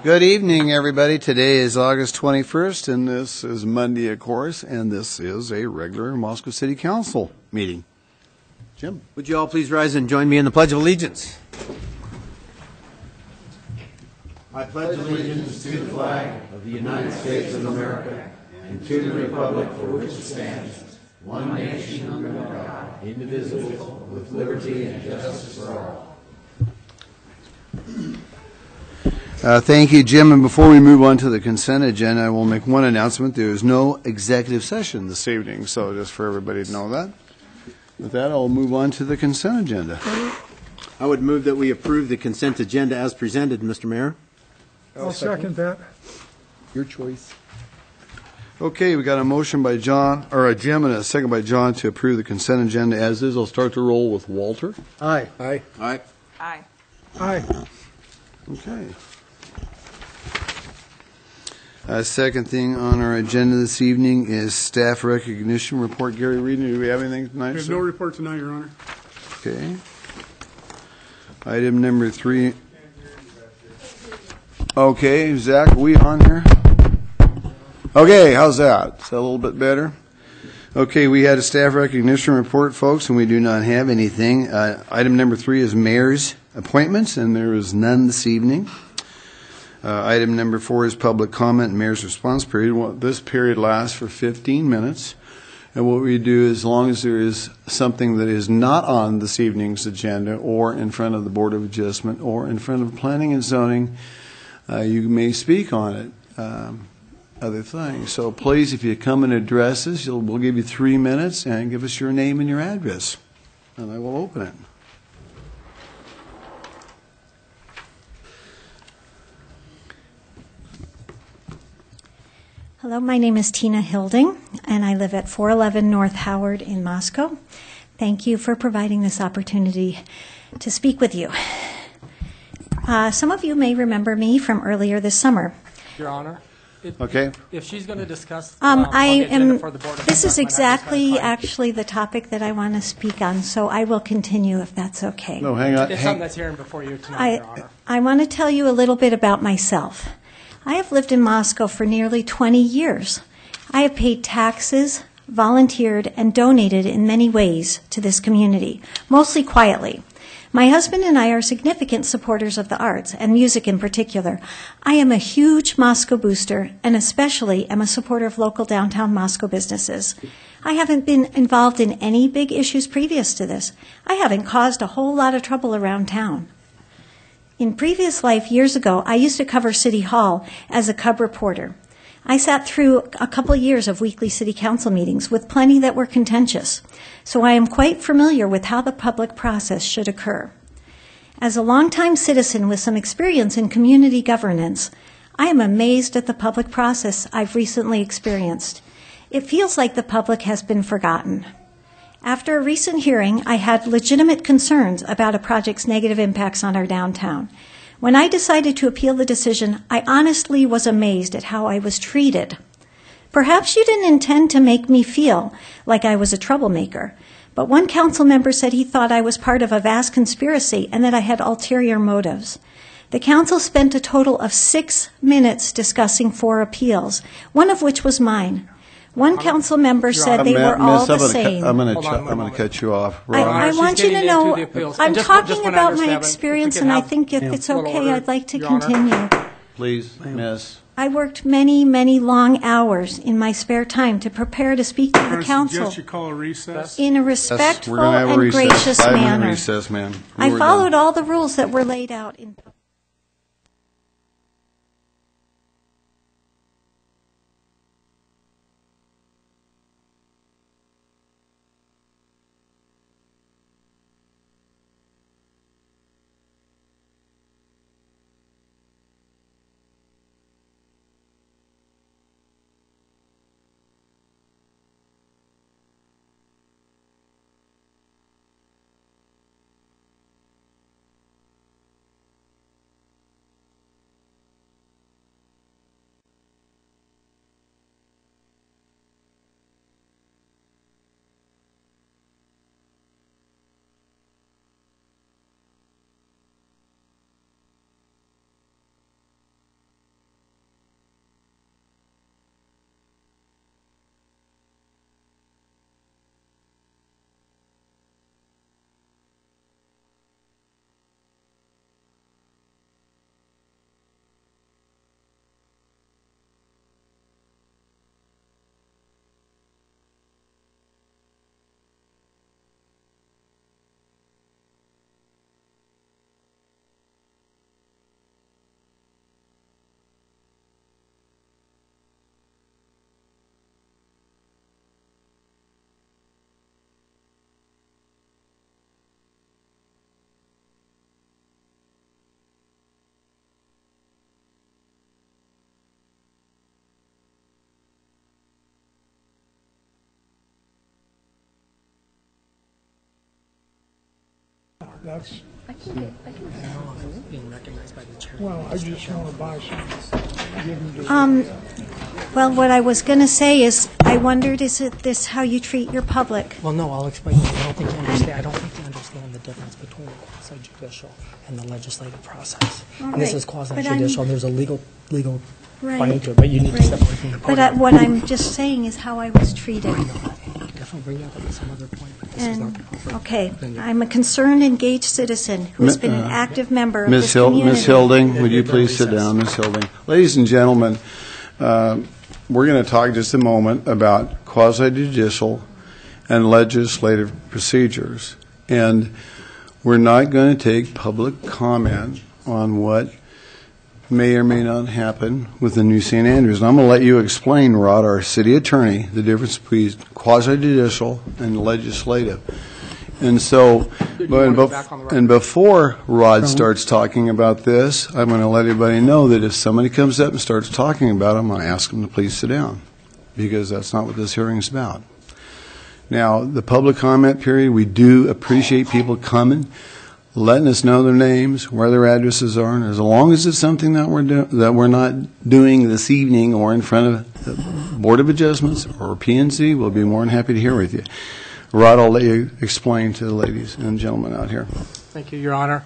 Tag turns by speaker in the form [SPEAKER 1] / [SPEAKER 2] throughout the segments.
[SPEAKER 1] Good evening, everybody. Today is August 21st, and this is Monday, of course, and this is a regular Moscow City Council meeting. Jim?
[SPEAKER 2] Would you all please rise and join me in the Pledge of Allegiance?
[SPEAKER 3] I pledge allegiance to the flag of the United States of America and to the republic for which it stands, one nation under God, indivisible, with liberty and justice for all.
[SPEAKER 1] Thank you, Jim. And before we move on to the consent agenda, I will make one announcement. There is no executive session this evening, so just for everybody to know that. With that, I'll move on to the consent agenda.
[SPEAKER 2] I would move that we approve the consent agenda as presented, Mr. Mayor.
[SPEAKER 4] I'll second that.
[SPEAKER 1] Your choice. Okay, we got a motion by John, or a Jim, and a second by John to approve the consent agenda as is. I'll start the roll with Walter.
[SPEAKER 2] Aye.
[SPEAKER 4] Aye.
[SPEAKER 2] Aye.
[SPEAKER 5] Aye.
[SPEAKER 4] Aye.
[SPEAKER 1] Okay. Second thing on our agenda this evening is staff recognition report. Gary Reed, do we have anything tonight?
[SPEAKER 4] We have no report tonight, Your Honor.
[SPEAKER 1] Okay. Item number 3. Okay, Zach, are we on here? Okay, how's that? Is that a little bit better? Okay, we had a staff recognition report, folks, and we do not have anything. Item number 3 is mayor's appointments, and there is none this evening. Item number 4 is public comment and mayor's response period. This period lasts for 15 minutes. And what we do, as long as there is something that is not on this evening's agenda or in front of the Board of Adjustment or in front of Planning and Zoning, you may speak on it, other things. So please, if you come and address us, we'll give you 3 minutes and give us your name and your address. And I will open it.
[SPEAKER 6] Hello, my name is Tina Hilding, and I live at 411 North Howard in Moscow. Thank you for providing this opportunity to speak with you. Some of you may remember me from earlier this summer.
[SPEAKER 7] Your Honor,
[SPEAKER 1] if
[SPEAKER 7] she's going to discuss
[SPEAKER 6] this is exactly actually the topic that I want to speak on, so I will continue if that's okay.
[SPEAKER 1] No, hang on.
[SPEAKER 7] It's something that's hearing before you tonight, Your Honor.
[SPEAKER 6] I want to tell you a little bit about myself. I have lived in Moscow for nearly 20 years. I have paid taxes, volunteered, and donated in many ways to this community, mostly quietly. My husband and I are significant supporters of the arts, and music in particular. I am a huge Moscow booster, and especially am a supporter of local downtown Moscow businesses. I haven't been involved in any big issues previous to this. I haven't caused a whole lot of trouble around town. In previous life, years ago, I used to cover City Hall as a cub reporter. I sat through a couple years of weekly city council meetings with plenty that were contentious, so I am quite familiar with how the public process should occur. As a longtime citizen with some experience in community governance, I am amazed at the public process I've recently experienced. It feels like the public has been forgotten. After a recent hearing, I had legitimate concerns about a project's negative impacts on our downtown. When I decided to appeal the decision, I honestly was amazed at how I was treated. Perhaps you didn't intend to make me feel like I was a troublemaker, but one council member said he thought I was part of a vast conspiracy and that I had ulterior motives. The council spent a total of 6 minutes discussing 4 appeals, one of which was mine. One council member said they were all the same.
[SPEAKER 1] I'm going to cut you off.
[SPEAKER 6] I want you to know, I'm talking about my experience, and I think if it's okay, I'd like to continue.
[SPEAKER 1] Please, miss.
[SPEAKER 6] I worked many, many long hours in my spare time to prepare to speak to the council
[SPEAKER 4] You call a recess.
[SPEAKER 6] in a respectful and gracious manner.
[SPEAKER 1] Recess, man.
[SPEAKER 6] I followed all the rules that were laid out in
[SPEAKER 4] That's,
[SPEAKER 7] Being recognized by the chair.
[SPEAKER 4] well, I just want to buy some. Give them to
[SPEAKER 6] Well, what I was going to say is, I wondered, is it this how you treat your public?
[SPEAKER 7] Well, no, I'll explain. I don't think you understand. I don't think you understand the difference between the quasi-judicial and the legislative process.
[SPEAKER 6] All
[SPEAKER 7] And this
[SPEAKER 6] right,
[SPEAKER 7] is
[SPEAKER 6] but I'm-
[SPEAKER 7] quasi-judicial, and there's a legal
[SPEAKER 6] Right,
[SPEAKER 7] finding to it, but you need to step away from the
[SPEAKER 6] But
[SPEAKER 7] podium.
[SPEAKER 6] what I'm just saying is how I was treated.
[SPEAKER 7] I know, and you can definitely bring that up at some other point, but this is not
[SPEAKER 6] And,
[SPEAKER 7] the proper.
[SPEAKER 6] okay,
[SPEAKER 7] venue.
[SPEAKER 6] I'm a concerned, engaged citizen who has been an active member of this
[SPEAKER 1] Ms.
[SPEAKER 6] community.
[SPEAKER 1] Ms. Hilding, would you please sit down, Ms. Hilding? Ladies and gentlemen, we're going to talk just a moment about quasi-judicial and legislative procedures. And we're not going to take public comment on what may or may not happen with the new St. Andrews. And I'm going to let you explain, Rod, our city attorney, the difference between quasi-judicial and legislative. And so, and before Rod starts talking about this, I'm going to let everybody know that if somebody comes up and starts talking about it, I'm going to ask them to please sit down, because that's not what this hearing is about. Now, the public comment period, we do appreciate people coming, letting us know their names, where their addresses are, and as long as it's something that we're not doing this evening or in front of the Board of Adjustments or PNC, we'll be more than happy to hear with you. Rod, I'll let you explain to the ladies and gentlemen out here.
[SPEAKER 7] Thank you, Your Honor.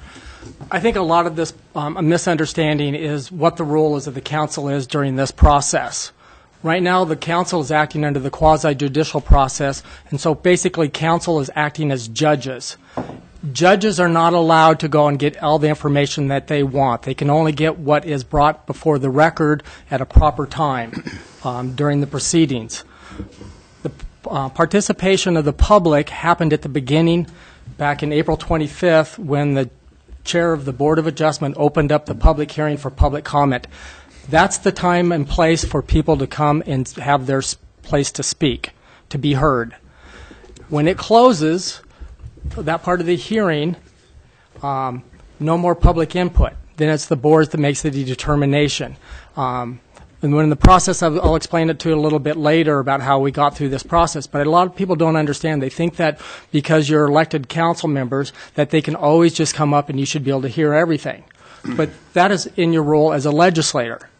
[SPEAKER 7] I think a lot of this a misunderstanding is what the role is of the council is during this process. Right now, the council is acting under the quasi-judicial process, and so basically council is acting as judges. Judges are not allowed to go and get all the information that they want. They can only get what is brought before the record at a proper time during the proceedings. The participation of the public happened at the beginning, back in April 25th, when the chair of the Board of Adjustment opened up the public hearing for public comment. That's the time and place for people to come and have their place to speak, to be heard. When it closes, that part of the hearing, no more public input. Then it's the board that makes the determination. And when in the process, I'll explain it to you a little bit later about how we got through this process. But a lot of people don't understand. They think that because you're elected council members, that they can always just come up and you should be able to hear everything. But that is in your role as a legislator.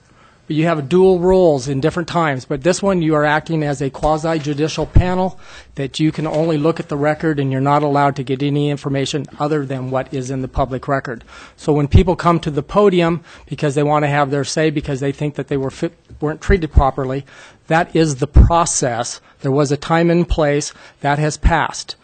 [SPEAKER 7] But you have dual roles in different times. But this one, you are acting as a quasi-judicial panel that you can only look at the record and you're not allowed to get any information other than what is in the public record. So when people come to the podium because they want to have their say because they think that they weren't treated properly, that is the process. There was a time and place that has passed.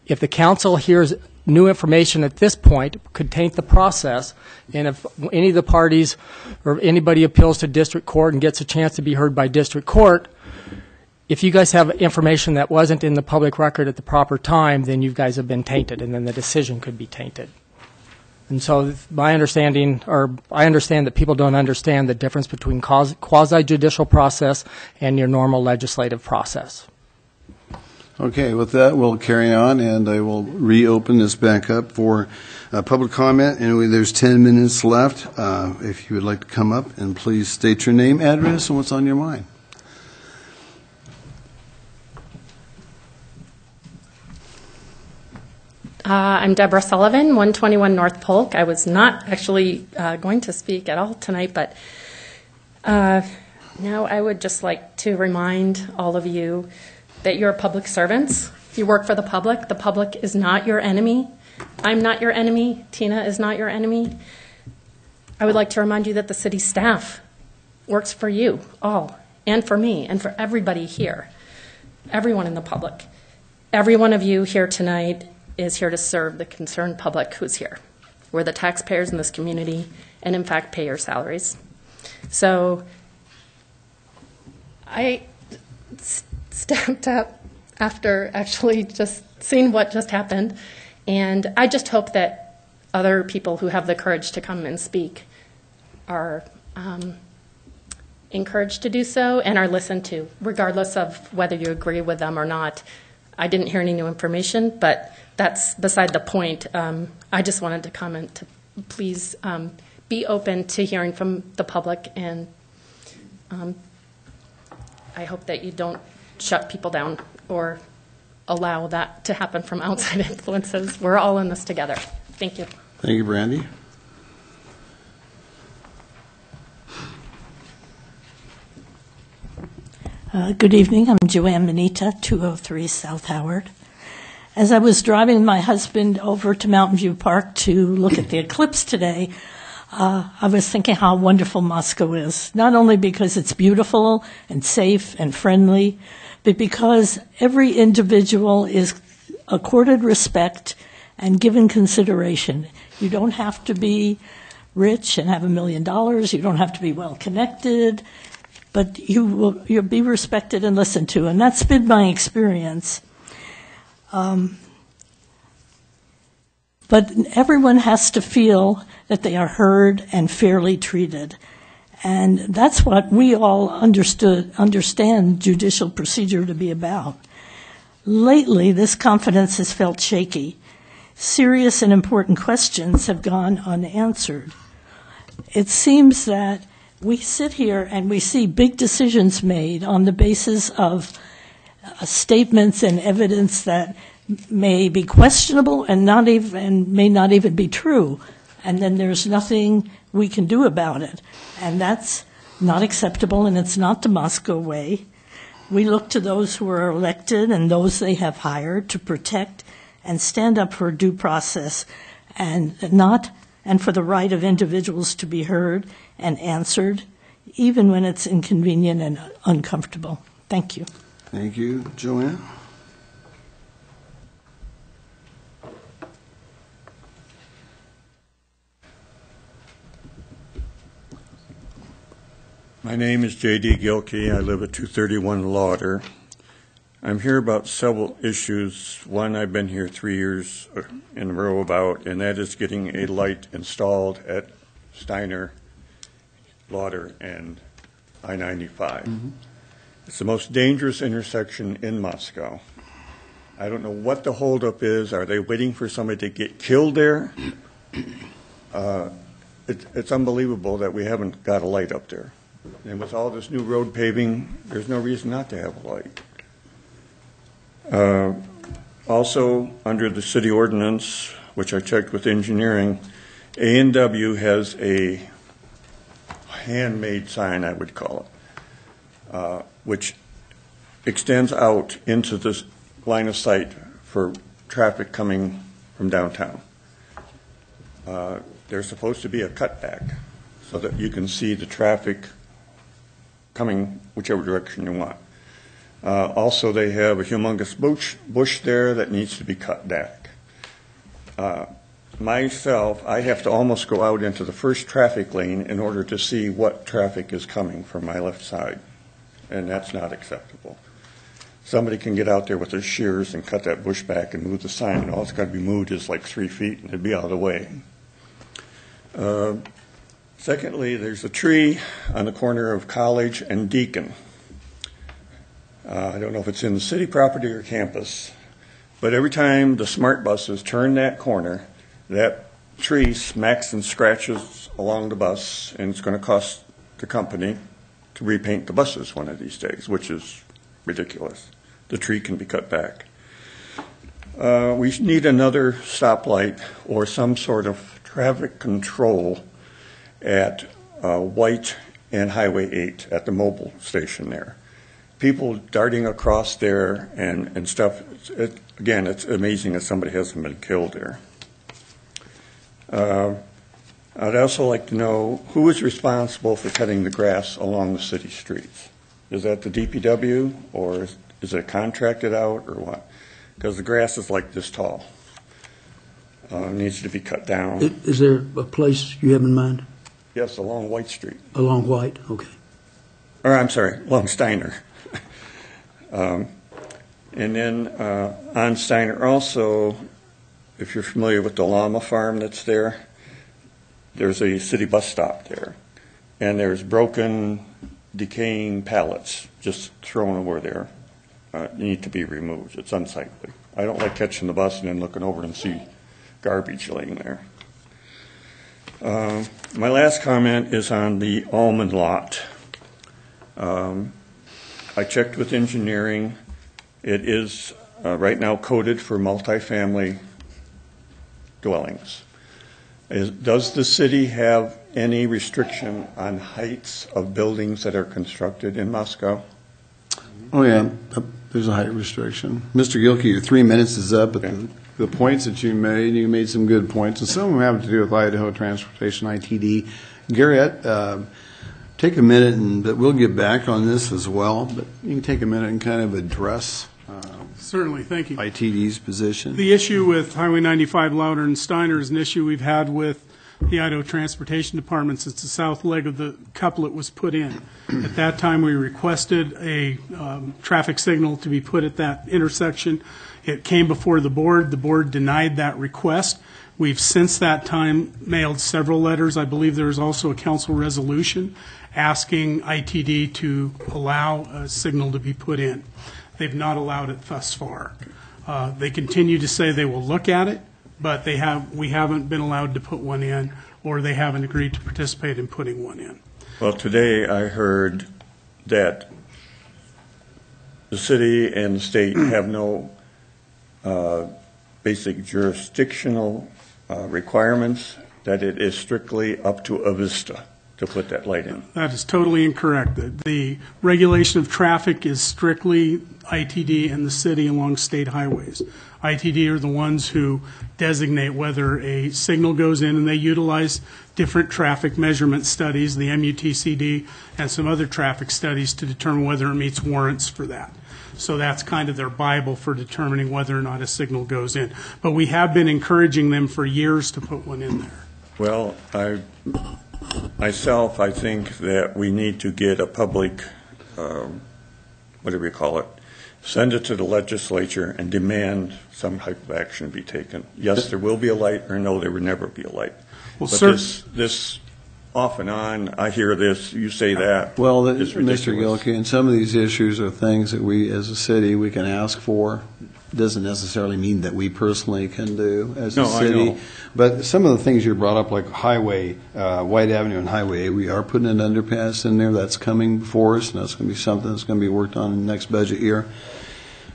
[SPEAKER 7] If the council hears new information at this point, could taint the process, and if any of the parties or anybody appeals to district court and gets a chance to be heard by district court, if you guys have information that wasn't in the public record at the proper time, then you guys have been tainted, and then the decision could be tainted. And so my understanding, or I understand that people don't understand the difference between quasi-judicial process and your normal legislative process.
[SPEAKER 1] Okay, with that, we'll carry on, and I will reopen this back up for public comment. And there's 10 minutes left. If you would like to come up, and please state your name, address, and what's on your mind.
[SPEAKER 5] I'm Deborah Sullivan, 121 North Polk. I was not actually going to speak at all tonight, but now I would just like to remind all of you that you're public servants. You work for the public. The public is not your enemy. I'm not your enemy. Tina is not your enemy. I would like to remind you that the city staff works for you all, and for me, and for everybody here, everyone in the public. Every one of you here tonight is here to serve the concerned public who's here. We're the taxpayers in this community, and in fact pay your salaries. So I stepped up after actually just seeing what just happened, and I just hope that other people who have the courage to come and speak are encouraged to do so and are listened to, regardless of whether you agree with them or not. I didn't hear any new information, but that's beside the point. I just wanted to comment to please be open to hearing from the public, and I hope that you don't shut people down or allow that to happen from outside influences. We're all in this together. Thank you.
[SPEAKER 1] Thank you, Brandy.
[SPEAKER 8] Good evening. I'm Joanne Manita, 203 South Howard. As I was driving my husband over to Mountain View Park to look at the eclipse today, I was thinking how wonderful Moscow is, not only because it's beautiful and safe and friendly, but because every individual is accorded respect and given consideration. You don't have to be rich and have $1 million. You don't have to be well connected, but you'll be respected and listened to, and that's been my experience. But everyone has to feel that they are heard and fairly treated. And that's what we all understand judicial procedure to be about. Lately, this confidence has felt shaky. Serious and important questions have gone unanswered. It seems that we sit here and we see big decisions made on the basis of statements and evidence that may be questionable and may not even be true, and then there's nothing we can do about it. And that's not acceptable, and it's not the Moscow way. We look to those who are elected and those they have hired to protect and stand up for due process and for the right of individuals to be heard and answered, even when it's inconvenient and uncomfortable. Thank you.
[SPEAKER 1] Thank you, Joanne.
[SPEAKER 9] My name is J.D. Gilkey. I live at 231 Lauder. I'm here about several issues. One I've been here 3 years in a row about, and that is getting a light installed at Steiner, Lauder, and I-95. Mm-hmm. It's the most dangerous intersection in Moscow. I don't know what the holdup is. Are they waiting for somebody to get killed there? It's unbelievable that we haven't got a light up there. And with all this new road paving, there's no reason not to have a light. Also, under the city ordinance, which I checked with engineering, A&W has a handmade sign, I would call it, which extends out into this line of sight for traffic coming from downtown. There's supposed to be a cutback so that you can see the traffic coming whichever direction you want. Also, they have a humongous bush there that needs to be cut back. Myself, I have to almost go out into the first traffic lane in order to see what traffic is coming from my left side, and that's not acceptable. Somebody can get out there with their shears and cut that bush back and move the sign, and all it's got to be moved is like 3 feet, and it'd be out of the way. Secondly, there's a tree on the corner of College and Deacon. I don't know if it's in the city property or campus, but every time the smart buses turn that corner, that tree smacks and scratches along the bus, and it's going to cost the company to repaint the buses one of these days, which is ridiculous. The tree can be cut back. We need another stoplight or some sort of traffic control at White and Highway 8 at the mobile station there. People darting across there and stuff. Again, it's amazing that somebody hasn't been killed there. I'd also like to know who is responsible for cutting the grass along the city streets. Is that the DPW, or is it contracted out, or what? Because the grass is like this tall. It needs to be cut down.
[SPEAKER 10] Is there a place you have in mind?
[SPEAKER 9] Yes, along White Street.
[SPEAKER 10] Along White, okay.
[SPEAKER 9] Or I'm sorry, along Steiner. And then on Steiner also, if you're familiar with the llama farm that's there, there's a city bus stop there. And there's broken, decaying pallets just thrown over there. Need to be removed. It's unsightly. I don't like catching the bus and then looking over and see garbage laying there. My last comment is on the almond lot. I checked with engineering. It is right now coded for multifamily dwellings. Does the city have any restriction on heights of buildings that are constructed in Moscow?
[SPEAKER 1] Oh, yeah, there's a height restriction. Mr. Gilkey, your 3 minutes is up, but the points that you made some good points, and some of them have to do with Idaho Transportation, ITD. Garrett, take a minute, but we'll get back on this as well, but you can take a minute and kind of address
[SPEAKER 11] Certainly, thank you.
[SPEAKER 1] ITD's position.
[SPEAKER 11] The issue with Highway 95 Louder and Steiner is an issue we've had with the Idaho Transportation Department since the south leg of the couplet was put in. At that time, we requested a traffic signal to be put at that intersection. It came before the board. The board denied that request. We've since that time mailed several letters. I believe there is also a council resolution asking ITD to allow a signal to be put in. They've not allowed it thus far. They continue to say they will look at it, but we haven't been allowed to put one in, or they haven't agreed to participate in putting one in.
[SPEAKER 9] Well, today I heard that the city and the state have no basic jurisdictional requirements, that it is strictly up to Avista to put that light in.
[SPEAKER 11] That is totally incorrect. The regulation of traffic is strictly ITD and the city along state highways. ITD are the ones who designate whether a signal goes in, and they utilize different traffic measurement studies, the MUTCD, and some other traffic studies to determine whether it meets warrants for that. So that's kind of their Bible for determining whether or not a signal goes in. But we have been encouraging them for years to put one in there.
[SPEAKER 9] Well, myself, I think that we need to get a public, send it to the legislature and demand some type of action be taken. Yes, there will be a light, or no, there will never be a light.
[SPEAKER 11] Well,
[SPEAKER 9] but this off and on, I hear this, you say that.
[SPEAKER 1] Well,
[SPEAKER 9] it's ridiculous.
[SPEAKER 1] Mr. Gilkey, and some of these issues are things that we, as a city, we can ask for. Doesn't necessarily mean that we personally can do as a city.
[SPEAKER 9] I know.
[SPEAKER 1] But some of the things you brought up, like Highway, White Avenue and Highway, we are putting an underpass in there. That's coming before us, and that's going to be something that's going to be worked on in the next budget year.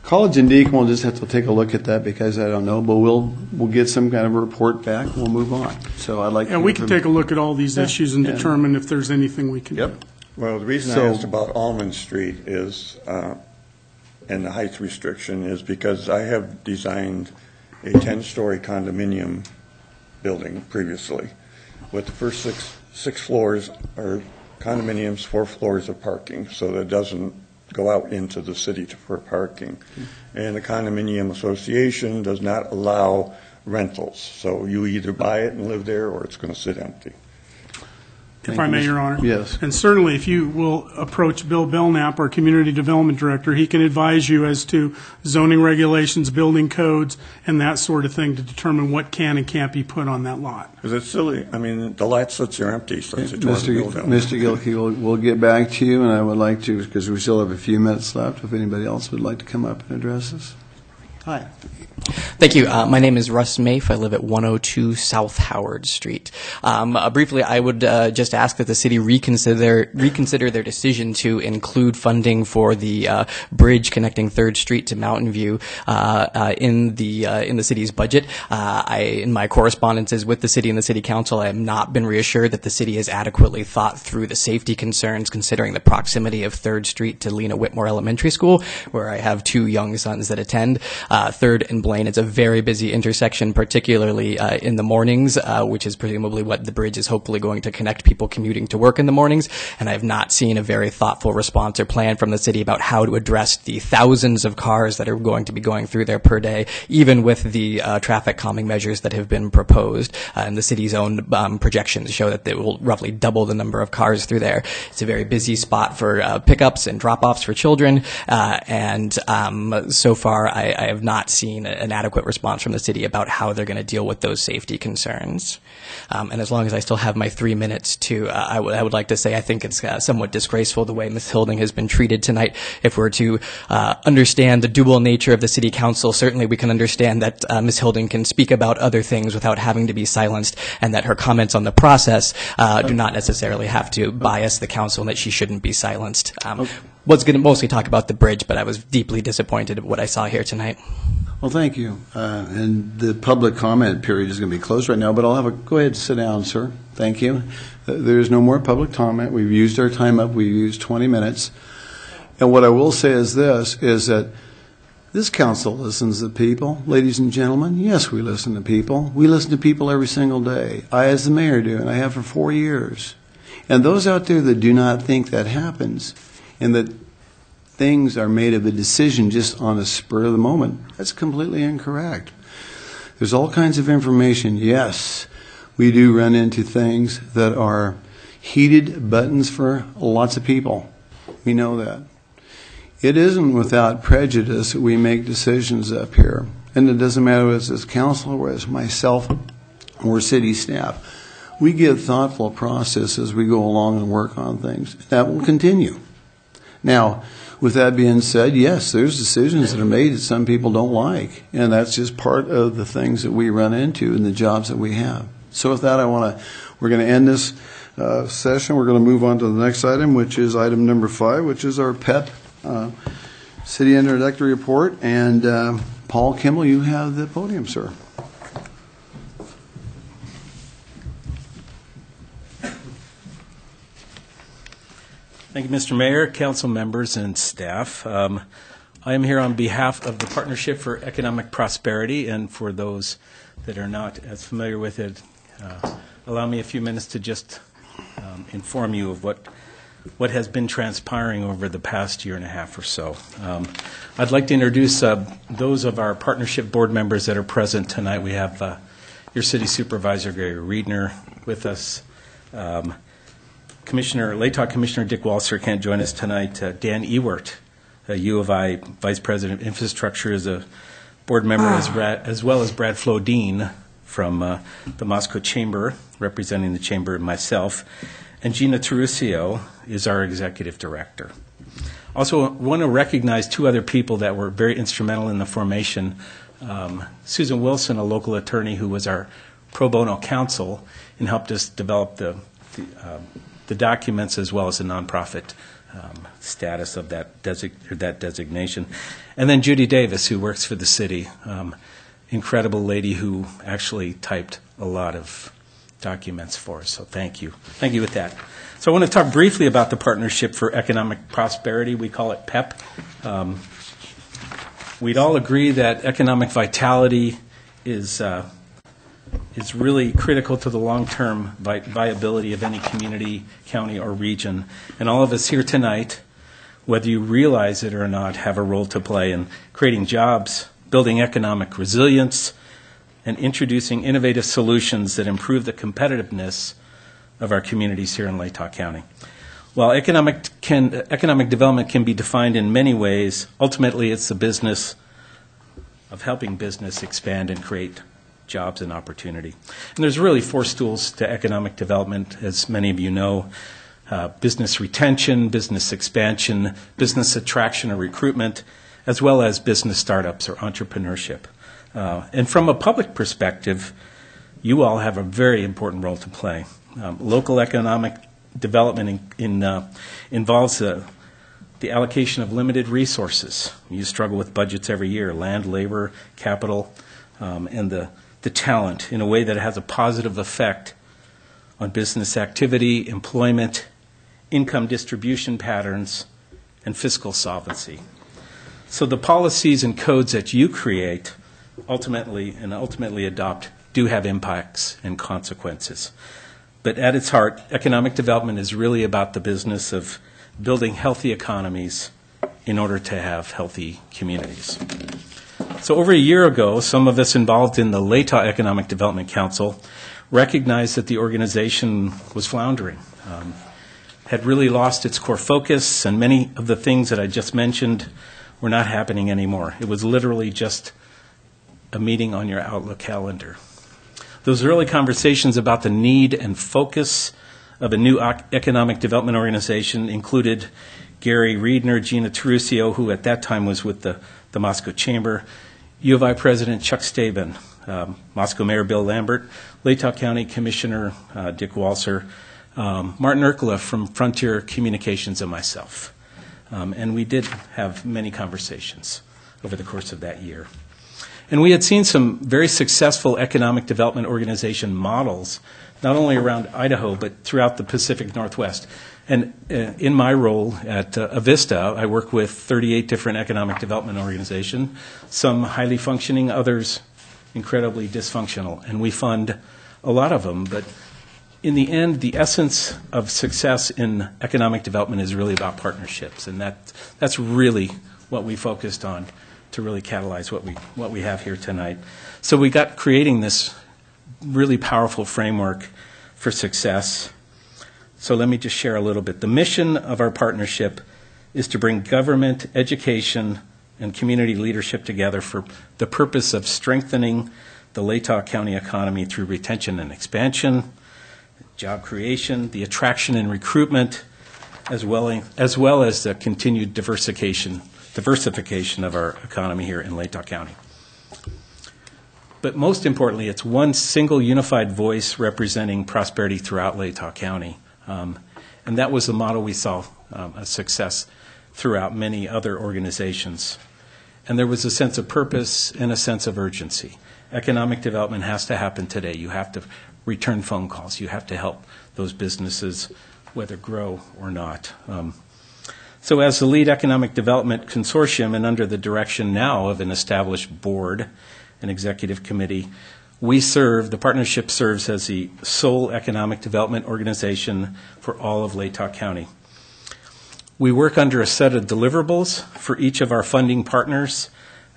[SPEAKER 1] College and Deacon, we'll just have to take a look at that because I don't know, but we'll get some kind of a report back and we'll move on. So I'd like.
[SPEAKER 11] Yeah, we can take a look at all these issues and determine if there's anything we can do.
[SPEAKER 9] Well, the reason I asked about Almond Street is, and the height restriction, is because I have designed a 10-story condominium building previously. With the first six floors are condominiums, 4 floors of parking, so that it doesn't go out into the city for parking. And the condominium association does not allow rentals, so you either buy it and live there or it's going to sit empty.
[SPEAKER 11] If I may, Your Honor.
[SPEAKER 1] Yes.
[SPEAKER 11] And certainly, if you will approach Bill Belknap, our Community Development Director, he can advise you as to zoning regulations, building codes, and that sort of thing to determine what can and can't be put on that lot.
[SPEAKER 9] Because it's silly. I mean, the lot sits there empty, so it's a
[SPEAKER 1] Mr. Gilkey, we'll get back to you, and I would like to, because we still have a few minutes left, if anybody else would like to come up and address us. Hi.
[SPEAKER 12] Thank you. My name is Russ Mafe. I live at 102 South Howard Street. Briefly, I would just ask that the city reconsider their decision to include funding for the bridge connecting 3rd Street to Mountain View in the city's budget. In my correspondences with the city and the city council, I have not been reassured that the city has adequately thought through the safety concerns, considering the proximity of 3rd Street to Lena Whitmore Elementary School, where I have 2 young sons that attend. 3rd and Blaine. It's a very busy intersection, particularly in the mornings, which is presumably what the bridge is hopefully going to connect people commuting to work in the mornings. And I have not seen a very thoughtful response or plan from the city about how to address the thousands of cars that are going to be going through there per day, even with the traffic calming measures that have been proposed. And the city's own projections show that they will roughly double the number of cars through there. It's a very busy spot for pickups and drop-offs for children. And so far, I have not seen an adequate response from the city about how they're going to deal with those safety concerns. And as long as I still have my 3 minutes I would like to say I think it's somewhat disgraceful the way Ms. Hilding has been treated tonight. If we're to understand the dual nature of the city council, certainly we can understand that Ms. Hilding can speak about other things without having to be silenced, and that her comments on the process do not necessarily have to bias the council, and that she shouldn't be silenced. was going to mostly talk about the bridge, but I was deeply disappointed at what I saw here tonight.
[SPEAKER 1] Well, thank you. And the public comment period is going to be closed right now, but go ahead and sit down, sir. Thank you. There's no more public comment. We've used our time up. We've used 20 minutes. And what I will say is that this council listens to people. Ladies and gentlemen, yes, we listen to people. We listen to people every single day. I, as the mayor, do, and I have for 4 years. And those out there that do not think that happens and that things are made of a decision just on a spur of the moment, that's completely incorrect. There's all kinds of information. Yes, we do run into things that are heated buttons for lots of people. We know that. It isn't without prejudice that we make decisions up here. And it doesn't matter whether it's as council or as myself or city staff. We give thoughtful process as we go along and work on things. That will continue. Now, with that being said, yes, there's decisions that are made that some people don't like, and that's just part of the things that we run into in the jobs that we have. So with that, we're going to end this session. We're going to move on to the next item, which is item number 5, which is our PEP City Introductory Report. And Paul Kimmel, you have the podium, sir.
[SPEAKER 13] Thank you, Mr. Mayor, council members, and staff. I am here on behalf of the Partnership for Economic Prosperity, and for those that are not as familiar with it, allow me a few minutes to just inform you of what has been transpiring over the past year and a half or so. I'd like to introduce those of our partnership board members that are present tonight. We have your city supervisor, Gary Riedner, with us. Latah Commissioner Dick Walser can't join us tonight. Dan Ewert, U of I Vice President of Infrastructure, is a board member, as well as Brad Flodine from the Moscow Chamber, representing the Chamber, and myself. And Gina Terusio is our Executive Director. Also, I want to recognize 2 other people that were very instrumental in the formation. Susan Wilson, a local attorney who was our pro bono counsel and helped us develop the documents, as well as the nonprofit status of that designation. And then Judy Davis, who works for the city, incredible lady who actually typed a lot of documents for us. So thank you. Thank you with that. So I want to talk briefly about the Partnership for Economic Prosperity. We call it PEP. We'd all agree that economic vitality is really critical to the long-term viability of any community, county, or region. And all of us here tonight, whether you realize it or not, have a role to play in creating jobs, building economic resilience, and introducing innovative solutions that improve the competitiveness of our communities here in Latah County. While economic development can be defined in many ways, ultimately it's the business of helping business expand and create jobs and opportunity. And there's really 4 stools to economic development, as many of you know: business retention, business expansion, business attraction or recruitment, as well as business startups or entrepreneurship. And from a public perspective, you all have a very important role to play. Local economic development involves the allocation of limited resources. You struggle with budgets every year: land, labor, capital, and the talent, in a way that has a positive effect on business activity, employment, income distribution patterns, and fiscal solvency. So the policies and codes that you create ultimately adopt do have impacts and consequences. But at its heart, economic development is really about the business of building healthy economies in order to have healthy communities. So over a year ago, some of us involved in the Latah Economic Development Council recognized that the organization was floundering, had really lost its core focus, and many of the things that I just mentioned were not happening anymore. It was literally just a meeting on your Outlook calendar. Those early conversations about the need and focus of a new economic development organization included Gary Riedner, Gina Terusio, who at that time was with the Moscow Chamber, U of I President Chuck Staben, Moscow Mayor Bill Lambert, Latah County Commissioner Dick Walser, Martin Erkla from Frontier Communications, and myself. And we did have many conversations over the course of that year. And we had seen some very successful economic development organization models, not only around Idaho, but throughout the Pacific Northwest. And in my role at Avista, I work with 38 different economic development organizations, some highly functioning, others incredibly dysfunctional. And we fund a lot of them. But in the end, the essence of success in economic development is really about partnerships. And that's really what we focused on to really catalyze what we have here tonight. So we got creating this really powerful framework for success. So let me just share a little bit. The mission of our partnership is to bring government, education, and community leadership together for the purpose of strengthening the Latah County economy through retention and expansion, job creation, the attraction and recruitment, as well as the continued diversification of our economy here in Latah County. But most importantly, it's one single unified voice representing prosperity throughout Latah County. And that was the model we saw a success throughout many other organizations. And there was a sense of purpose and a sense of urgency. Economic development has to happen today. You have to return phone calls. You have to help those businesses, whether grow or not. So as the lead economic development consortium and under the direction now of an established board and executive committee, the partnership serves as the sole economic development organization for all of Latah County. We work under a set of deliverables for each of our funding partners,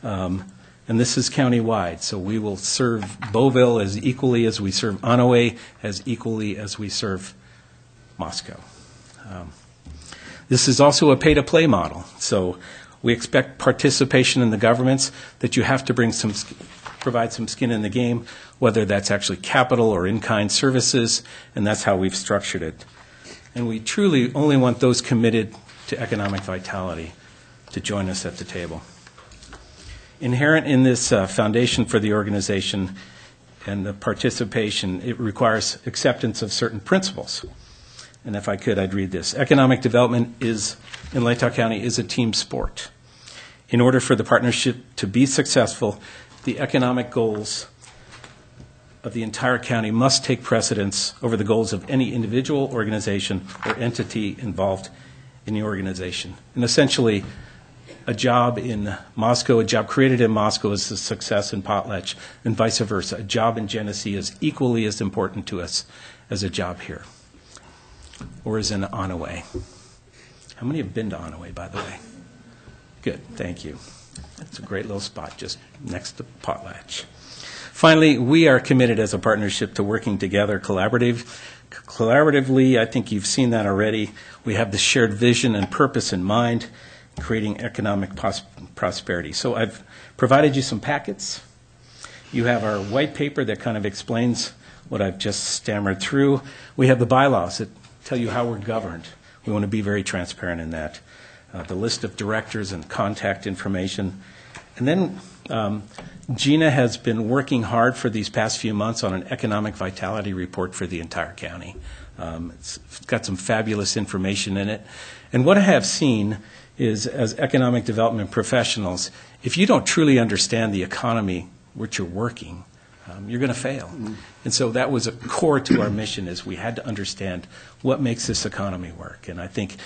[SPEAKER 13] and this is countywide. So we will serve Beauville as equally as we serve Onaway, as equally as we serve Moscow. This is also a pay-to-play model. So we expect participation in the governments, that you have to provide some skin in the game, whether that's actually capital or in-kind services, and that's how we've structured it. And we truly only want those committed to economic vitality to join us at the table. Inherent in this foundation for the organization and the participation, it requires acceptance of certain principles. And if I could, I'd read this. Economic development in Latah County is a team sport. In order for the partnership to be successful, the economic goals of the entire county must take precedence over the goals of any individual, organization, or entity involved in the organization. And essentially, a job in Moscow, a job created in Moscow is a success in Potlatch, and vice versa. A job in Genesee is equally as important to us as a job here, or as in Onaway. How many have been to Onaway, by the way? Good, thank you. It's a great little spot just next to Potlatch. Finally, we are committed as a partnership to working together collaboratively. I think you've seen that already. We have the shared vision and purpose in mind, creating economic prosperity. So I've provided you some packets. You have our white paper that kind of explains what I've just stammered through. We have the bylaws that tell you how we're governed. We want to be very transparent in that. The list of directors and contact information. And then Gina has been working hard for these past few months on an economic vitality report for the entire county. It's got some fabulous information in it. And what I have seen is, as economic development professionals, if you don't truly understand the economy which you're working, you're going to fail. And so that was a core to our mission, is we had to understand what makes this economy work. And I think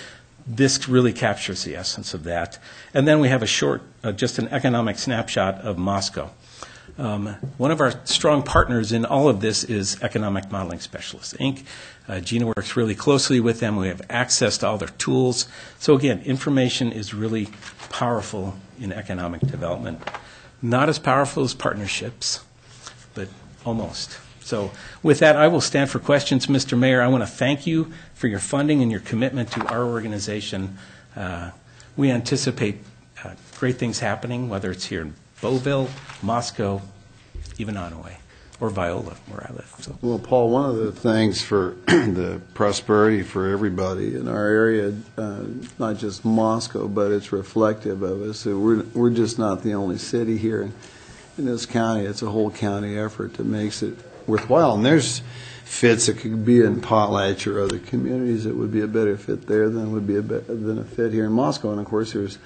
[SPEAKER 13] this really captures the essence of that. And then we have a short, just an economic snapshot of Moscow. One of our strong partners in all of this is Economic Modeling Specialists, Inc. Gina works really closely with them. We have access to all their tools. So again, information is really powerful in economic development. Not as powerful as partnerships, but almost. So with that, I will stand for questions. Mr. Mayor, I want to thank you for your funding and your commitment to our organization. We anticipate great things happening, whether it's here in Beauville, Moscow, even Onaway, or Viola, where I live. So.
[SPEAKER 1] Well, Paul, one of the things for the prosperity for everybody in our area, not just Moscow, but it's reflective of us. So we're just not the only city here in this county. It's a whole county effort that makes it worthwhile. And there's fits that could be in Potlatch or other communities that would be a better fit there than would be than a fit here in Moscow. And of course, there's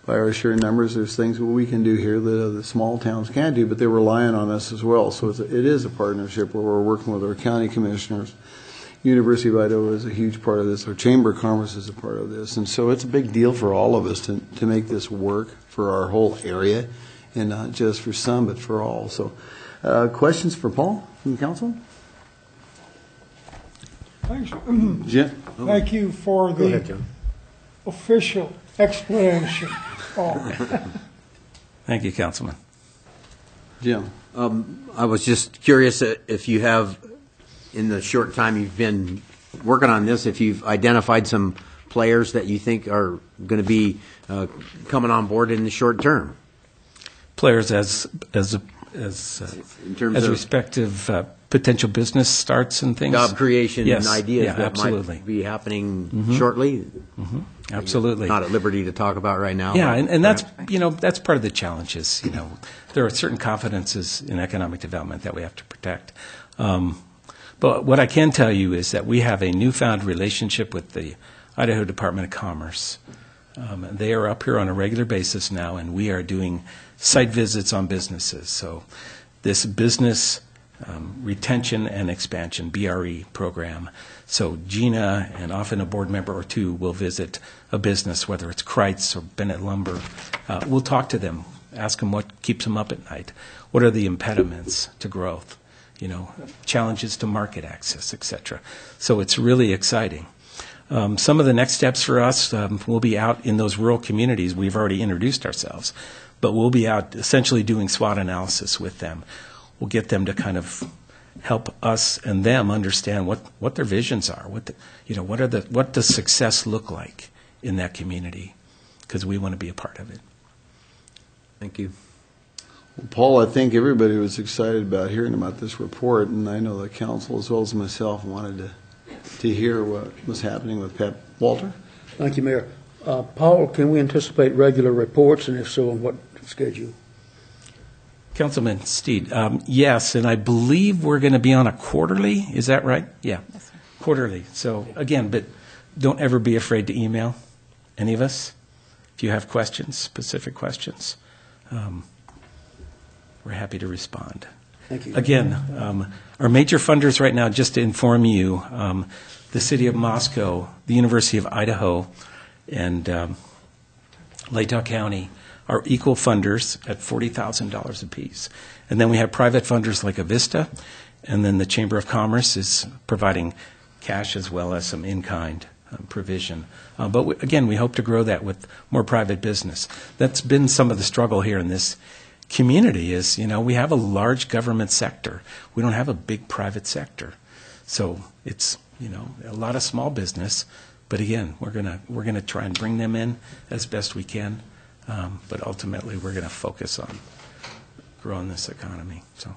[SPEAKER 1] by our sheer numbers, there's things that we can do here that other small towns can't do, but they're relying on us as well. So it is a partnership where we're working with our county commissioners. University of Idaho is a huge part of this. Our Chamber of Commerce is a part of this. And so it's a big deal for all of us to make this work for our whole area, and not just for some, but for all. So questions for Paul from the council?
[SPEAKER 4] Thanks.
[SPEAKER 1] Jim?
[SPEAKER 4] Thank you for
[SPEAKER 2] Go ahead,
[SPEAKER 4] the
[SPEAKER 2] John.
[SPEAKER 4] official explanation.
[SPEAKER 13] Thank you, Councilman.
[SPEAKER 1] Jim?
[SPEAKER 2] I was just curious if you have, in the short time you've been working on this, if you've identified some players that you think are going to be coming on board in the short term.
[SPEAKER 13] Players as
[SPEAKER 2] in terms of
[SPEAKER 13] respective potential business starts and things.
[SPEAKER 2] Job creation
[SPEAKER 13] Yes.
[SPEAKER 2] and ideas
[SPEAKER 13] Yeah,
[SPEAKER 2] that
[SPEAKER 13] absolutely.
[SPEAKER 2] might be happening shortly.
[SPEAKER 13] Absolutely.
[SPEAKER 2] Not at liberty to talk about right now.
[SPEAKER 13] Yeah,
[SPEAKER 2] but
[SPEAKER 13] and that's,
[SPEAKER 2] perhaps.
[SPEAKER 13] that's part of the challenge is, there are certain confidences in economic development that we have to protect. But what I can tell you is that we have a newfound relationship with the Idaho Department of Commerce. They are up here on a regular basis now, and we are doing site visits on businesses. So this business retention and expansion, BRE program. So Gina and often a board member or two will visit a business, whether it's Kreitz or Bennett Lumber. We'll talk to them, ask them what keeps them up at night. What are the impediments to growth? Challenges to market access, et cetera. So it's really exciting. Some of the next steps for us, we'll be out in those rural communities. We've already introduced ourselves, but we'll be out essentially doing SWOT analysis with them. We'll get them to kind of help us and them understand what their visions are, what does success look like in that community, because we want to be a part of it.
[SPEAKER 2] Thank you.
[SPEAKER 1] Well, Paul, I think everybody was excited about hearing about this report, and I know the council as well as myself wanted to hear what was happening with Pep. Walter?
[SPEAKER 10] Thank you, Mayor. Paul, can we anticipate regular reports, and if so, on what schedule?
[SPEAKER 13] Councilman Steed, yes, and I believe we're going to be on a quarterly. Is that right? Yeah, yes, quarterly. So again, but don't ever be afraid to email any of us if you have questions, specific questions. We're happy to respond.
[SPEAKER 10] Thank you.
[SPEAKER 13] Again, our major funders right now, just to inform you, the City of Moscow, the University of Idaho, and Latah County are equal funders at $40,000 apiece. And then we have private funders like Avista, and then the Chamber of Commerce is providing cash as well as some in-kind provision. But again, we hope to grow that with more private business. That's been some of the struggle here in this community is, we have a large government sector. We don't have a big private sector. So it's, a lot of small business. But again, we're gonna try and bring them in as best we can. But ultimately, we're going to focus on growing this economy. So,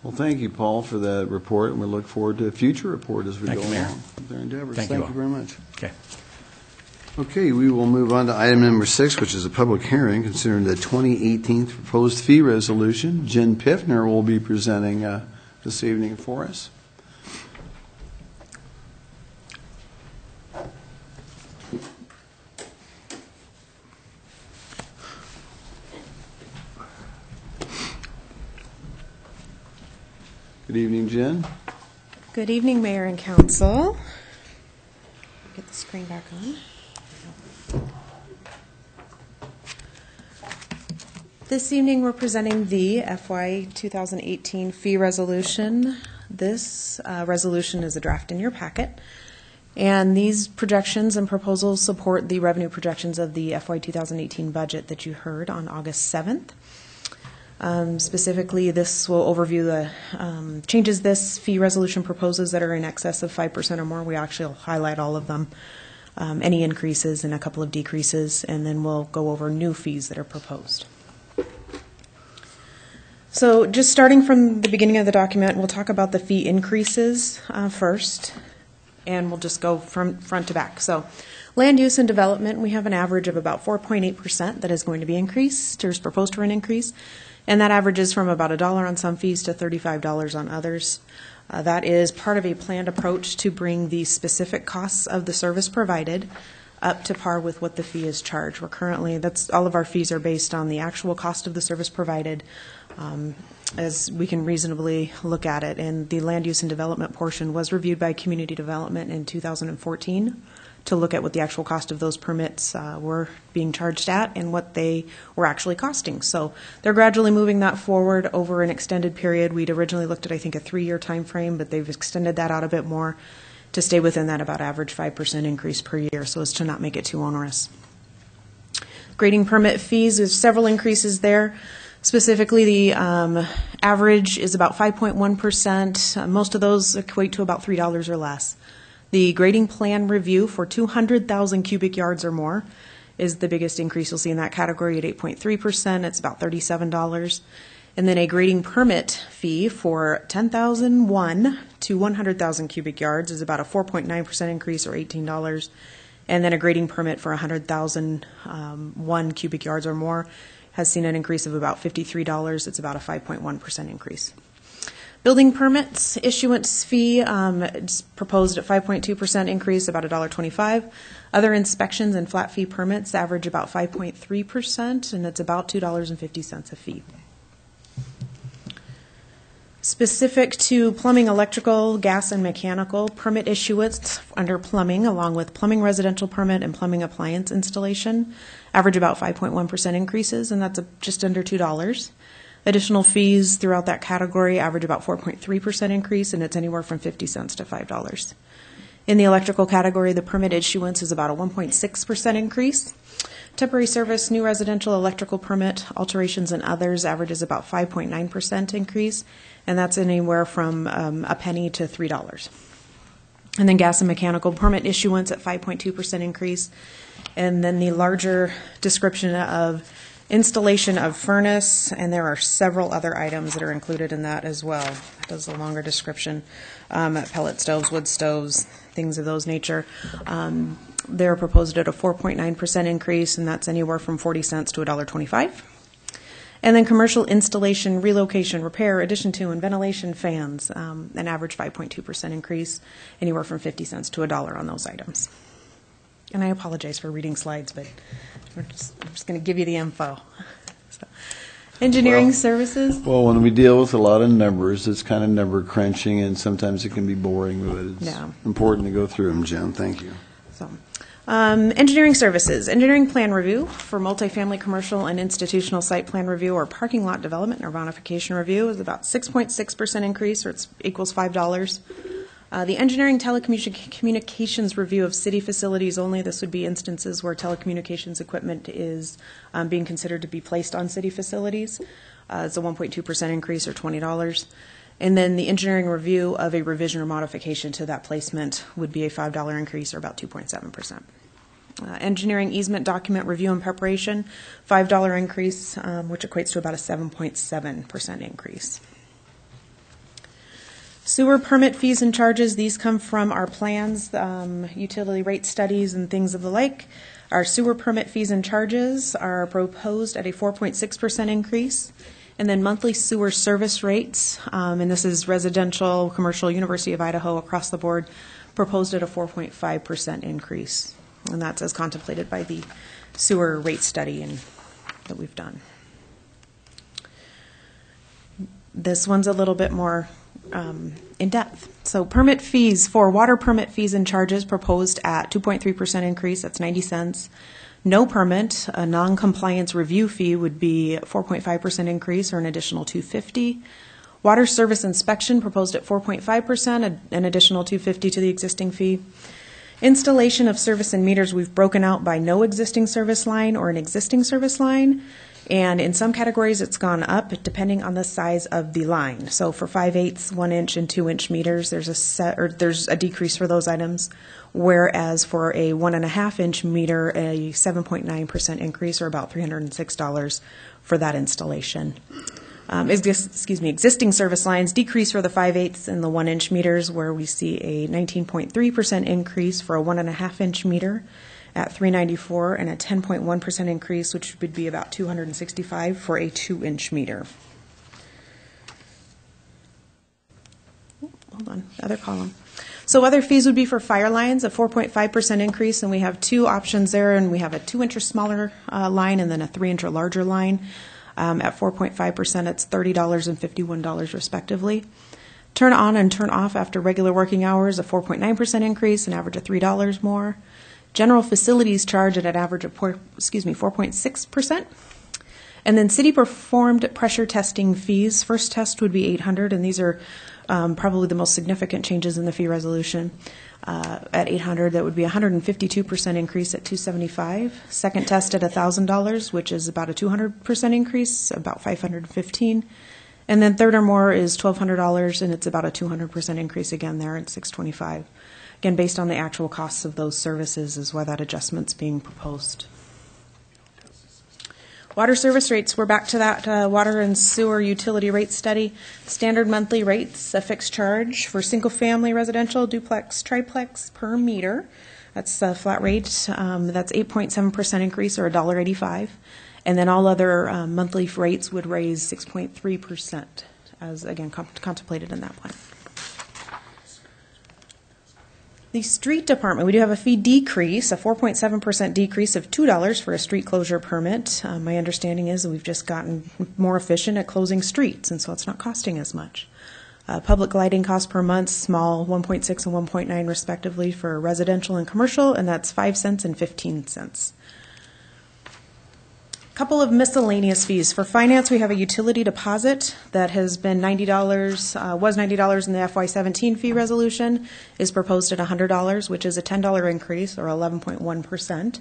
[SPEAKER 1] Well, thank you, Paul, for that report, and we look forward to a future report as we
[SPEAKER 13] Thank
[SPEAKER 1] go
[SPEAKER 13] you, Mayor.
[SPEAKER 1] along with their endeavors.
[SPEAKER 13] Thank you all.
[SPEAKER 1] very much.
[SPEAKER 13] okay.
[SPEAKER 1] Okay, we will move on to item number 6, which is a public hearing considering the 2018 proposed fee resolution. Jen Piffner will be presenting this evening for us. Good evening, Jen.
[SPEAKER 14] Good evening, Mayor and Council. Get the screen back on. This evening, we're presenting the FY 2018 fee resolution. This resolution is a draft in your packet, and these projections and proposals support the revenue projections of the FY 2018 budget that you heard on August 7th. Specifically, this will overview the changes this fee resolution proposes that are in excess of 5% or more. We actually will highlight all of them, any increases and a couple of decreases, and then we'll go over new fees that are proposed. So just starting from the beginning of the document, we'll talk about the fee increases first, and we'll just go from front to back. So land use and development, we have an average of about 4.8% that is going to be increased or is proposed for an increase. And that averages from about $1 on some fees to $35 on others. That is part of a planned approach to bring the specific costs of the service provided up to par with what the fee is charged. We're currently, all of our fees are based on the actual cost of the service provided, as we can reasonably look at it. And the land use and development portion was reviewed by Community Development in 2014 to look at what the actual cost of those permits were being charged at and what they were actually costing. So they're gradually moving that forward over an extended period. We'd originally looked at, I think, a 3-year time frame, but they've extended that out a bit more to stay within that about average 5% increase per year, so as to not make it too onerous. Grading permit fees, there's several increases there. Specifically, the average is about 5.1%. Most of those equate to about $3 or less. The grading plan review for 200,000 cubic yards or more is the biggest increase you'll see in that category at 8.3%. It's about $37. And then a grading permit fee for 10,001 to 100,000 cubic yards is about a 4.9% increase, or $18. And then a grading permit for 100,001 cubic yards or more has seen an increase of about $53. It's about a 5.1% increase. Building permits issuance fee is proposed at 5.2% increase, about $1.25. Other inspections and flat fee permits average about 5.3%, and it's about $2.50 a fee. Specific to plumbing, electrical, gas, and mechanical, permit issuance under plumbing, along with plumbing residential permit and plumbing appliance installation, average about 5.1% increases, and that's just under $2. Additional fees throughout that category average about 4.3% increase, and it's anywhere from 50 cents to $5. In the electrical category, the permit issuance is about a 1.6% increase. Temporary service, new residential electrical permit, alterations, and others averages about 5.9% increase, and that's anywhere from a penny to $3. And then gas and mechanical permit issuance at 5.2% increase. And then the larger description of installation of furnace, and there are several other items that are included in that as well. That does a longer description. Pellet stoves, wood stoves, things of those nature. They're proposed at a 4.9% increase, and that's anywhere from 40 cents to $1.25. And then commercial installation, relocation, repair, addition to, and ventilation fans, an average 5.2% increase, anywhere from 50 cents to $1 on those items. And I apologize for reading slides, but I'm just going to give you the info. So, engineering services.
[SPEAKER 1] Well, when we deal with a lot of numbers, it's kind of number crunching, and sometimes it can be boring, but it's important to go through them, Jen. Thank you.
[SPEAKER 14] So, engineering services, engineering plan review for multifamily, commercial, and institutional site plan review or parking lot development or bonification review is about 6.6% increase, or it equals $5. The engineering telecommunications review of city facilities only. This would be instances where telecommunications equipment is being considered to be placed on city facilities. It's a 1.2% increase, or $20. And then the engineering review of a revision or modification to that placement would be a $5 increase, or about 2.7%. Engineering easement document review and preparation, $5 increase, which equates to about a 7.7% increase. Sewer permit fees and charges, these come from our plans, utility rate studies, and things of the like. Our sewer permit fees and charges are proposed at a 4.6% increase. And then monthly sewer service rates, and this is residential, commercial, University of Idaho, across the board, proposed at a 4.5% increase. And that's as contemplated by the sewer rate study that we've done. This one's a little bit more in depth. So permit fees for water permit fees and charges proposed at 2.3% increase, that's 90 cents. No permit, a non-compliance review fee would be 4.5% increase, or an additional $250. Water service inspection proposed at 4.5%, an additional $250 to the existing fee. Installation of service and meters, we've broken out by no existing service line or an existing service line. And in some categories, it's gone up depending on the size of the line. So for 5/8, 1 inch, and 2 inch meters, there's a decrease for those items. Whereas for a 1.5 inch meter, a 7.9% increase, or about $306 for that installation. Existing service lines decrease for the 5/8 and the 1 inch meters, where we see a 19.3% increase for a 1.5 inch meter, at $394, and a 10.1% increase, which would be about $265 for a 2-inch meter. Hold on, other column. So other fees would be for fire lines, a 4.5% increase, and we have two options there, and we have a 2-inch or smaller line and then a 3-inch or larger line. At 4.5%, it's $30 and $51 respectively. Turn on and turn off after regular working hours, a 4.9% increase, an average of $3 more. General facilities charge at an average of 4.6%. And then city performed pressure testing fees. First test would be $800, and these are probably the most significant changes in the fee resolution. At $800, that would be a 152% increase at $275. Second test at $1,000, which is about a 200% increase, about $515. And then third or more is $1,200, and it's about a 200% increase again there at $625. Again, based on the actual costs of those services is why that adjustment's being proposed. Water service rates, we're back to that water and sewer utility rate study. Standard monthly rates, a fixed charge for single-family residential, duplex, triplex per meter. That's a flat rate. That's 8.7% increase, or $1.85. And then all other monthly rates would raise 6.3%, as again contemplated in that plan. The street department, we do have a fee decrease, a 4.7% decrease of $2 for a street closure permit. My understanding is that we've just gotten more efficient at closing streets, and so it's not costing as much. Public lighting cost per month, small, 1.6 and 1.9 respectively for residential and commercial, and that's 5 cents and 15 cents. Couple of miscellaneous fees. For finance, we have a utility deposit that has been $90, was $90 in the FY17 fee resolution, is proposed at $100, which is a $10 increase, or 11.1%.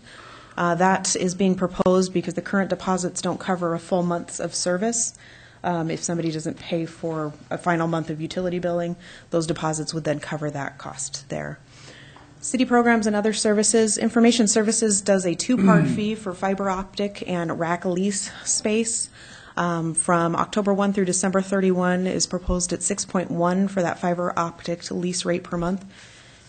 [SPEAKER 14] That is being proposed because the current deposits don't cover a full month of service. If somebody doesn't pay for a final month of utility billing, those deposits would then cover that cost there. City programs and other services. Information services does a 2-part fee for fiber optic and rack lease space. From October 1 through December 31 is proposed at 6.1 for that fiber optic lease rate per month.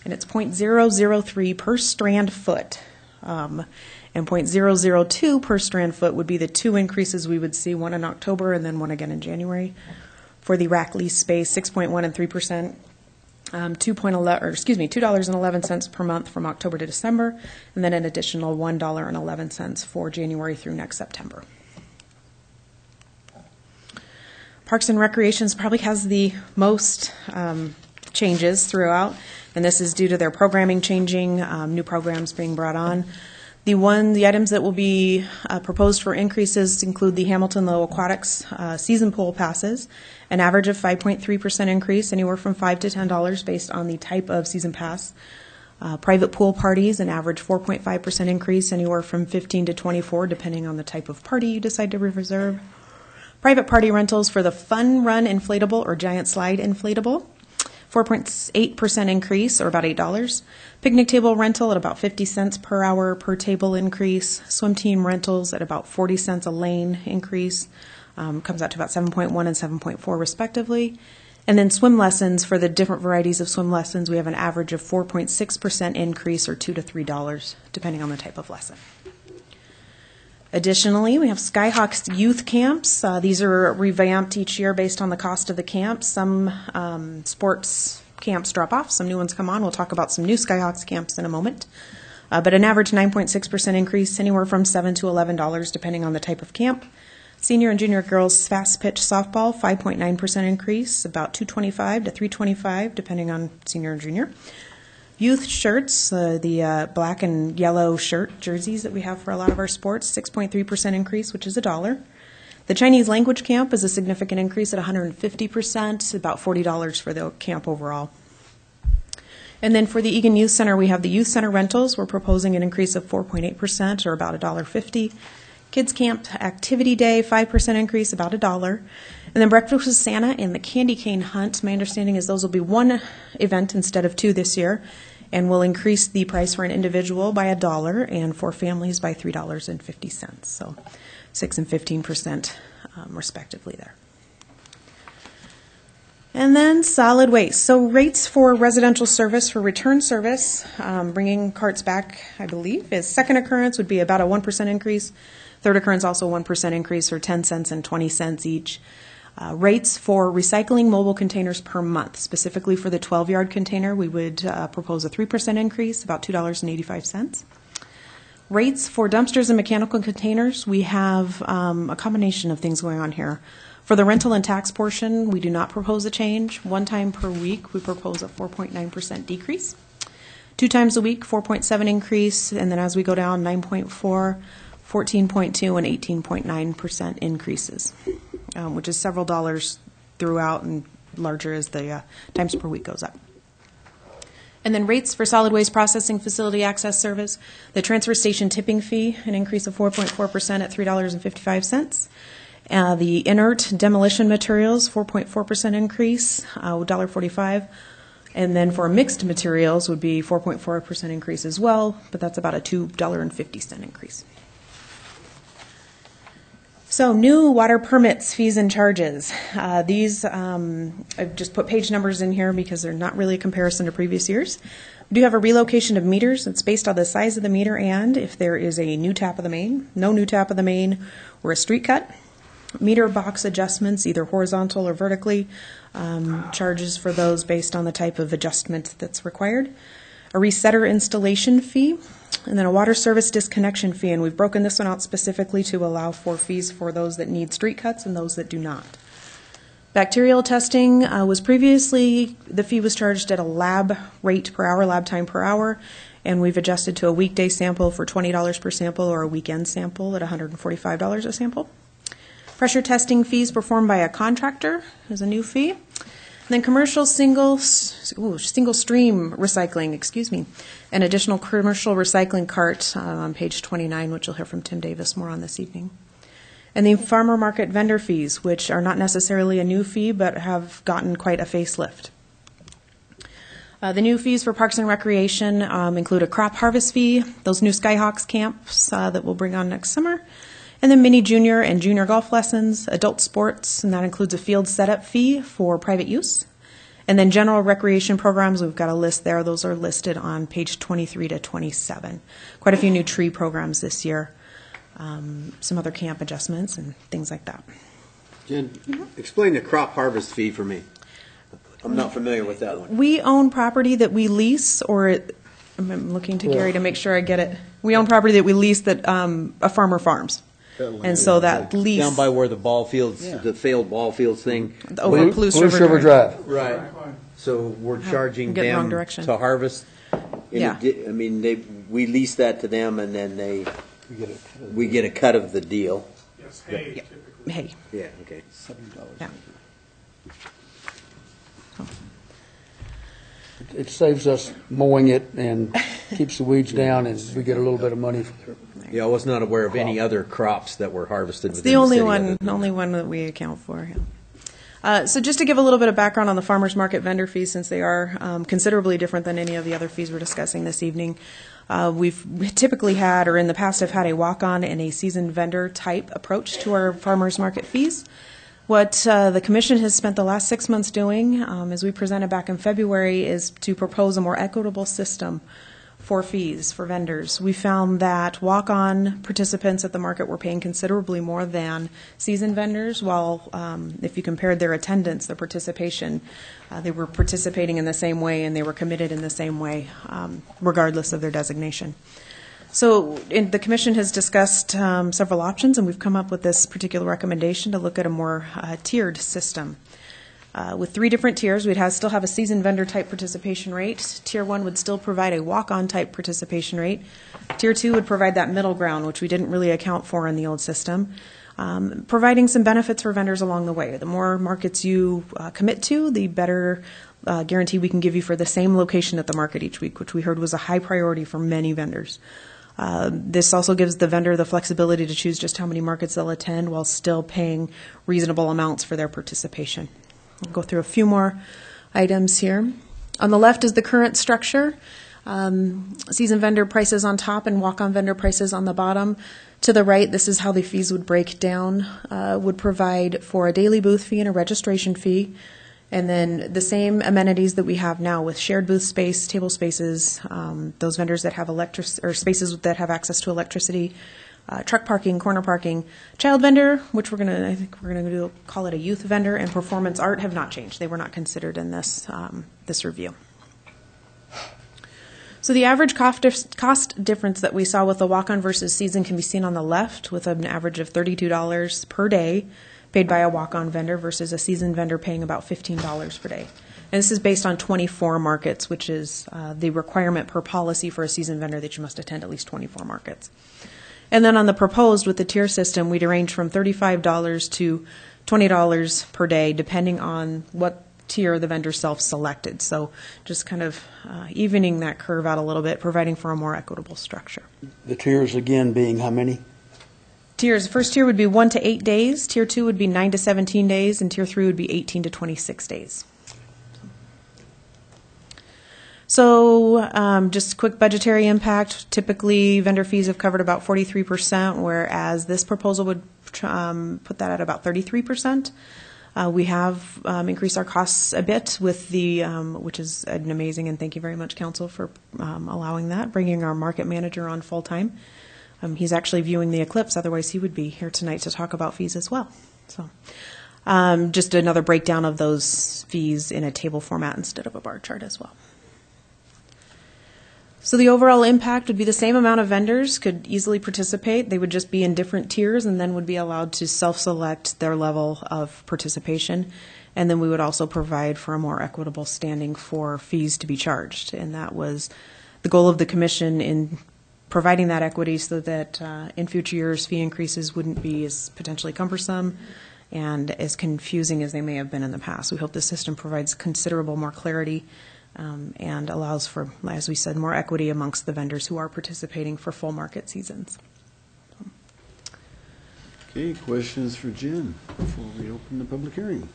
[SPEAKER 14] And it's 0.003 per strand foot. And 0.002 per strand foot would be the 2 increases we would see, one in October and then one again in January. For the rack lease space, 6.1 and 3%. $2.11 per month from October to December, and then an additional $1.11 for January through next September. Parks and Recreations probably has the most changes throughout, and this is due to their programming changing, new programs being brought on. The items that will be proposed for increases include the Hamilton Low Aquatics season pool passes, an average of 5.3% increase, anywhere from $5 to $10 based on the type of season pass. Private pool parties, an average 4.5% increase, anywhere from 15 to 24, depending on the type of party you decide to reserve. Private party rentals for the Fun Run Inflatable or Giant Slide Inflatable, 4.8% increase, or about $8. Picnic table rental at about 50 cents per hour per table increase. Swim team rentals at about 40 cents a lane increase. Comes out to about 7.1 and 7.4 respectively. And then swim lessons, for the different varieties of swim lessons, we have an average of 4.6% increase, or $2 to $3, depending on the type of lesson. Additionally, we have Skyhawks youth camps. These are revamped each year based on the cost of the camp. Some sports camps drop off, some new ones come on. We'll talk about some new Skyhawks camps in a moment. But an average 9.6% increase, anywhere from $7 to $11, depending on the type of camp. Senior and junior girls fast pitch softball, 5.9% increase, about $225 to $325, depending on senior and junior. Youth shirts, the black and yellow shirt jerseys that we have for a lot of our sports, 6.3% increase, which is $1. The Chinese language camp is a significant increase at 150%, about $40 for the camp overall. And then for the Egan Youth Center, we have the Youth Center rentals. We're proposing an increase of 4.8%, or about $1.50. Kids Camp Activity Day, 5% increase, about $1. And then Breakfast with Santa and the Candy Cane Hunt, my understanding is those will be one event instead of 2 this year, and will increase the price for an individual by $1 and for families by $3.50. So 6 and 15% respectively there. And then solid waste. So rates for residential service for return service, bringing carts back, I believe, is second occurrence would be about a 1% increase. Third occurrence also 1% increase, or 10 cents and 20 cents each. Rates for recycling mobile containers per month, specifically for the 12-yard container, we would propose a 3% increase, about $2.85. Rates for dumpsters and mechanical containers, we have a combination of things going on here. For the rental and tax portion, we do not propose a change. One time per week, we propose a 4.9% decrease. 2 times a week, 4.7 increase, and then as we go down, 9.4, 14.2, and 18.9% increases, which is several dollars throughout and larger as the times per week goes up. And then rates for solid waste processing facility access service, the transfer station tipping fee, an increase of 4.4% at $3.55. The inert demolition materials, 4.4% increase, $1.45. And then for mixed materials would be 4.4% increase as well, but that's about a $2.50 increase. So new water permits, fees, and charges. These, I've just put page numbers in here because they're not really a comparison to previous years. We do have a relocation of meters. It's based on the size of the meter and if there is a new tap of the main, no new tap of the main, or a street cut. Meter box adjustments, either horizontal or vertically, charges for those based on the type of adjustment that's required. A resetter installation fee, and then a water service disconnection fee, and we've broken this one out specifically to allow for fees for those that need street cuts and those that do not. Bacterial testing was previously, the fee was charged at a lab rate per hour, lab time per hour, and we've adjusted to a weekday sample for $20 per sample or a weekend sample at $145 a sample. Pressure testing fees performed by a contractor is a new fee. And then commercial single stream recycling, an additional commercial recycling cart on page 29, which you'll hear from Tim Davis more on this evening. And the farmer market vendor fees, which are not necessarily a new fee, but have gotten quite a facelift. The new fees for Parks and Recreation include a crop harvest fee, those new Skyhawks camps that we'll bring on next summer, and then mini junior and junior golf lessons, adult sports, and that includes a field setup fee for private use. And then general recreation programs, we've got a list there. Those are listed on page 23 to 27. Quite a few new tree programs this year, some other camp adjustments and things like that.
[SPEAKER 2] Jen, explain the crop harvest fee for me. I'm not familiar with that one.
[SPEAKER 14] We own property that we lease, or I'm looking to Gary to make sure I get it. We own property that we lease that a farmer farms. And so that lease
[SPEAKER 2] down by where the ball fields, the failed ball fields thing,
[SPEAKER 14] over
[SPEAKER 10] Palouse River Drive.
[SPEAKER 2] Right. So we're charging
[SPEAKER 14] getting
[SPEAKER 2] them
[SPEAKER 14] wrong direction.
[SPEAKER 2] to harvest.
[SPEAKER 14] Yeah.
[SPEAKER 2] I mean, we lease that to them, and then we get a cut of the deal.
[SPEAKER 11] Yes, hay.
[SPEAKER 14] Yeah. Hay.
[SPEAKER 2] Yeah. Okay.
[SPEAKER 10] $7.
[SPEAKER 14] Yeah.
[SPEAKER 10] It saves us mowing it and keeps the weeds down, and we get a little bit of money.
[SPEAKER 2] Yeah, I was not aware of any other crops that were harvested.
[SPEAKER 14] It's the only one that we account for. Yeah. So just to give a little bit of background on the farmers market vendor fees, since they are considerably different than any of the other fees we're discussing this evening, we've typically had, or in the past have had, a walk-on and a seasoned vendor type approach to our farmers market fees. What the Commission has spent the last 6 months doing, as we presented back in February, is to propose a more equitable system for fees for vendors. We found that walk-on participants at the market were paying considerably more than seasoned vendors, while if you compared their attendance, their participation, they were participating in the same way and they were committed in the same way, regardless of their designation. So the Commission has discussed several options, and we've come up with this particular recommendation to look at a more tiered system. With 3 different tiers, we'd still have a seasoned vendor type participation rate. Tier 1 would still provide a walk-on type participation rate. Tier 2 would provide that middle ground, which we didn't really account for in the old system, providing some benefits for vendors along the way. The more markets you commit to, the better guarantee we can give you for the same location at the market each week, which we heard was a high priority for many vendors. This also gives the vendor the flexibility to choose just how many markets they'll attend while still paying reasonable amounts for their participation. I'll go through a few more items here. On the left is the current structure. Season vendor prices on top and walk-on vendor prices on the bottom. To the right, this is how the fees would break down. Would provide for a daily booth fee and a registration fee. And then the same amenities that we have now with shared booth space, table spaces, those vendors that have or spaces that have access to electricity, truck parking, corner parking, child vendor, which I think we're gonna call it a youth vendor, and performance art have not changed. They were not considered in this review. So the average cost difference that we saw with the walk-on versus season can be seen on the left, with an average of $32 per day paid by a walk-on vendor versus a season vendor paying about $15 per day. And this is based on 24 markets, which is the requirement per policy for a season vendor that you must attend at least 24 markets. And then on the proposed with the tier system, we'd range from $35 to $20 per day, depending on what tier the vendor self-selected. So just kind of evening that curve out a little bit, providing for a more equitable structure.
[SPEAKER 10] The tiers again being how many?
[SPEAKER 14] Tiers. First tier would be 1 to 8 days. Tier 2 would be 9 to 17 days. And Tier 3 would be 18 to 26 days. So just quick budgetary impact. Typically, vendor fees have covered about 43%, whereas this proposal would put that at about 33%. We have increased our costs a bit with which is an amazing, and thank you very much, Council, for allowing that, bringing our market manager on full time. He's actually viewing the eclipse, otherwise he would be here tonight to talk about fees as well. So just another breakdown of those fees in a table format instead of a bar chart as well. So the overall impact would be the same amount of vendors could easily participate. They would just be in different tiers and then would be allowed to self-select their level of participation. And then we would also provide for a more equitable standing for fees to be charged. And that was the goal of the commission in providing that equity so that in future years fee increases wouldn't be as potentially cumbersome and as confusing as they may have been in the past. We hope the system provides considerable more clarity and allows for, as we said, more equity amongst the vendors who are participating for full market seasons.
[SPEAKER 1] Okay, questions for Jen before we open the public hearing?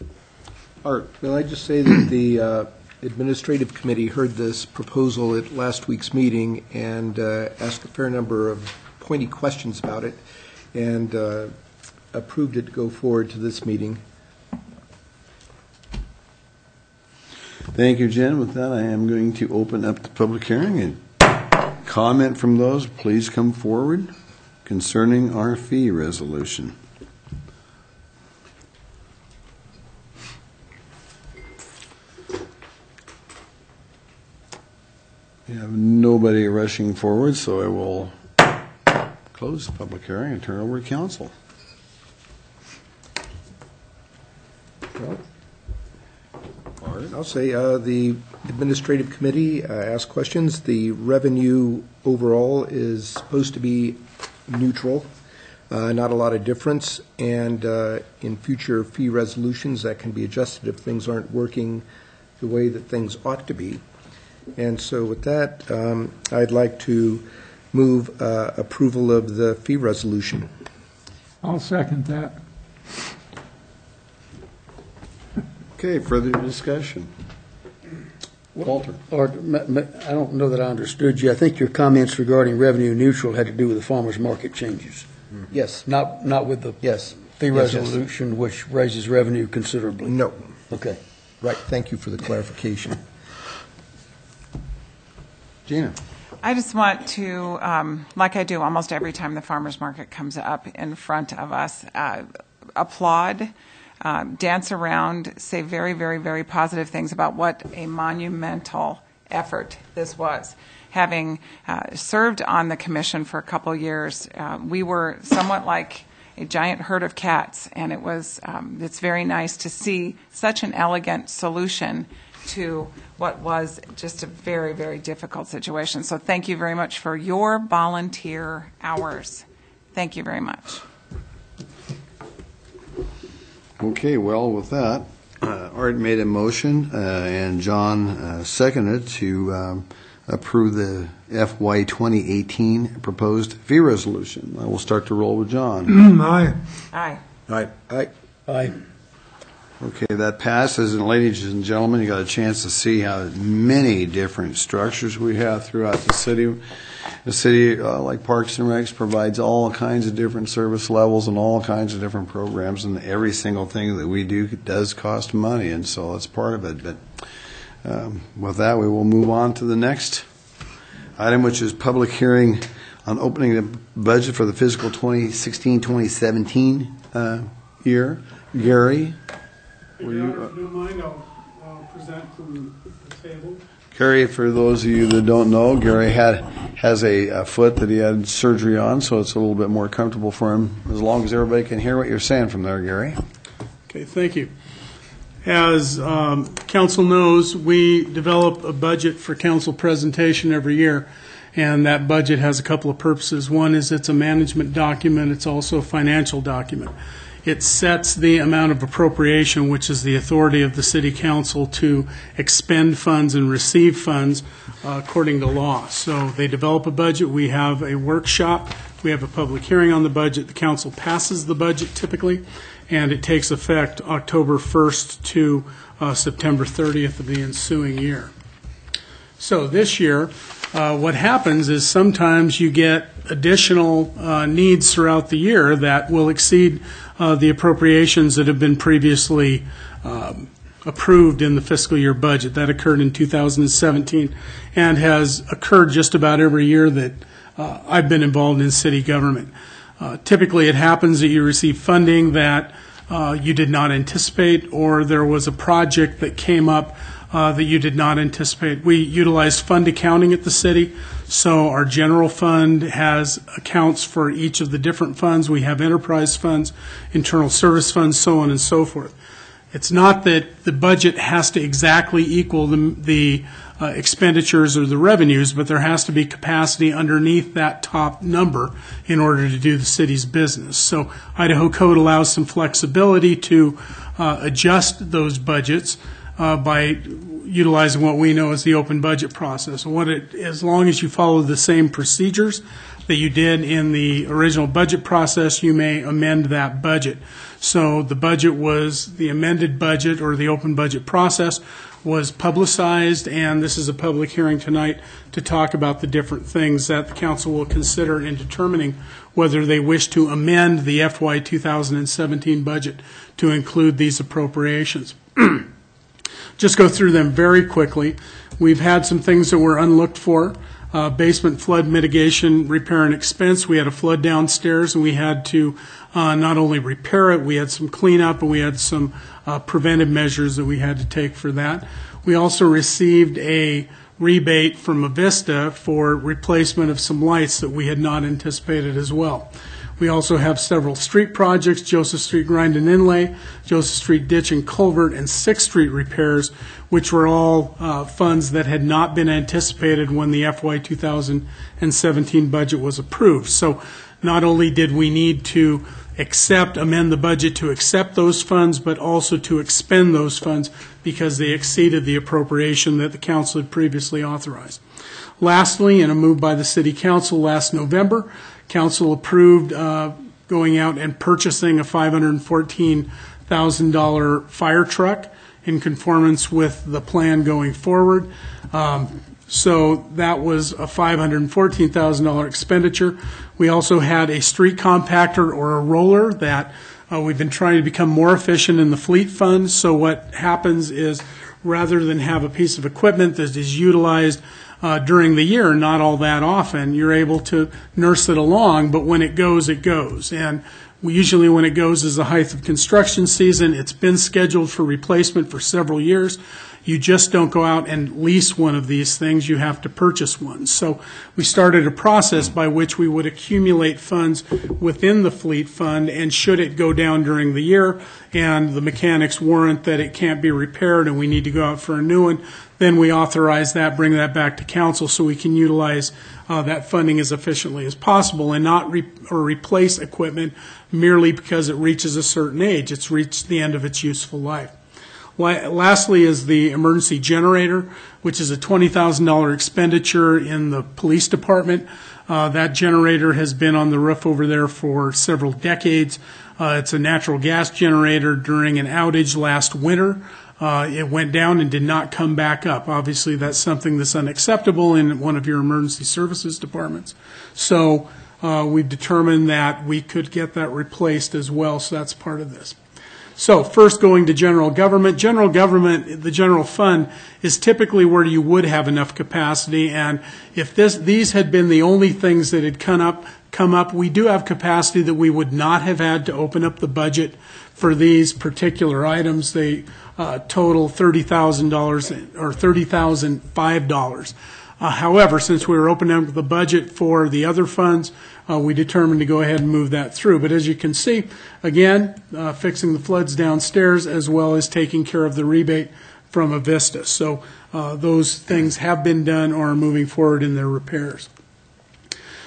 [SPEAKER 15] Art, will I just say that the Administrative Committee heard this proposal at last week's meeting and asked a fair number of pointy questions about it and approved it to go forward to this meeting.
[SPEAKER 1] Thank you, Jen. With that, I am going to open up the public hearing and comment from those. Please come forward concerning our fee resolution. We have nobody rushing forward, so I will close the public hearing and turn over to council.
[SPEAKER 15] I'll say the Administrative Committee asked questions. The revenue overall is supposed to be neutral, not a lot of difference, and in future fee resolutions that can be adjusted if things aren't working the way that things ought to be. And so with that, I'd like to move approval of the fee resolution.
[SPEAKER 10] I'll second that.
[SPEAKER 1] Okay, further discussion. Walter.
[SPEAKER 10] Art, I don't know that I understood you. I think your comments regarding revenue neutral had to do with the farmers market changes.
[SPEAKER 15] Yes.
[SPEAKER 10] Not with the fee resolution, which raises revenue considerably.
[SPEAKER 15] No.
[SPEAKER 10] Okay.
[SPEAKER 15] Right. Thank you for the clarification.
[SPEAKER 1] Gina.
[SPEAKER 16] I just want to, like I do almost every time the farmers market comes up in front of us, applaud, dance around, say very, very, very positive things about what a monumental effort this was. Having served on the commission for a couple years, we were somewhat like a giant herd of cats, and it's very nice to see such an elegant solution to what was just a very, very difficult situation. So thank you very much for your volunteer hours. Thank you very much.
[SPEAKER 1] Okay, well, with that, Art made a motion and John seconded to approve the FY 2018 proposed fee resolution. I will start to roll with John.
[SPEAKER 10] Aye.
[SPEAKER 16] Aye.
[SPEAKER 1] Aye.
[SPEAKER 10] Aye. Aye.
[SPEAKER 1] Okay, that passes. And ladies and gentlemen, you got a chance to see how many different structures we have throughout the city. The city, like Parks and Recs, provides all kinds of different service levels and all kinds of different programs, and every single thing that we do does cost money, and so that's part of it. But with that, we will move on to the next item, which is public hearing on opening the budget for the fiscal 2016-2017 year. Gary?
[SPEAKER 11] If you don't mind, I'll present from the table.
[SPEAKER 1] Gary, for those of you that don't know, Gary has a foot that he had surgery on, so it's a little bit more comfortable for him, as long as everybody can hear what you're saying from there, Gary.
[SPEAKER 11] Okay, thank you. As council knows, we develop a budget for council presentation every year, and that budget has a couple of purposes. One is it's a management document. It's also a financial document. It sets the amount of appropriation, which is the authority of the city council to expend funds and receive funds according to law. So they develop a budget. We have a workshop. We have a public hearing on the budget. The council passes the budget typically, and it takes effect October 1st to September 30th of the ensuing year. So this year, what happens is sometimes you get additional needs throughout the year that will exceed the appropriations that have been previously approved in the fiscal year budget. That occurred in 2017 and has occurred just about every year that I've been involved in city government. Typically, it happens that you receive funding that you did not anticipate, or there was a project that came up that you did not anticipate. We utilize fund accounting at the city, so our general fund has accounts for each of the different funds. We have enterprise funds, internal service funds, so on and so forth. It's not that the budget has to exactly equal the expenditures or the revenues, but there has to be capacity underneath that top number in order to do the city's business. So Idaho Code allows some flexibility to adjust those budgets by utilizing what we know as the open budget process. As long as you follow the same procedures that you did in the original budget process, you may amend that budget. So the amended budget or the open budget process was publicized, and this is a public hearing tonight to talk about the different things that the council will consider in determining whether they wish to amend the FY 2017 budget to include these appropriations. Just go through them very quickly. We've had some things that were unlooked for. Basement flood mitigation, repair and expense. We had a flood downstairs, and we had to not only repair it, we had some cleanup, and we had some preventive measures that we had to take for that. We also received a rebate from Avista for replacement of some lights that we had not anticipated as well. We also have several street projects: Joseph Street Grind and Inlay, Joseph Street Ditch and Culvert, and 6th Street repairs, which were all funds that had not been anticipated when the FY 2017 budget was approved. So not only did we need to amend the budget to accept those funds, but also to expend those funds because they exceeded the appropriation that the council had previously authorized. Lastly, in a move by the City Council last November, Council approved going out and purchasing a $514,000 fire truck in conformance with the plan going forward. So that was a $514,000 expenditure. We also had a street compactor or a roller that we've been trying to become more efficient in the fleet fund. So what happens is, rather than have a piece of equipment that is utilized during the year, not all that often, you're able to nurse it along, but when it goes, it goes. And usually when it goes is the height of construction season. It's been scheduled for replacement for several years. You just don't go out and lease one of these things. You have to purchase one. So we started a process by which we would accumulate funds within the fleet fund, and should it go down during the year and the mechanics warrant that it can't be repaired and we need to go out for a new one, then we authorize that, bring that back to council so we can utilize that funding as efficiently as possible and not replace equipment merely because it reaches a certain age. It's reached the end of its useful life. Lastly is the emergency generator, which is a $20,000 expenditure in the police department. That generator has been on the roof over there for several decades. It's a natural gas generator. During an outage last winter, it went down and did not come back up. Obviously, that's something that's unacceptable in one of your emergency services departments. So we've determined that we could get that replaced as well, so that's part of this. So first, going to general government. General government, the general fund, is typically where you would have enough capacity, and if these had been the only things that had come up, we do have capacity that we would not have had to open up the budget for these particular items. They total $30,000 or $30,005. However, since we were opening up the budget for the other funds, we determined to go ahead and move that through. But as you can see, again, fixing the floods downstairs as well as taking care of the rebate from Avista. So those things have been done or are moving forward in their repairs.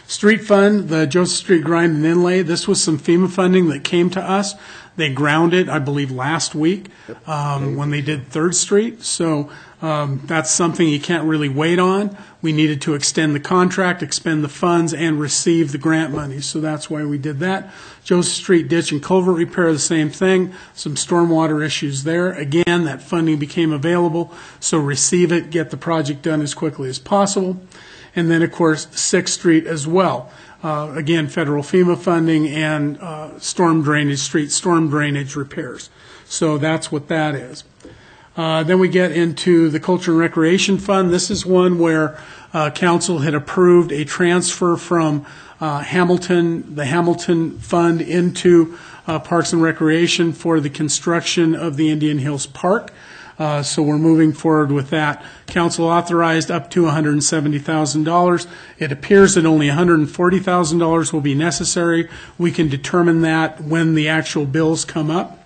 [SPEAKER 11] Street fund, the Joseph Street grind and inlay, this was some FEMA funding that came to us. They grounded, I believe, last week when they did 3rd Street. So that's something you can't really wait on. We needed to extend the contract, expend the funds, and receive the grant money. So that's why we did that. Joseph Street ditch and culvert repair, the same thing. Some stormwater issues there. Again, that funding became available. So receive it, get the project done as quickly as possible. And then, of course, 6th Street as well. Again, federal FEMA funding and street storm drainage repairs. So that's what that is. Then we get into the Culture and Recreation Fund. This is one where council had approved a transfer from the Hamilton Fund into Parks and Recreation for the construction of the Indian Hills Park. So we're moving forward with that. Council authorized up to $170,000. It appears that only $140,000 will be necessary. We can determine that when the actual bills come up.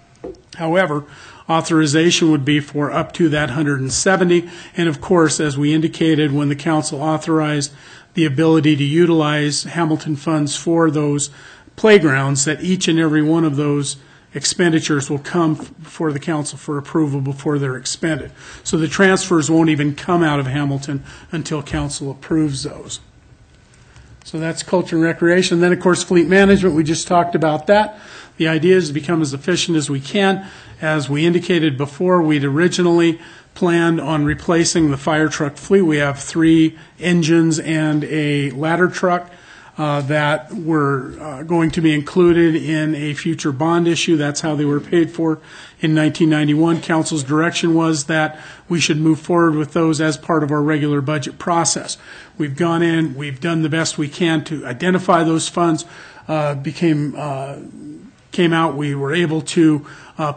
[SPEAKER 11] However, authorization would be for up to that $170,000. And of course, as we indicated, when the council authorized the ability to utilize Hamilton funds for those playgrounds, that each and every one of those expenditures will come before the council for approval before they're expended. So the transfers won't even come out of Hamilton until council approves those. So that's culture and recreation. Then, of course, fleet management, we just talked about that. The idea is to become as efficient as we can. As we indicated before, we'd originally planned on replacing the fire truck fleet. We have 3 engines and a ladder truck that were going to be included in a future bond issue. That's how they were paid for in 1991. Council's direction was that we should move forward with those as part of our regular budget process. We've gone in, we've done the best we can to identify those funds. Came out, we were able to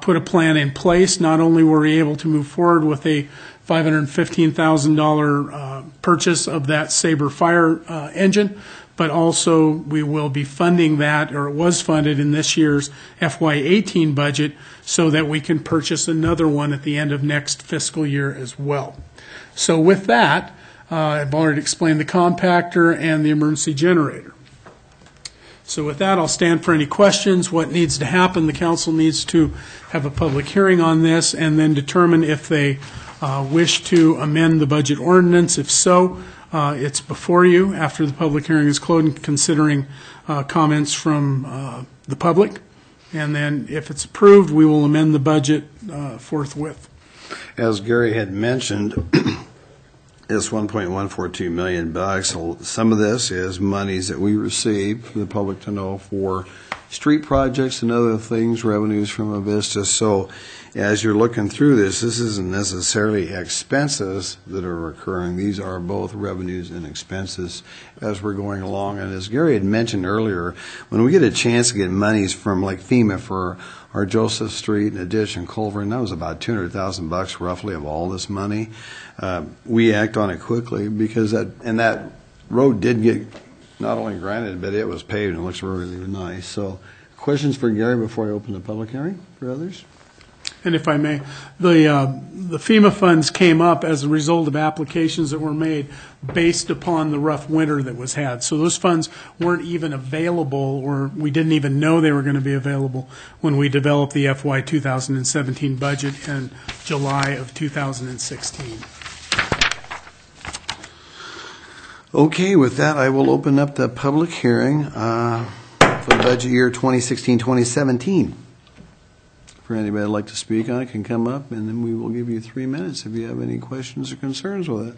[SPEAKER 11] put a plan in place. Not only were we able to move forward with a $515,000 purchase of that Sabre fire engine, but also we will be funding that, or it was funded in this year's FY18 budget, so that we can purchase another one at the end of next fiscal year as well. So with that, I've already explained the compactor and the emergency generator. So with that, I'll stand for any questions. What needs to happen? The council needs to have a public hearing on this and then determine if they wish to amend the budget ordinance. If so, it's before you after the public hearing is closed, considering comments from the public. And then if it's approved, we will amend the budget forthwith.
[SPEAKER 1] As Gary had mentioned, it's $1.142 million. So some of this is monies that we receive for the public to know for street projects and other things, revenues from Avista. So as you're looking through this isn't necessarily expenses that are occurring. These are both revenues and expenses as we're going along. And as Gary had mentioned earlier, when we get a chance to get monies from like FEMA for our Joseph Street and ditch and culvert, and that was about $200,000 roughly of all this money. We act on it quickly because that road did get not only granted, but it was paved and it looks really nice. So questions for Gary before I open the public hearing for others?
[SPEAKER 11] And if I may, the FEMA funds came up as a result of applications that were made based upon the rough winter that was had. So those funds weren't even available, or we didn't even know they were going to be available when we developed the FY 2017 budget in July of 2016.
[SPEAKER 1] Okay, with that, I will open up the public hearing for the budget year 2016-2017. for anybody that'd like to speak on it can come up, and then we will give you 3 minutes if you have any questions or concerns with it.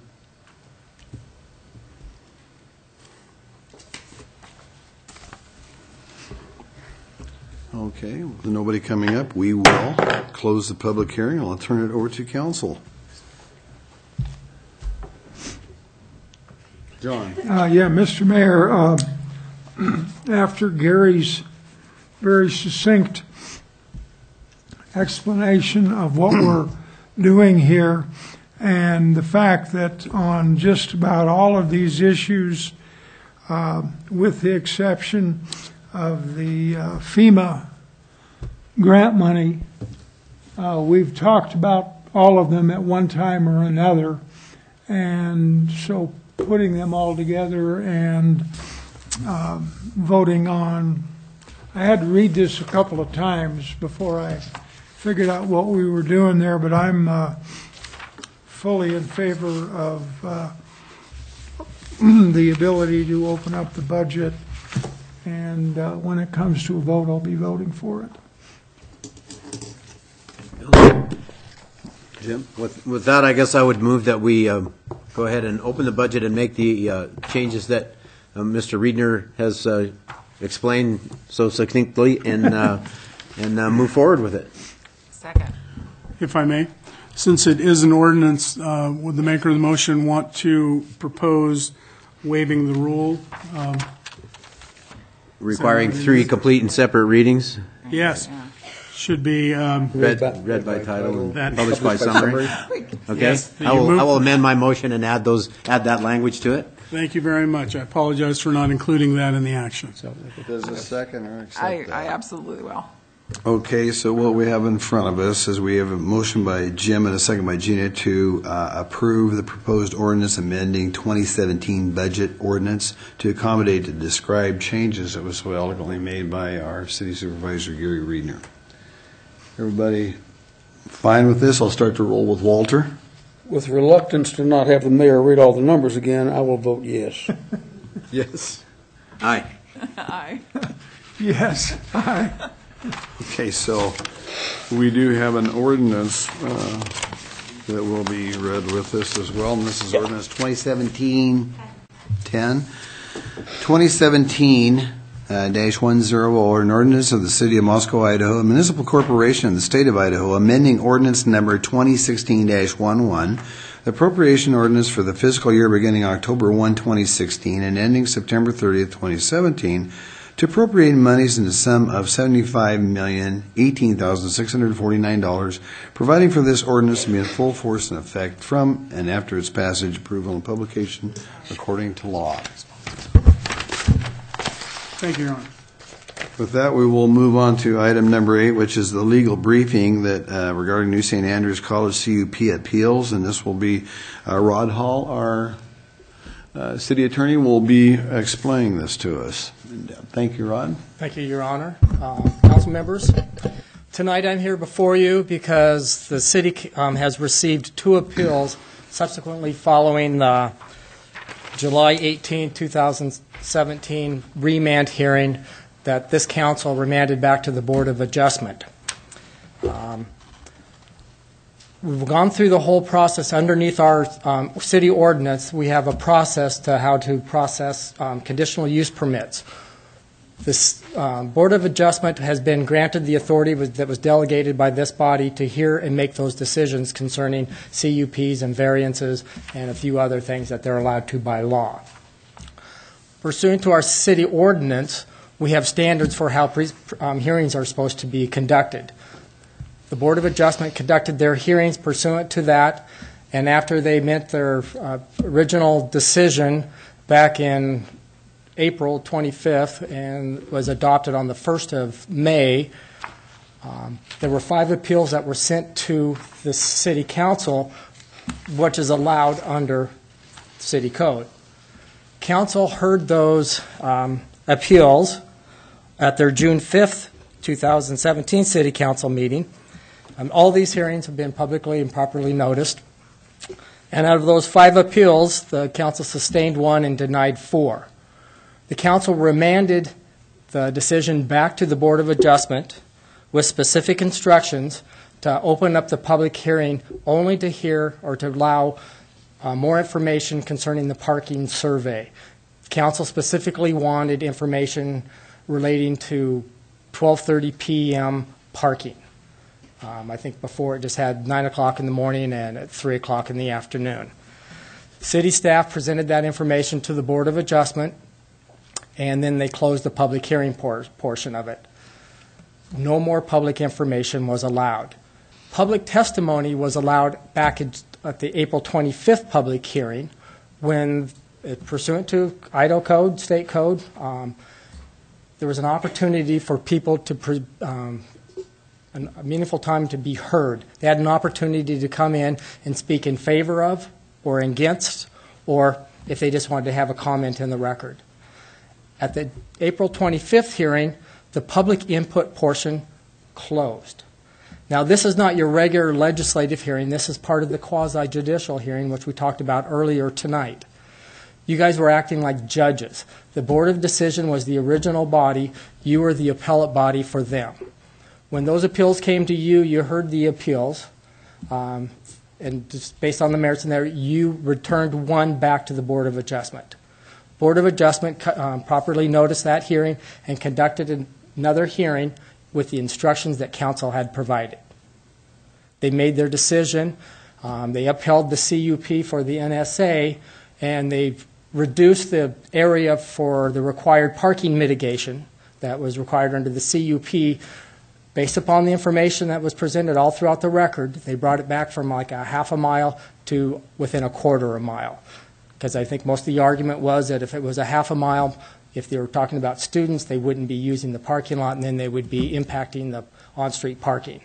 [SPEAKER 1] Okay, with nobody coming up, we will close the public hearing. I'll turn it over to council. John.
[SPEAKER 17] Yeah, Mr. Mayor, after Gary's very succinct explanation of what we're doing here and the fact that on just about all of these issues, with the exception of the FEMA grant money, we've talked about all of them at one time or another, and so putting them all together and voting on, I had to read this a couple of times before I figured out what we were doing there, but I'm fully in favor of the ability to open up the budget, and when it comes to a vote, I'll be voting for it.
[SPEAKER 2] Jim? With that, I guess I would move that we go ahead and open the budget and make the changes that Mr. Riedner has explained so succinctly, and move forward with it.
[SPEAKER 16] Second.
[SPEAKER 11] If I may, since it is an ordinance, would the maker of the motion want to propose waiving the rule?
[SPEAKER 2] Requiring 3 complete and separate readings?
[SPEAKER 11] Yes. Should be
[SPEAKER 2] read by title and published by summary. Okay.
[SPEAKER 11] Yes,
[SPEAKER 2] I will amend my motion and add that language to it.
[SPEAKER 11] Thank you very much. I apologize for not including that in the action.
[SPEAKER 1] Does a second or accept that?
[SPEAKER 16] I absolutely will.
[SPEAKER 1] Okay, so what we have in front of us is we have a motion by Jim and a second by Gina to approve the proposed ordinance amending 2017 budget ordinance to accommodate the described changes that was so eloquently made by our city supervisor, Gary Riedner. Everybody fine with this? I'll start to roll with Walter.
[SPEAKER 10] With reluctance to not have the mayor read all the numbers again, I will vote yes.
[SPEAKER 2] Yes. Aye.
[SPEAKER 16] Aye.
[SPEAKER 11] Yes. Aye.
[SPEAKER 1] Okay, so we do have an ordinance that will be read with this as well, and this is ordinance 2017-10. 2017-10, an ordinance of the City of Moscow, Idaho, a municipal corporation of the State of Idaho, amending ordinance number 2016-11, the appropriation ordinance for the fiscal year beginning October 1, 2016, and ending September 30, 2017, to appropriate monies in the sum of $75,018,649, providing for this ordinance to be in full force and effect from and after its passage, approval, and publication according to law.
[SPEAKER 11] Thank you, Your Honor.
[SPEAKER 1] With that, we will move on to item number 8, which is the legal briefing that regarding New St. Andrews College CUP appeals, and this will be Rod Hall, our city attorney, will be explaining this to us. Thank you, Rod.
[SPEAKER 7] Thank you, Your Honor. Council members, tonight I'm here before you because the city has received 2 appeals subsequently following the July 18, 2017 remand hearing that this council remanded back to the Board of Adjustment. We've gone through the whole process. Underneath our city ordinance, we have a process to how to process conditional use permits. This Board of Adjustment has been granted the authority that was delegated by this body to hear and make those decisions concerning CUPs and variances and a few other things that they're allowed to by law. Pursuant to our city ordinance, we have standards for how hearings are supposed to be conducted. The Board of Adjustment conducted their hearings pursuant to that, and after they met their original decision back in April 25th and was adopted on the 1st of May, there were 5 appeals that were sent to the City Council, which is allowed under City Code. Council heard those appeals at their June 5th, 2017 City Council meeting. All these hearings have been publicly and properly noticed. And out of those 5 appeals, the council sustained 1 and denied 4. The council remanded the decision back to the Board of Adjustment with specific instructions to open up the public hearing only to hear or to allow more information concerning the parking survey. Council specifically wanted information relating to 12:30 p.m. parking. I think before it just had 9 o'clock in the morning and at 3 o'clock in the afternoon. City staff presented that information to the Board of Adjustment, and then they closed the public hearing portion of it. No more public information was allowed. Public testimony was allowed back at the April 25th public hearing when, pursuant to Idaho Code, State Code, there was an opportunity for people to a meaningful time to be heard. They had an opportunity to come in and speak in favor of or against, or if they just wanted to have a comment in the record. At the April 25th hearing, the public input portion closed. Now, this is not your regular legislative hearing. This is part of the quasi-judicial hearing, which we talked about earlier tonight. You guys were acting like judges. The Board of Decision was the original body. You were the appellate body for them. When those appeals came to you, you heard the appeals, and just based on the merits in there, you returned one back to the Board of Adjustment. Board of Adjustment properly noticed that hearing and conducted another hearing with the instructions that council had provided. They made their decision. They upheld the CUP for the NSA, and they reduced the area for the required parking mitigation that was required under the CUP. Based upon the information that was presented all throughout the record, they brought it back from like a half a mile to within a quarter a mile. Because I think most of the argument was that if it was a half a mile, if they were talking about students, they wouldn't be using the parking lot, and then they would be impacting the on-street parking.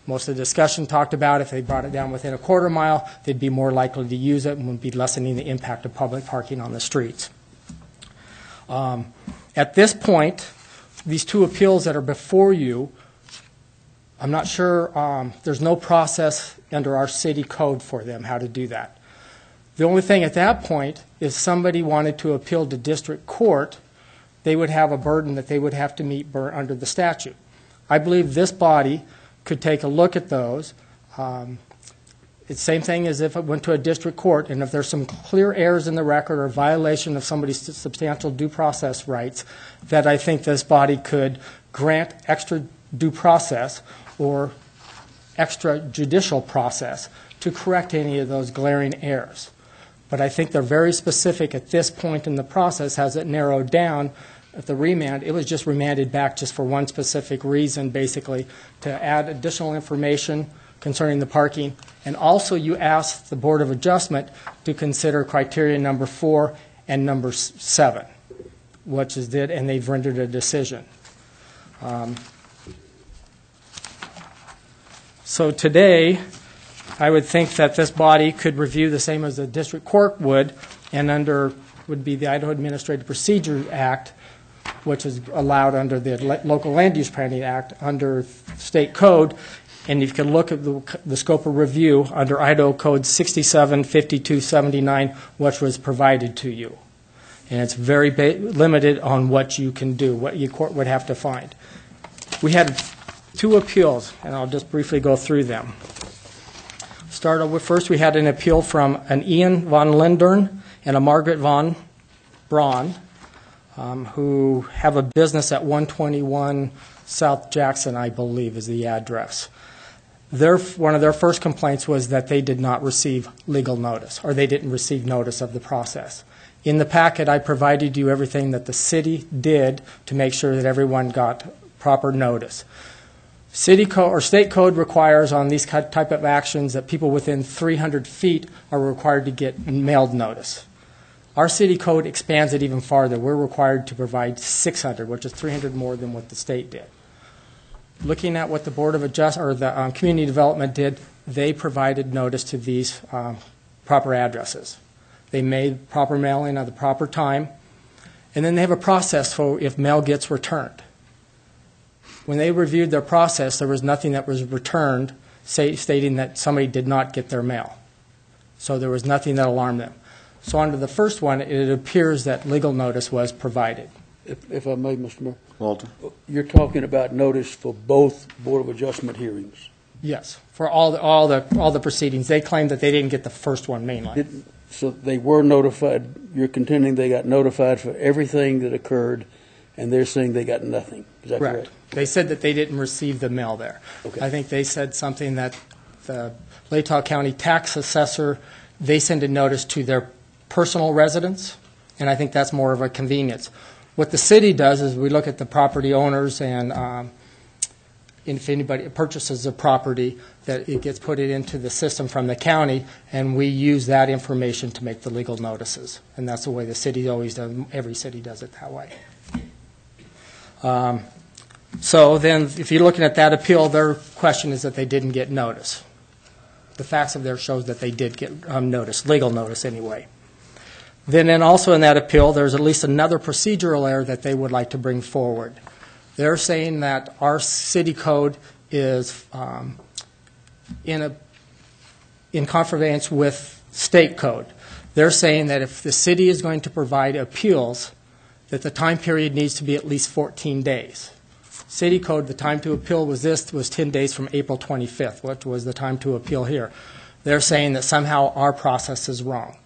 [SPEAKER 7] Most of the discussion talked about if they brought it down within a quarter mile, they'd be more likely to use it and would be lessening the impact of public parking on the streets. At this point, these two appeals that are before you, I'm not sure, there's no process under our city code for them how to do that. The only thing at that point is somebody wanted to appeal to district court, they would have a burden that they would have to meet under the statute. I believe this body could take a look at those. It's the same thing as if it went to a district court, and if there's some clear errors in the record or violation of somebody's substantial due process rights, that I think this body could grant extra due process or extra judicial process to correct any of those glaring errors. But I think they're very specific at this point in the process. Has it narrowed down at the remand? It was just remanded back just for one specific reason, basically, to add additional information concerning the parking. And also you asked the Board of Adjustment to consider criteria number 4 and number 7, which is did, and they've rendered a decision. So today, I would think that this body could review the same as the district court would, and under would be the Idaho Administrative Procedure Act, which is allowed under the Local Land Use Planning Act under state code, and you can look at the scope of review under Idaho Code 675279, which was provided to you. And it's very limited on what you can do, what your court would have to find. We had 2 appeals, and I'll just briefly go through them. Start with first, we had an appeal from an Ian von Lindern and a Margaret von Braun, who have a business at 121 South Jackson, I believe, is the address. One of their first complaints was that they did not receive legal notice, or they didn't receive notice of the process. In the packet, I provided you everything that the city did to make sure that everyone got proper notice. City code or state code requires on these type of actions that people within 300 feet are required to get mailed notice. Our city code expands it even farther. We're required to provide 600, which is 300 more than what the state did. Looking at what the Board of Adjustment or the Community Development did, they provided notice to these proper addresses. They made proper mailing at the proper time, and then they have a process for if mail gets returned. When they reviewed their process, there was nothing that was returned stating that somebody did not get their mail. So there was nothing that alarmed them. So under the first one, it appears that legal notice was provided.
[SPEAKER 10] If I may, Mr. Mayor.
[SPEAKER 1] Walter?
[SPEAKER 10] You're talking about notice for both Board of Adjustment hearings.
[SPEAKER 7] Yes, for all the proceedings. They claim that they didn't get the first one mainly.
[SPEAKER 10] So they were notified, you're contending they got notified for everything that occurred, and they're saying they got nothing. Is that correct?
[SPEAKER 7] They said that they didn't receive the mail there.
[SPEAKER 10] Okay.
[SPEAKER 7] I think they said something that the Latah County tax assessor, they send a notice to their personal residents, and I think that's more of a convenience. What the city does is we look at the property owners, and if anybody purchases a property, that it gets put into the system from the county, and we use that information to make the legal notices. And that's the way the city always does. Every city does it that way. So then, if you're looking at that appeal, their question is that they didn't get notice. The facts of there shows that they did get notice, legal notice anyway. Then also in that appeal, there's at least another procedural error that they would like to bring forward. They're saying that our city code is in conformance with state code. They're saying that if the city is going to provide appeals, that the time period needs to be at least 14 days. City code, the time to appeal was 10 days from April 25th, which was the time to appeal here. They're saying that somehow our process is wrong.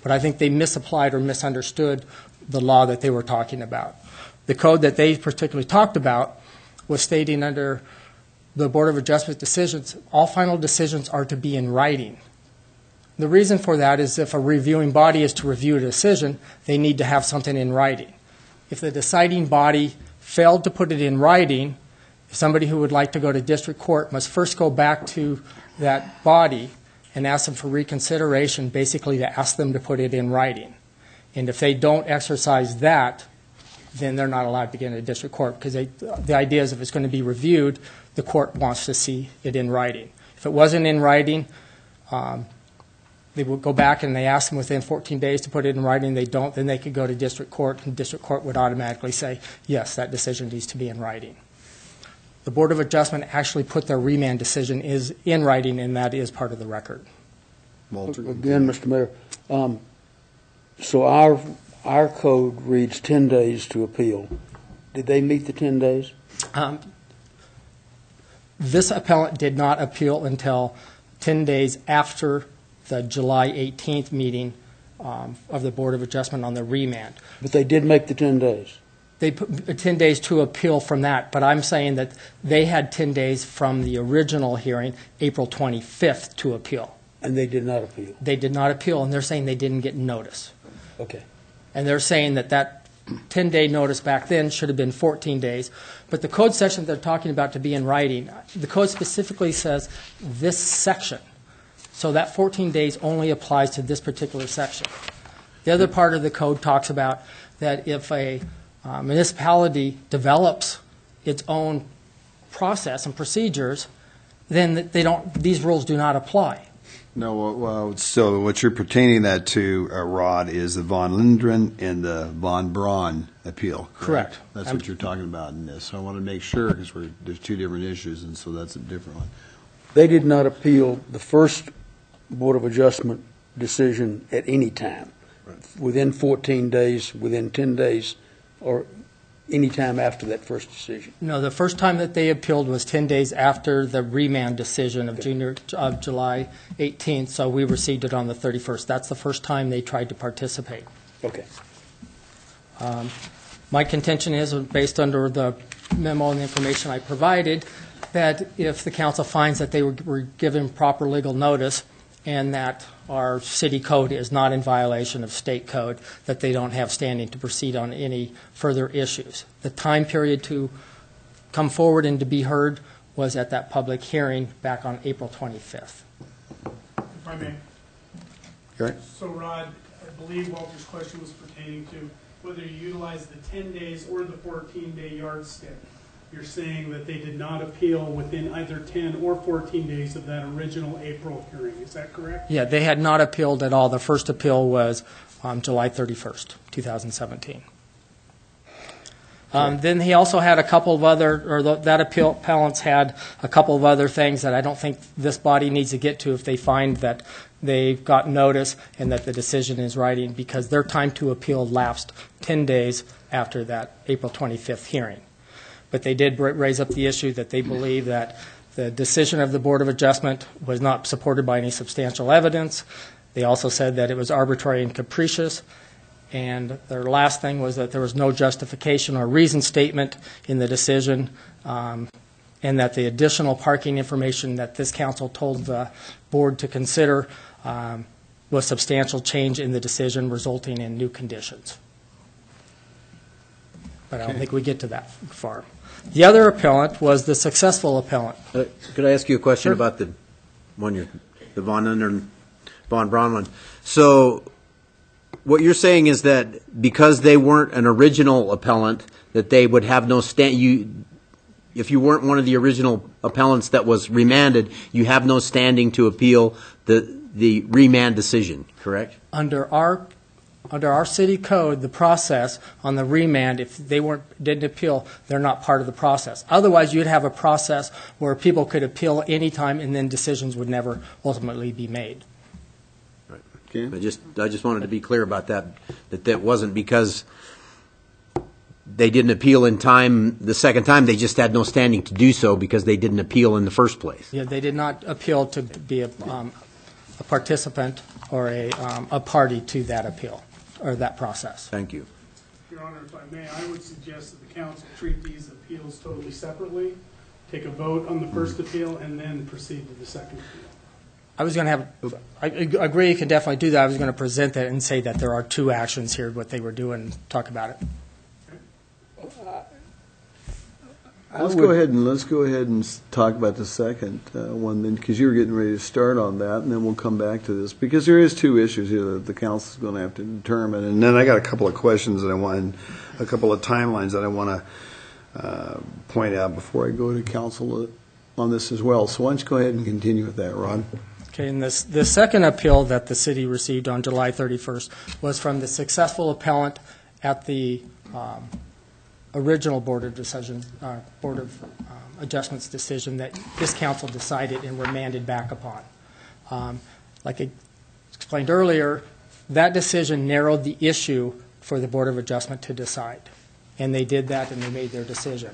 [SPEAKER 7] But I think they misapplied or misunderstood the law that they were talking about. The code that they particularly talked about was stating under the Board of Adjustment decisions, all final decisions are to be in writing. The reason for that is if a reviewing body is to review a decision, they need to have something in writing. If the deciding body failed to put it in writing, somebody who would like to go to district court must first go back to that body and ask them for reconsideration, basically to ask them to put it in writing. And if they don't exercise that, then they're not allowed to get into district court, because the idea is if it's going to be reviewed, the court wants to see it in writing. If it wasn't in writing, they would go back and they ask them within 14 days to put it in writing. They don't, then they could go to district court, and district court would automatically say, yes, that decision needs to be in writing. The Board of Adjustment actually put their remand decision is in writing, and that is part of the record.
[SPEAKER 1] Walter?
[SPEAKER 10] Again, Mr. Mayor, so our code reads 10 days to appeal. Did they meet the 10 days?
[SPEAKER 7] This appellant did not appeal until 10 days after the July 18th meeting of the Board of Adjustment on the remand.
[SPEAKER 10] But they did make the 10 days?
[SPEAKER 7] They put 10 days to appeal from that, but I'm saying that they had 10 days from the original hearing, April 25th, to appeal.
[SPEAKER 10] And they did not appeal?
[SPEAKER 7] They did not appeal, and they're saying they didn't get notice.
[SPEAKER 10] Okay.
[SPEAKER 7] And they're saying that 10-day notice back then should have been 14 days. But the code section they're talking about to be in writing, the code specifically says this section. So that 14 days only applies to this particular section. The other part of the code talks about that if a municipality develops its own process and procedures, then these rules do not apply.
[SPEAKER 1] No, well, so what you're pertaining that to, Rod, is the Von Lindgren and the Von Braun appeal.
[SPEAKER 7] Correct.
[SPEAKER 1] That's what you're talking about in this. So I want to make sure, because there's two different issues, and so that's a different one.
[SPEAKER 10] They did not appeal the first Board of Adjustment decision at any time, right, within 14 days, within 10 days, or any time after that first decision?
[SPEAKER 7] No, the first time that they appealed was 10 days after the remand decision of July 18th, so we received it on the 31st. That's the first time they tried to participate.
[SPEAKER 10] Okay.
[SPEAKER 7] My contention is, based under the memo and the information I provided, that if the council finds that they were given proper legal notice and that our city code is not in violation of state code, that they don't have standing to proceed on any further issues. The time period to come forward and to be heard was at that public hearing back on April 25th.
[SPEAKER 11] If I may.
[SPEAKER 1] Okay.
[SPEAKER 11] So, Rod, I believe Walter's question was pertaining to whether you utilize the 10 days or the 14-day yardstick. You're saying that they did not appeal within either 10 or 14 days of that original April hearing. Is that correct?
[SPEAKER 7] Yeah, they had not appealed at all. The first appeal was July 31st, 2017. Then he also had a couple of other, or that appellants had a couple of other things that I don't think this body needs to get to if they find that they've got notice and that the decision is writing, because their time to appeal lapsed 10 days after that April 25th hearing. But they did raise up the issue that they believe that the decision of the Board of Adjustment was not supported by any substantial evidence. They also said that it was arbitrary and capricious. And their last thing was that there was no justification or reason statement in the decision, and that the additional parking information that this council told the board to consider was substantial change in the decision, resulting in new conditions. But I don't think we get to that far. The other appellant was the successful appellant.
[SPEAKER 2] Could I ask you a question about the one, the Von Braun one? So what you're saying is that because they weren't an original appellant, that they would have no stand. If you weren't one of the original appellants that was remanded, you have no standing to appeal the remand decision, correct?
[SPEAKER 7] Under our city code, the process on the remand, if they didn't appeal, they're not part of the process. Otherwise, you'd have a process where people could appeal any time, and then decisions would never ultimately be made.
[SPEAKER 2] Right. Okay. I just wanted to be clear about that wasn't because they didn't appeal in time the second time. They just had no standing to do so because they didn't appeal in the first place.
[SPEAKER 7] Yeah, they did not appeal to be a participant or a party to that appeal or that process.
[SPEAKER 2] Thank you.
[SPEAKER 11] Your Honor, if I may, I would suggest that the council treat these appeals totally separately, take a vote on the first appeal, and then proceed to the second appeal.
[SPEAKER 7] I agree you can definitely do that. I was going to present that and say that there are two actions here, what they were doing, and talk about it.
[SPEAKER 1] Let's go ahead and talk about the second one then, because you were getting ready to start on that, and then we'll come back to this, because there is two issues here that the council is going to have to determine, and then I got a couple of questions that I want, a couple of timelines that I want to point out before I go to council on this as well. So why don't you go ahead and continue with that, Ron?
[SPEAKER 7] Okay, and the second appeal that the city received on July 31st was from the successful appellant at the original Board of Adjustments decision that this council decided and remanded back upon. Like I explained earlier, that decision narrowed the issue for the Board of Adjustment to decide, and they did that and they made their decision.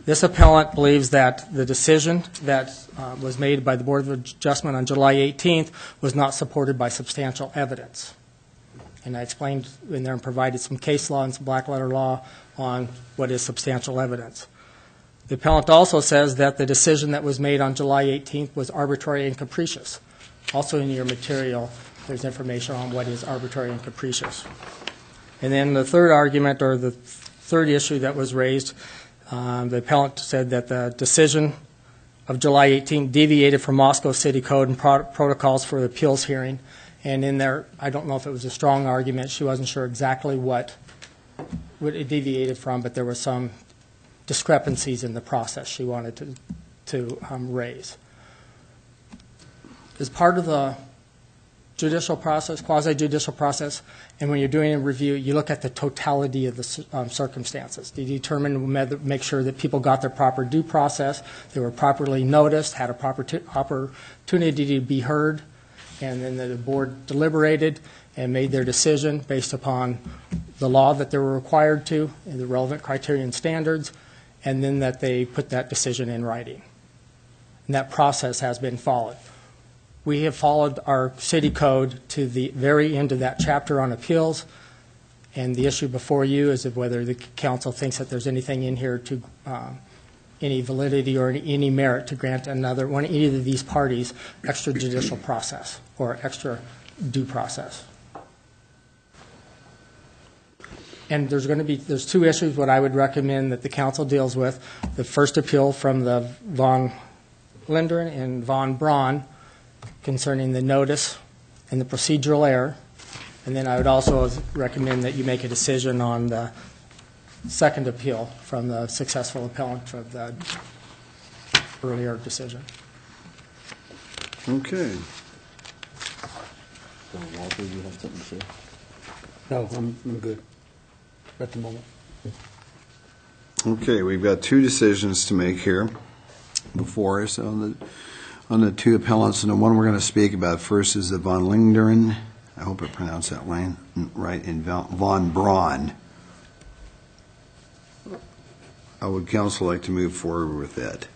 [SPEAKER 7] This appellant believes that the decision that was made by the Board of Adjustment on July 18th was not supported by substantial evidence. And I explained in there and provided some case law and some black letter law on what is substantial evidence. The appellant also says that the decision that was made on July 18th was arbitrary and capricious. Also in your material, there's information on what is arbitrary and capricious. And then the third argument, or the third issue that was raised, the appellant said that the decision of July 18th deviated from Moscow City Code and protocols for the appeals hearing. And in there, I don't know if it was a strong argument. She wasn't sure exactly what it deviated from, but there were some discrepancies in the process she wanted to raise. As part of the judicial process, quasi-judicial process, and when you're doing a review, you look at the totality of the circumstances. You determine, make sure that people got their proper due process, they were properly noticed, had a proper opportunity to be heard, and then the board deliberated and made their decision based upon the law that they were required to and the relevant criteria and standards, and then that they put that decision in writing. And that process has been followed. We have followed our city code to the very end of that chapter on appeals, and the issue before you is of whether the council thinks that there's anything in here to any validity or any merit to grant any of these parties extrajudicial process or extra due process. And there's two issues what I would recommend that the council deals with. The first appeal from the Von Linderen and Von Braun concerning the notice and the procedural error. And then I would also recommend that you make a decision on the second appeal from the successful appellant of the earlier decision.
[SPEAKER 1] Okay.
[SPEAKER 2] Walter, you have something to say?
[SPEAKER 10] No, I'm good at the moment.
[SPEAKER 1] Okay, we've got two decisions to make here before us on the two appellants, and the one we're going to speak about first is the Von Linderen I hope I pronounced that line right, in Von Braun. How would council like to move forward with that?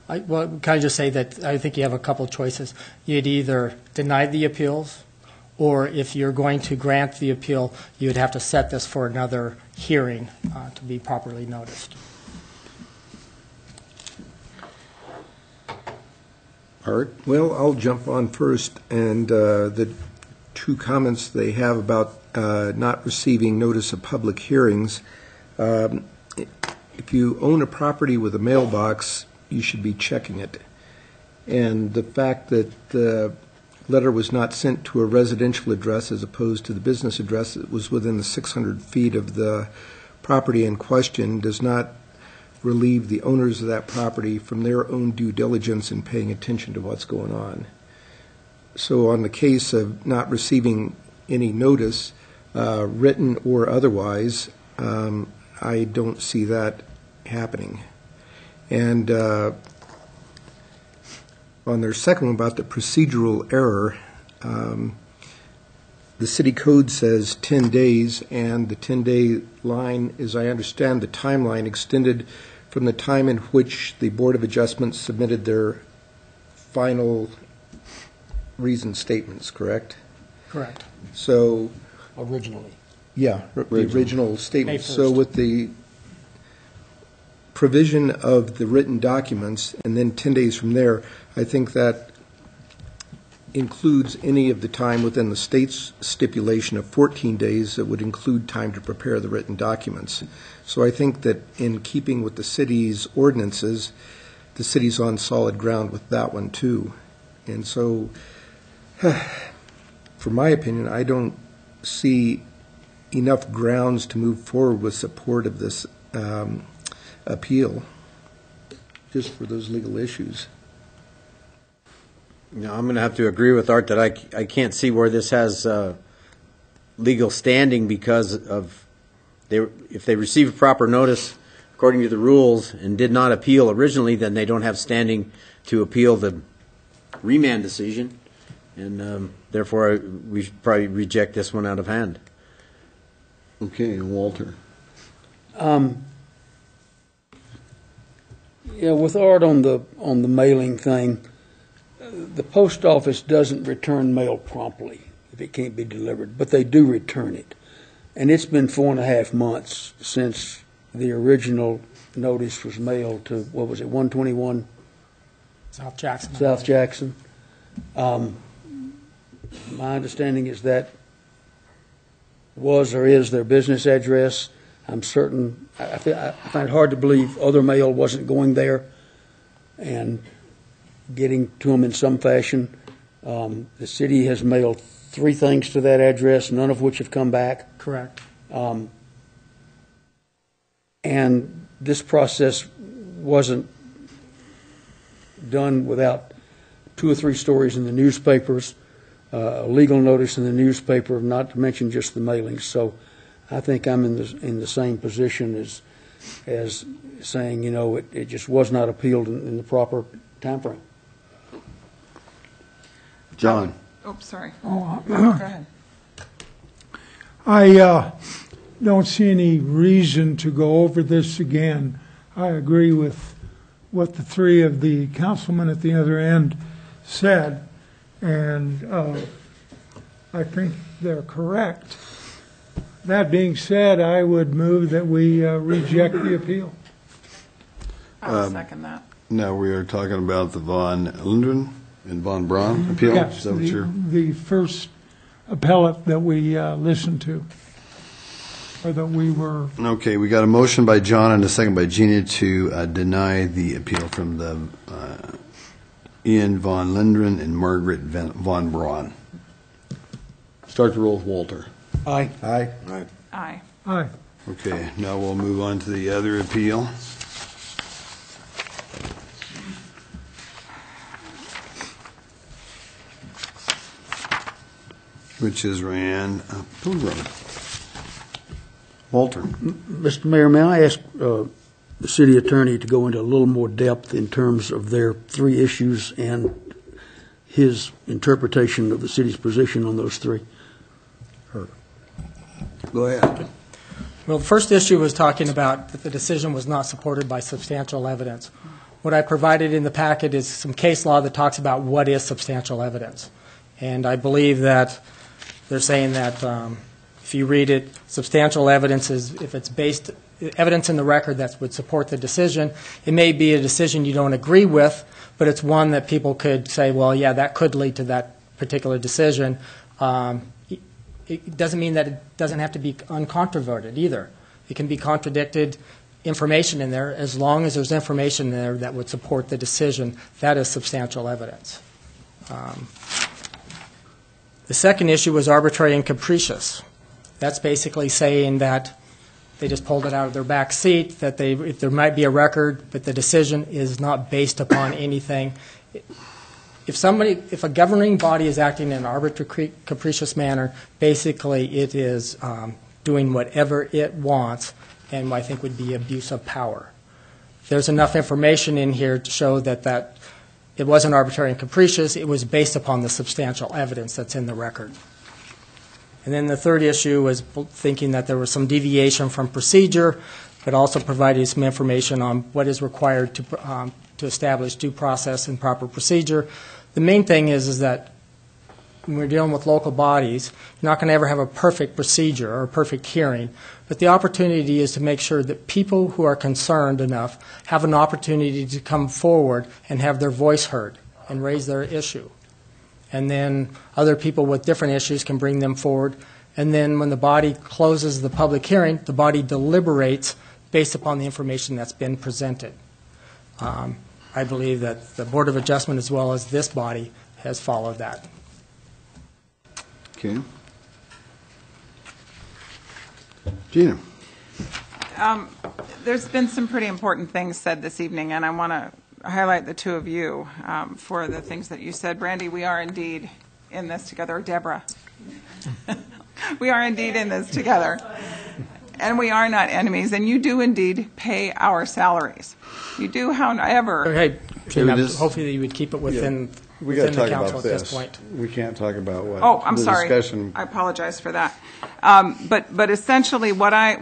[SPEAKER 7] Well, can I just say that I think you have a couple choices. You'd either deny the appeals, or if you're going to grant the appeal, you would have to set this for another hearing to be properly noticed.
[SPEAKER 1] Art?
[SPEAKER 15] Well, I'll jump on first, and the two comments they have about not receiving notice of public hearings. If you own a property with a mailbox, you should be checking it. And the fact that the letter was not sent to a residential address as opposed to the business address that was within the 600 feet of the property in question does not relieve the owners of that property from their own due diligence in paying attention to what's going on. So on the case of not receiving any notice, written or otherwise, I don't see that happening. And on their second one about the procedural error, the city code says 10 days, and the 10-day line, as I understand the timeline, extended from the time in which the Board of Adjustment submitted their final reason statements, correct?
[SPEAKER 7] Correct.
[SPEAKER 15] So
[SPEAKER 10] Originally.
[SPEAKER 15] yeah, the original statement.
[SPEAKER 7] May 1st.
[SPEAKER 15] So with the provision of the written documents and then 10 days from there, I think that includes any of the time within the state's stipulation of 14 days that would include time to prepare the written documents. So I think that in keeping with the city's ordinances, the city's on solid ground with that one too. And so, for my opinion, I don't see enough grounds to move forward with support of this appeal, just for those legal issues.
[SPEAKER 2] No, I'm going to have to agree with Art that I can't see where this has legal standing because of if they received proper notice according to the rules and did not appeal originally, then they don't have standing to appeal the remand decision, and therefore we should probably reject this one out of hand.
[SPEAKER 1] Okay, Walter.
[SPEAKER 10] Yeah, with Art on the mailing thing, the post office doesn't return mail promptly if it can't be delivered, but they do return it. And it's been 4.5 months since the original notice was mailed to, what was it, 121
[SPEAKER 7] South Jackson.
[SPEAKER 10] South Jackson. My understanding is that was or is their business address. I'm certain, I find it hard to believe other mail wasn't going there and getting to them in some fashion. The city has mailed 3 things to that address, none of which have come back.
[SPEAKER 7] Correct.
[SPEAKER 10] And this process wasn't done without 2 or 3 stories in the newspapers, a legal notice in the newspaper, not to mention just the mailings. So I think I'm in the same position as saying, it just was not appealed in the proper time frame.
[SPEAKER 1] John.
[SPEAKER 16] Oh, sorry.
[SPEAKER 17] Oh,
[SPEAKER 16] Go ahead.
[SPEAKER 17] I don't see any reason to go over this again. I agree with what the 3 of the councilmen at the other end said, and I think they're correct. That being said, I would move that we reject the appeal.
[SPEAKER 16] I'll second that.
[SPEAKER 1] Now we are talking about the Von Lundgren and Von Braun appeal?
[SPEAKER 17] Yes,
[SPEAKER 1] Is that what you're...
[SPEAKER 17] the first appellate that we listened to, or that we were...
[SPEAKER 1] Okay, we got a motion by John and a second by Gina to deny the appeal from the Ian Von Lundgren and Margaret Von Braun. Start the roll with Walter.
[SPEAKER 10] Aye.
[SPEAKER 1] Aye. Aye.
[SPEAKER 16] Aye.
[SPEAKER 17] Aye.
[SPEAKER 1] Okay, now we'll move on to the other appeal. Which is Ryan Pilgrim. Walter.
[SPEAKER 10] Mr. Mayor, may I ask the city attorney to go into a little more depth in terms of their 3 issues and his interpretation of the city's position on those three.
[SPEAKER 1] Go ahead.
[SPEAKER 7] Well, the first issue was talking about that the decision was not supported by substantial evidence. What I provided in the packet is some case law that talks about what is substantial evidence. And I believe that they're saying that if you read it, substantial evidence is if it's based, evidence in the record that would support the decision. It may be a decision you don't agree with, but it's one that people could say, well, yeah, that could lead to that particular decision. It doesn't mean that it doesn't have to be uncontroverted either. It can be contradicted information in there as long as there's information there that would support the decision. That is substantial evidence. The second issue was arbitrary and capricious. That's basically saying that they just pulled it out of their back seat, that if there might be a record, but the decision is not based upon anything. If a governing body is acting in an arbitrary, capricious manner, basically it is doing whatever it wants, and I think would be abuse of power. There's enough information in here to show that it wasn't arbitrary and capricious. It was based upon the substantial evidence that's in the record. And then the third issue was thinking that there was some deviation from procedure, but also providing some information on what is required to establish due process and proper procedure. The main thing is that when we're dealing with local bodies, you're not going to ever have a perfect procedure or a perfect hearing, but the opportunity is to make sure that people who are concerned enough have an opportunity to come forward and have their voice heard and raise their issue. And then other people with different issues can bring them forward. And then when the body closes the public hearing, the body deliberates based upon the information that's been presented. I believe that the Board of Adjustment, as well as this body, has followed that.
[SPEAKER 1] Okay. Gina.
[SPEAKER 16] There's been some pretty important things said this evening, and I want to highlight the two of you for the things that you said. Brandy, we are indeed in this together. Deborah, we are indeed in this together. And we are not enemies, and you do indeed pay our salaries. You do, however...
[SPEAKER 7] Hey, hopefully you would keep it within the council at this point.
[SPEAKER 1] We can't talk about what
[SPEAKER 16] I'm sorry.
[SPEAKER 1] Discussion.
[SPEAKER 16] I apologize for that. But essentially what I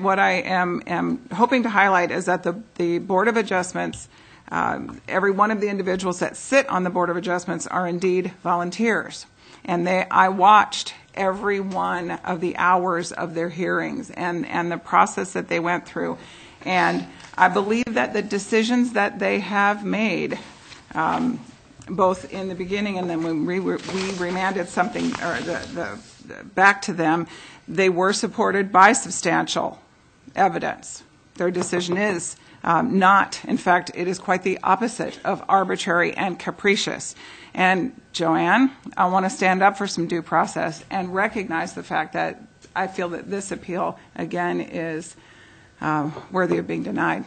[SPEAKER 16] am hoping to highlight is that the Board of Adjustments, every one of the individuals that sit on the Board of Adjustments are indeed volunteers. And I watched every one of the hours of their hearings and the process that they went through. And I believe that the decisions that they have made, both in the beginning and then when we remanded something or back to them, they were supported by substantial evidence. Their decision is not, in fact, it is quite the opposite of arbitrary and capricious. And Joanne, I want to stand up for some due process and recognize the fact that I feel that this appeal, again, is worthy of being denied.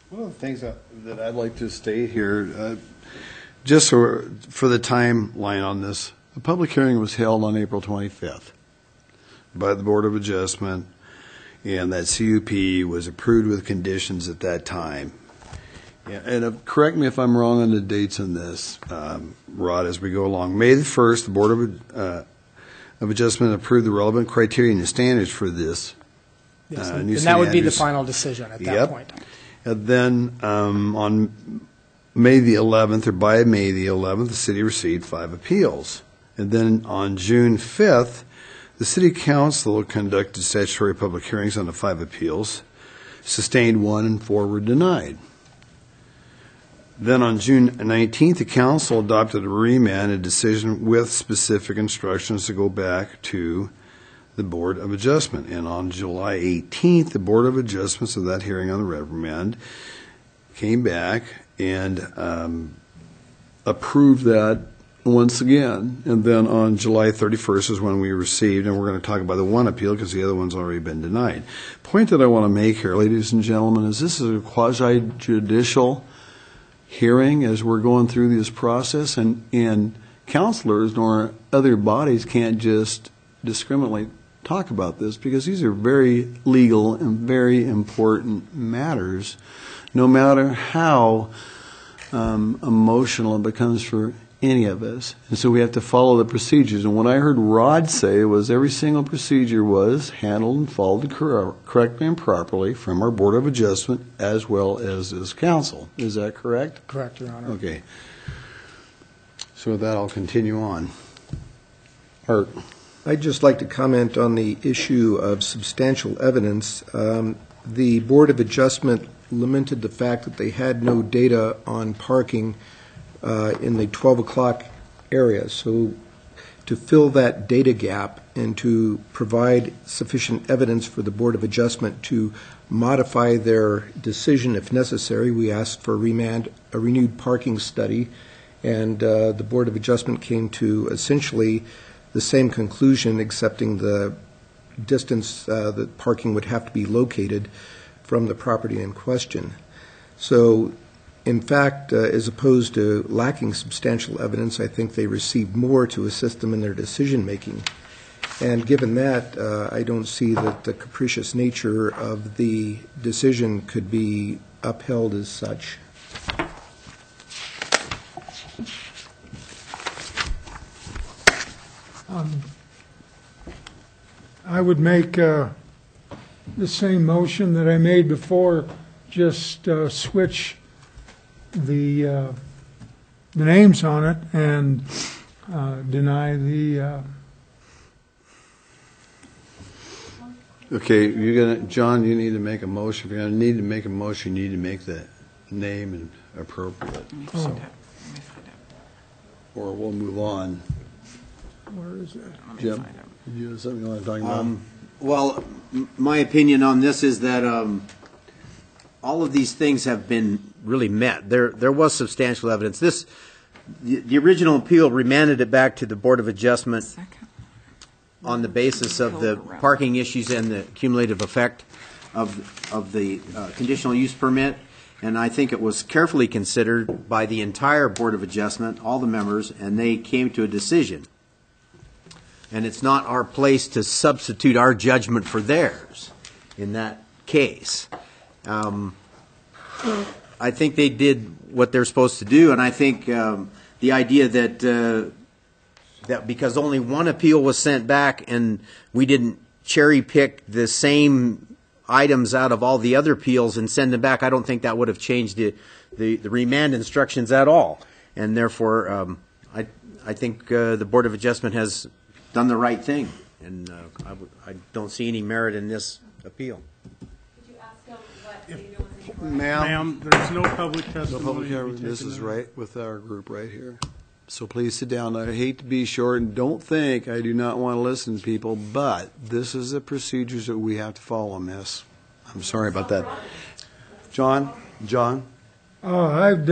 [SPEAKER 1] One of the things that I'd like to state here, just for the timeline on this, the public hearing was held on April 25th by the Board of Adjustment, and that CUP was approved with conditions at that time. And correct me if I'm wrong on the dates on this, Rod, as we go along. May the 1st, the Board of Adjustment approved the relevant criteria and the standards for this.
[SPEAKER 7] Yes, and that would be the final decision at that point.
[SPEAKER 1] And then on May the 11th, or by May the 11th, the city received 5 appeals. And then on June 5th, the City Council conducted statutory public hearings on the 5 appeals, sustained 1 and 4 were denied. Then on June 19th, the council adopted a remand decision with specific instructions to go back to the Board of Adjustment. And on July 18th, the Board of Adjustments of that hearing on the remand came back and approved that once again. And then on July 31st is when we received, and we're going to talk about the one appeal because the other one's already been denied. Point that I want to make here, ladies and gentlemen, is this is a quasi-judicial hearing as we're going through this process, and counselors nor other bodies can't just discriminately talk about this because these are very legal and very important matters, no matter how emotional it becomes for any of us. And so we have to follow the procedures. And what I heard Rod say was every single procedure was handled and followed correctly and properly from our Board of Adjustment as well as this council. Is that correct?
[SPEAKER 7] Correct, Your Honor.
[SPEAKER 1] Okay. So with that, I'll continue on. Art.
[SPEAKER 15] I'd just like to comment on the issue of substantial evidence. The Board of Adjustment lamented the fact that they had no data on parking in the 12 o'clock area. So to fill that data gap and to provide sufficient evidence for the Board of Adjustment to modify their decision if necessary, we asked for a renewed parking study, and the Board of Adjustment came to essentially the same conclusion, accepting the distance that parking would have to be located from the property in question. So, in fact, as opposed to lacking substantial evidence, I think they received more to assist them in their decision-making. And given that, I don't see that the capricious nature of the decision could be upheld as such.
[SPEAKER 17] I would make the same motion that I made before, just switch the names on it and deny the.
[SPEAKER 1] Okay, John, you need to make a motion. If you're going to need to make a motion, you need to make the name and appropriate. So, or we'll move on.
[SPEAKER 17] Where is that?
[SPEAKER 1] Jim, you have something you want to talk about?
[SPEAKER 2] Well, my opinion on this is that all of these things have been really met. There was substantial evidence. The original appeal remanded it back to the Board of Adjustment on the basis of the parking issues and the cumulative effect of the conditional use permit. And I think it was carefully considered by the entire Board of Adjustment, all the members, and they came to a decision. And it's not our place to substitute our judgment for theirs in that case. I think they did what they're supposed to do, and I think the idea that because only one appeal was sent back and we didn't cherry pick the same items out of all the other appeals and send them back, I don't think that would have changed the remand instructions at all. And therefore, I think the Board of Adjustment has done the right thing, and I don't see any merit in this appeal.
[SPEAKER 5] Could you ask them what they know?
[SPEAKER 11] Ma'am, there's no public testimony.
[SPEAKER 1] This is right with our group right here. So please sit down. I hate to be short, and don't think I do not want to listen to people, but this is the procedures that we have to follow, miss. I'm sorry about that. John?
[SPEAKER 17] I'd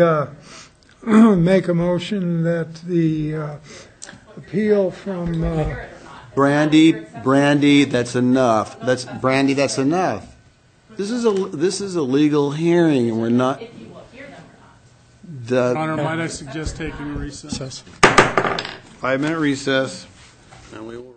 [SPEAKER 17] make a motion that the appeal from
[SPEAKER 1] Brandy, that's enough. That's enough. This is a legal hearing, and we're not.
[SPEAKER 11] Your Honor, might I suggest taking a recess?
[SPEAKER 1] 5-minute recess, and we will.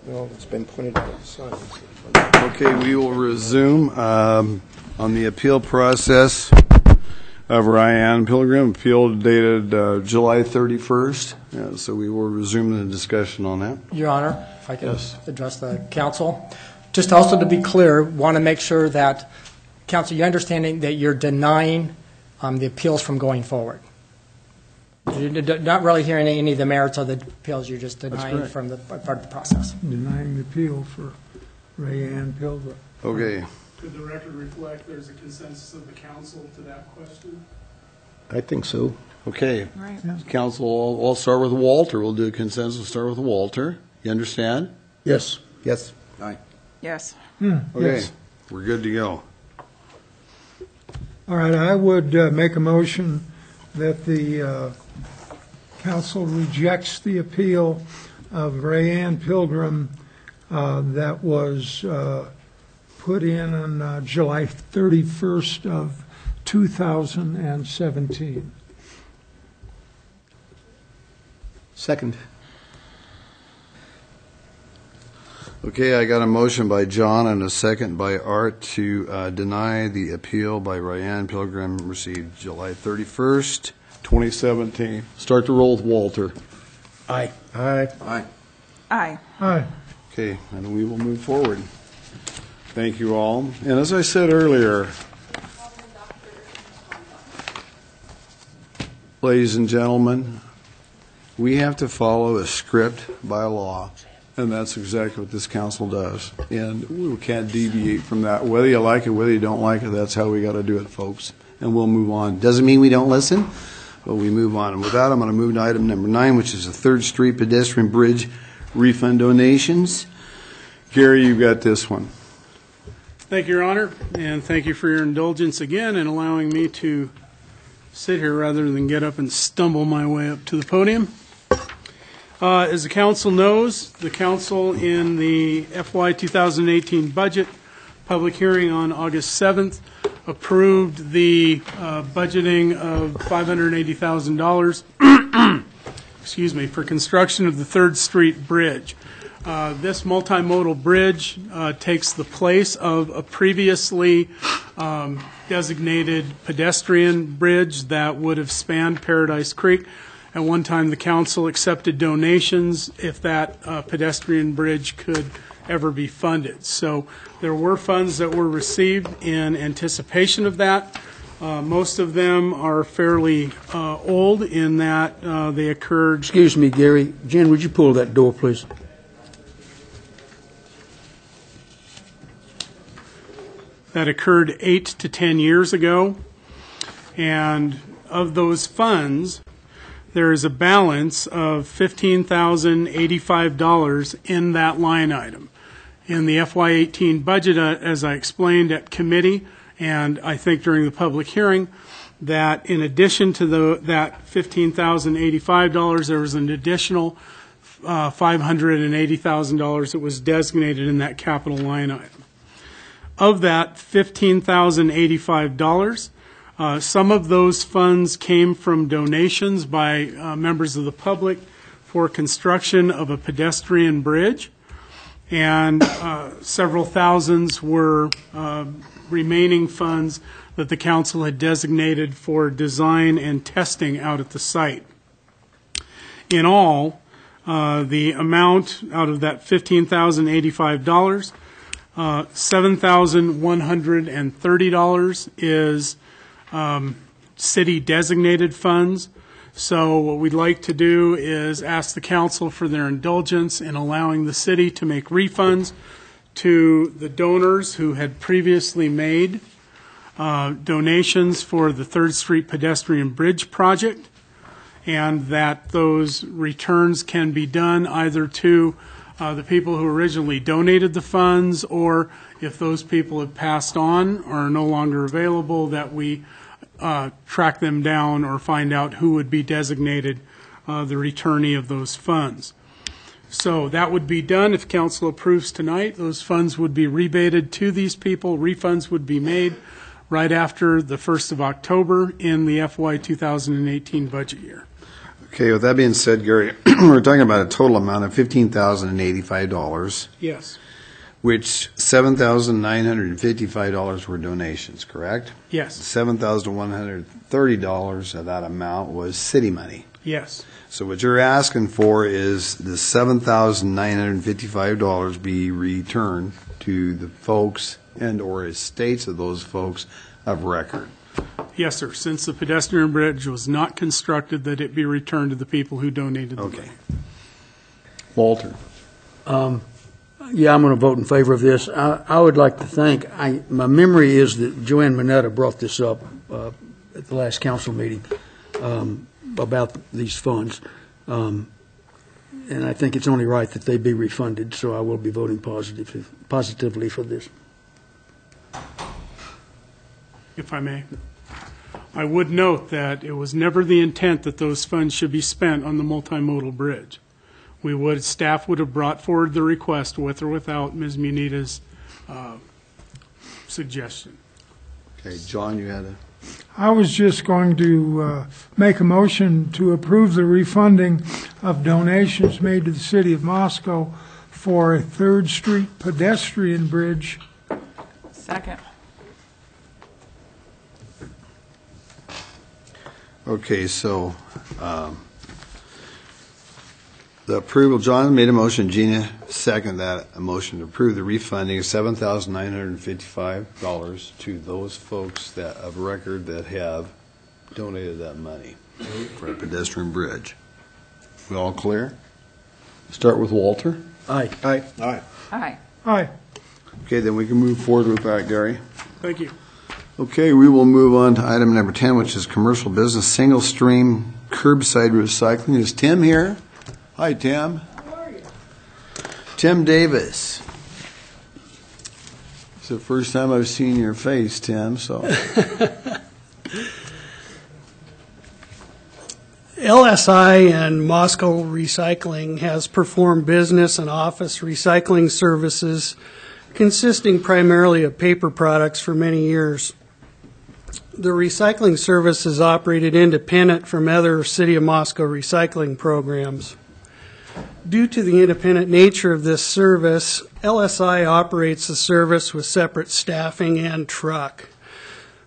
[SPEAKER 15] Well, it's been pointed out at the sign.
[SPEAKER 1] Okay, we will resume on the appeal process of Ryan Pilgrim, appeal dated July 31st. Yeah, so we will resume the discussion on that.
[SPEAKER 7] Your Honor, if I could address the council. Just also to be clear, want to make sure that, council, you're understanding that you're denying the appeals from going forward. You're not really hearing any of the merits of the appeals, you're just denying from the part of the process.
[SPEAKER 17] Denying the appeal for Rayanne Pilgrim.
[SPEAKER 1] Okay.
[SPEAKER 11] Could the record reflect there's a consensus of the council to that question?
[SPEAKER 15] I think so.
[SPEAKER 1] Okay.
[SPEAKER 14] Right.
[SPEAKER 17] Yeah.
[SPEAKER 1] Council, I'll start with Walter. We'll do a consensus. Start with Walter. You understand?
[SPEAKER 15] Yes. Yes.
[SPEAKER 1] Aye.
[SPEAKER 14] Yes.
[SPEAKER 1] Okay.
[SPEAKER 17] Yes.
[SPEAKER 1] We're good to go.
[SPEAKER 17] All right, I would make a motion that the council rejects the appeal of Rayanne Pilgrim that was put in on July 31st of 2017.
[SPEAKER 15] Second.
[SPEAKER 1] Okay, I got a motion by John and a second by Art to deny the appeal by Ryan Pilgrim received July 31st, 2017. Start the roll with Walter.
[SPEAKER 15] Aye. Aye.
[SPEAKER 1] Aye.
[SPEAKER 14] Aye.
[SPEAKER 17] Aye.
[SPEAKER 1] Okay, and we will move forward. Thank you all. And as I said earlier, ladies and gentlemen, we have to follow a script by law. And that's exactly what this council does. And we can't deviate from that. Whether you like it, whether you don't like it, that's how we got to do it, folks. And we'll move on. Doesn't mean we don't listen, but we move on. And with that, I'm going to move to item number 9, which is the 3rd Street Pedestrian Bridge refund donations. Gary, you've got this one.
[SPEAKER 11] Thank you, Your Honor, and thank you for your indulgence again in allowing me to sit here rather than get up and stumble my way up to the podium. As the council knows, the council in the FY 2018 budget public hearing on August 7th approved the budgeting of $580,000 excuse me, for construction of the 3rd Street Bridge. This multimodal bridge takes the place of a previously designated pedestrian bridge that would have spanned Paradise Creek. At one time, the council accepted donations if that pedestrian bridge could ever be funded. So there were funds that were received in anticipation of that. Most of them are fairly old in that they occurred.
[SPEAKER 10] Excuse me, Gary. Jen, would you pull that door, please?
[SPEAKER 11] That occurred 8 to 10 years ago. And of those funds, there is a balance of $15,085 in that line item. In the FY18 budget, as I explained at committee, and I think during the public hearing, that in addition to that $15,085, there was an additional $580,000 that was designated in that capital line item. Of that $15,085, some of those funds came from donations by members of the public for construction of a pedestrian bridge, and several thousands were remaining funds that the council had designated for design and testing out at the site. In all, the amount out of that $15,085, $7,130 is city designated funds. So what we'd like to do is ask the council for their indulgence in allowing the city to make refunds to the donors who had previously made donations for the 3rd Street Pedestrian Bridge project, and that those returns can be done either to the people who originally donated the funds, or if those people have passed on or are no longer available, that we track them down or find out who would be designated the returnee of those funds. So that would be done if council approves tonight. Those funds would be rebated to these people. Refunds would be made right after the 1st of October in the FY 2018 budget year.
[SPEAKER 1] Okay, with that being said, Gary, we're talking about a total amount of $15,085,
[SPEAKER 11] Yes,
[SPEAKER 1] which $7,955 were donations, correct?
[SPEAKER 11] yes,
[SPEAKER 1] $7,130 of that amount was city money.
[SPEAKER 11] yes.
[SPEAKER 1] So what you're asking for is the $7,955 be returned to the folks and/or estates of those folks of record.
[SPEAKER 11] Yes, sir. Since the pedestrian bridge was not constructed, that it be returned to the people who donated the money.
[SPEAKER 1] Walter.
[SPEAKER 10] Yeah, I'm going to vote in favor of this. I would like to thank, my memory is that Joanne Minetta brought this up at the last council meeting about these funds. And I think it's only right that they be refunded, so I will be voting positively for this.
[SPEAKER 11] If I may. I would note that it was never the intent that those funds should be spent on the multimodal bridge. Staff would have brought forward the request with or without Ms. Munita's suggestion.
[SPEAKER 1] Okay, John, you had a...
[SPEAKER 17] I was just going to make a motion to approve the refunding of donations made to the city of Moscow for a 3rd Street pedestrian bridge.
[SPEAKER 16] Second.
[SPEAKER 1] Okay, so the approval, John made a motion, Gina seconded that, a motion to approve the refunding of $7,955 to those folks that of record that have donated that money for a pedestrian bridge. We all clear? Start with Walter.
[SPEAKER 10] Aye.
[SPEAKER 1] Aye. Aye.
[SPEAKER 16] Aye.
[SPEAKER 17] Aye.
[SPEAKER 1] Okay, then we can move forward with that, Gary.
[SPEAKER 11] Thank you.
[SPEAKER 1] Okay, we will move on to item number 10, which is commercial business single stream curbside recycling. Is Tim here? Hi, Tim.
[SPEAKER 18] How are you?
[SPEAKER 1] Tim Davis. It's the first time I've seen your face, Tim, so.
[SPEAKER 18] LSI and Moscow Recycling has performed business and office recycling services consisting primarily of paper products for many years. The recycling service is operated independent from other City of Moscow recycling programs. Due to the independent nature of this service, LSI operates the service with separate staffing and truck.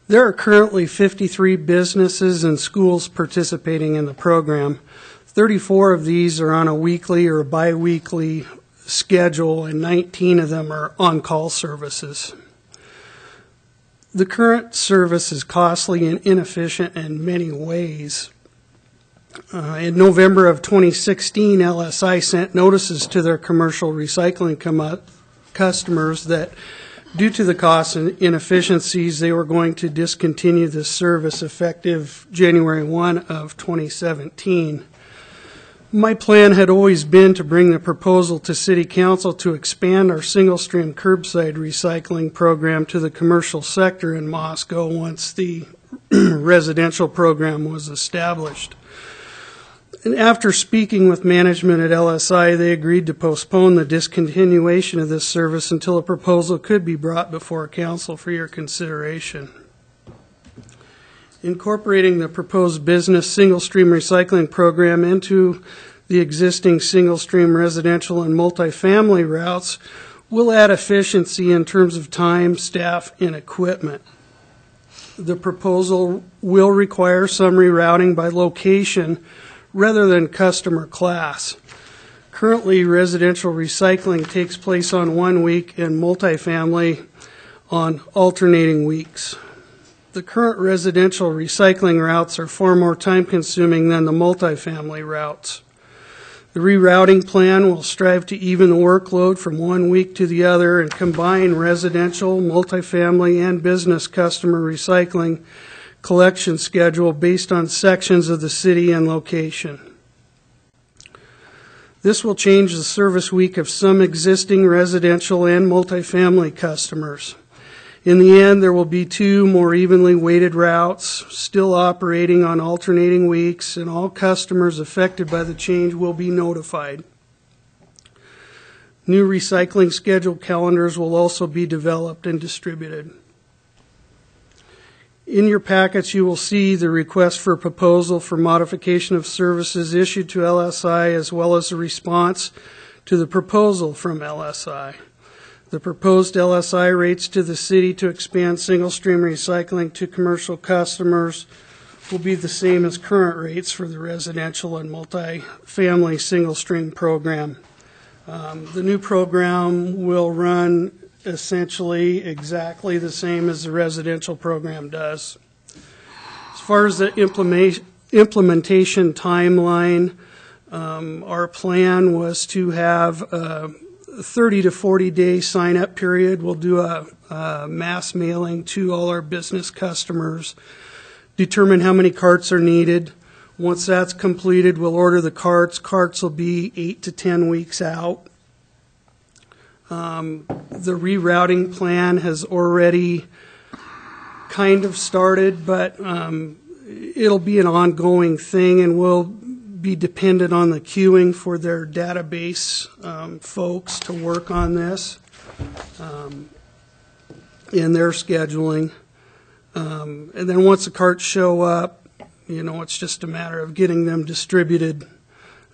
[SPEAKER 18] There are currently 53 businesses and schools participating in the program. 34 of these are on a weekly or biweekly schedule, and 19 of them are on-call services. The current service is costly and inefficient in many ways. In November of 2016, LSI sent notices to their commercial recycling customers that due to the costs and inefficiencies, they were going to discontinue this service effective January 1 of 2017. My plan had always been to bring the proposal to City Council to expand our single-stream curbside recycling program to the commercial sector in Moscow once the residential program was established. And after speaking with management at LSI, they agreed to postpone the discontinuation of this service until a proposal could be brought before Council for your consideration. Incorporating the proposed business single-stream recycling program into the existing single-stream residential and multifamily routes will add efficiency in terms of time, staff, and equipment. The proposal will require some rerouting by location rather than customer class. Currently, residential recycling takes place on 1 week and multifamily on alternating weeks. The current residential recycling routes are far more time-consuming than the multifamily routes. The rerouting plan will strive to even the workload from 1 week to the other and combine residential, multifamily, and business customer recycling collection schedule based on sections of the city and location. This will change the service week of some existing residential and multifamily customers. In the end, there will be 2 more evenly weighted routes still operating on alternating weeks, and all customers affected by the change will be notified. New recycling schedule calendars will also be developed and distributed. In your packets, you will see the request for proposal for modification of services issued to LSI, as well as the response to the proposal from LSI. The proposed LSI rates to the city to expand single-stream recycling to commercial customers will be the same as current rates for the residential and multi-family single-stream program. The new program will run essentially exactly the same as the residential program does. As far as the implementation timeline, our plan was to have a 30 to 40 day sign-up period. We'll do a mass mailing to all our business customers, determine how many carts are needed. Once that's completed, we'll order the carts. Carts will be 8 to 10 weeks out. The rerouting plan has already kind of started, but it'll be an ongoing thing, and we'll be dependent on the queuing for their database folks to work on this in their scheduling. And then once the carts show up, it's just a matter of getting them distributed.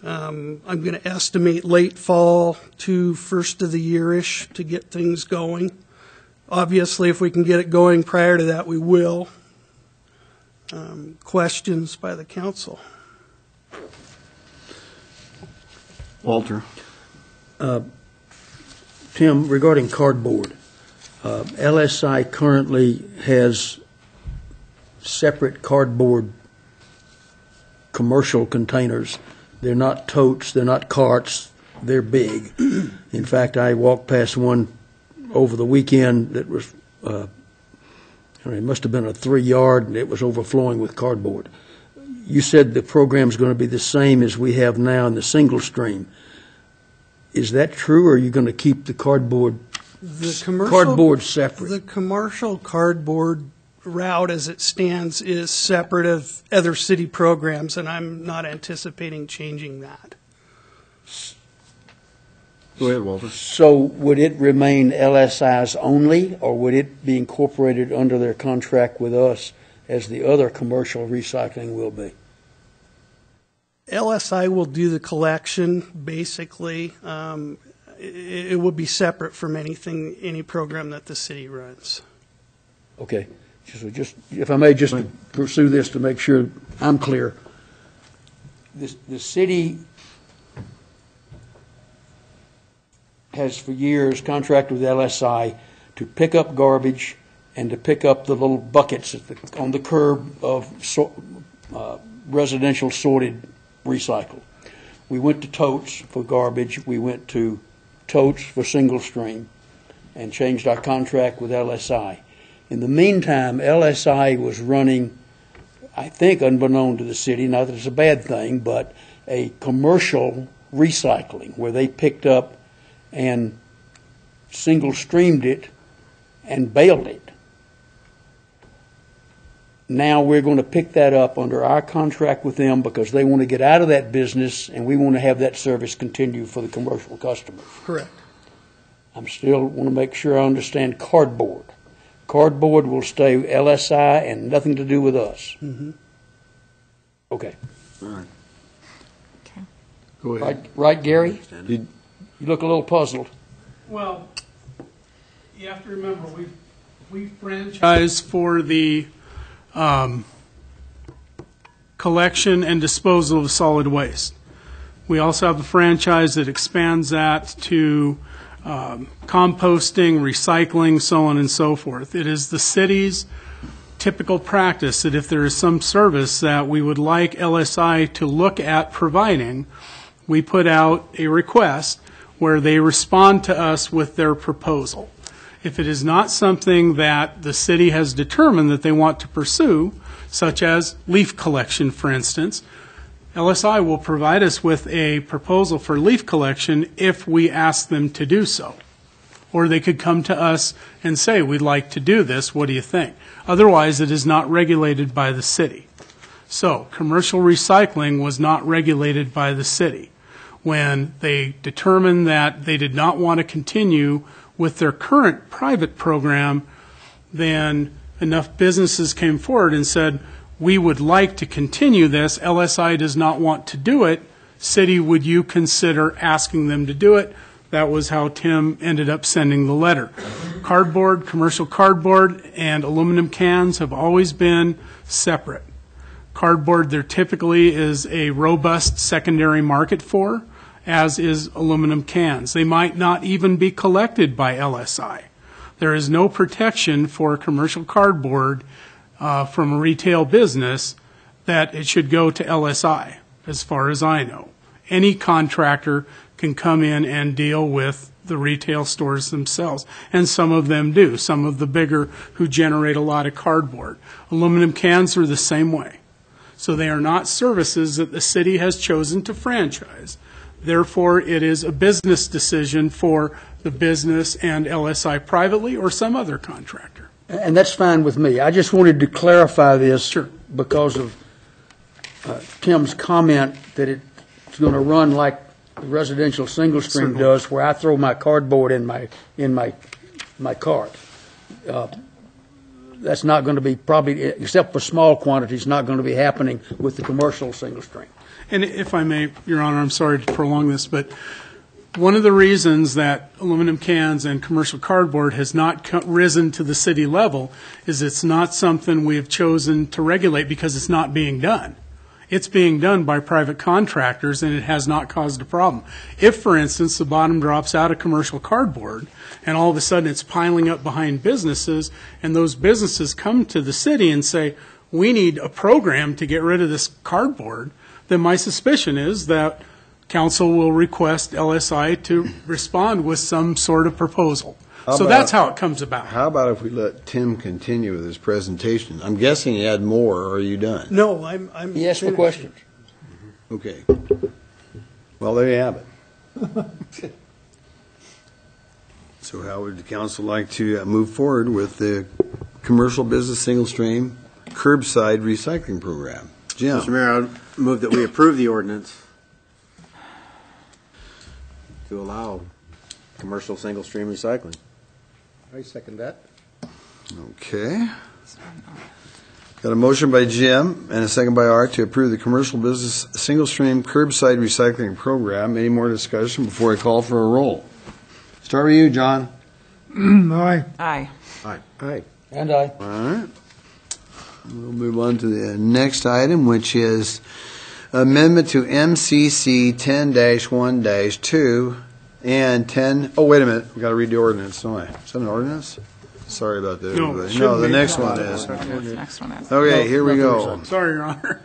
[SPEAKER 18] I'm going to estimate late fall to first of the year-ish to get things going. Obviously, if we can get it going prior to that, we will. Questions by the council?
[SPEAKER 1] Walter.
[SPEAKER 10] Tim, regarding cardboard, LSI currently has separate cardboard commercial containers. They're not totes, they're not carts, they're big. In fact, I walked past one over the weekend that was, it must have been a 3-yard, and it was overflowing with cardboard. You said the program's going to be the same as we have now in the single stream. Is that true, or are you going to keep the cardboard separate?
[SPEAKER 18] The commercial cardboard route as it stands is separate of other city programs, and I'm not anticipating changing that.
[SPEAKER 1] Go ahead, Walter.
[SPEAKER 10] So would it remain LSI's only, or would it be incorporated under their contract with us as the other commercial recycling will be?
[SPEAKER 18] LSI will do the collection, basically. It will be separate from any program that the city runs.
[SPEAKER 10] Okay. So just, if I may just pursue this to make sure I'm clear. The city has for years contracted with LSI to pick up garbage and to pick up the little buckets on the curb of residential sorted recycle. We went to totes for garbage. We went to totes for single stream and changed our contract with LSI. In the meantime, LSI was running, I think unbeknown to the city, not that it's a bad thing, but a commercial recycling where they picked up and single streamed it and baled it. Now we're going to pick that up under our contract with them because they want to get out of that business, and we want to have that service continue for the commercial customers.
[SPEAKER 18] Correct.
[SPEAKER 10] I'm still want to make sure I understand cardboard. Cardboard will stay LSI and nothing to do with us.
[SPEAKER 18] Mm-hmm.
[SPEAKER 10] Okay.
[SPEAKER 1] All right.
[SPEAKER 6] Okay.
[SPEAKER 1] Go ahead.
[SPEAKER 10] Right, Gary? You look a little puzzled.
[SPEAKER 11] Well, you have to remember, we franchise for the collection and disposal of solid waste. We also have a franchise that expands that to composting, recycling, so on and so forth. It is the city's typical practice that if there is some service that we would like LSI to look at providing, we put out a request where they respond to us with their proposal. If it is not something that the city has determined that they want to pursue, such as leaf collection, for instance, LSI will provide us with a proposal for leaf collection if we ask them to do so. Or they could come to us and say, we'd like to do this, what do you think? Otherwise, it is not regulated by the city. So, commercial recycling was not regulated by the city. When they determined that they did not want to continue with their current private program, then enough businesses came forward and said, we would like to continue this, LSI does not want to do it, city, would you consider asking them to do it? That was how Tim ended up sending the letter. Cardboard, commercial cardboard, and aluminum cans have always been separate. Cardboard, there typically is a robust secondary market for, as is aluminum cans. They might not even be collected by LSI. There is no protection for commercial cardboard from a retail business that it should go to LSI, as far as I know. Any contractor can come in and deal with the retail stores themselves, and some of them do, some of the bigger who generate a lot of cardboard. Aluminum cans are the same way. So they are not services that the city has chosen to franchise. Therefore, it is a business decision for the business and LSI privately or some other contractor.
[SPEAKER 10] And that's fine with me. I just wanted to clarify this because of Tim's comment that it's going to run like the residential single stream does, where I throw my cardboard in my cart. That's not going to be, probably, except for small quantities, not going to be happening with the commercial single stream.
[SPEAKER 11] And if I may, Your Honor, I'm sorry to prolong this, but one of the reasons that aluminum cans and commercial cardboard has not risen to the city level is it's not something we have chosen to regulate because it's not being done. It's being done by private contractors, and it has not caused a problem. If, for instance, the bottom drops out of commercial cardboard, and all of a sudden it's piling up behind businesses, and those businesses come to the city and say, we need a program to get rid of this cardboard, then my suspicion is that council will request LSI to respond with some sort of proposal. So that's how it comes about.
[SPEAKER 1] How about if we let Tim continue with his presentation? I'm guessing he had more, or are you done?
[SPEAKER 18] No,
[SPEAKER 10] He asked for questions.
[SPEAKER 1] Okay. Well, there you have it. So how would the council like to move forward with the commercial business single stream curbside recycling program? Jim?
[SPEAKER 2] Mr. Mayor, I move that we approve the ordinance to allow commercial single stream recycling.
[SPEAKER 15] I second that.
[SPEAKER 1] Okay. Got a motion by Jim and a second by Art to approve the commercial business single stream curbside recycling program. Any more discussion before I call for a roll? Start with you, John.
[SPEAKER 17] Aye.
[SPEAKER 16] Aye.
[SPEAKER 1] Aye.
[SPEAKER 15] Aye.
[SPEAKER 10] And aye.
[SPEAKER 1] All right. We'll move on to the next item, which is amendment to MCC 10-1-2 and 10. Oh, wait a minute. We've got to read the ordinance, don't I? Is that an ordinance? Sorry about that, everybody. No, the next one is.
[SPEAKER 16] Next one is.
[SPEAKER 1] Okay, here we go.
[SPEAKER 11] Sorry, Your Honor.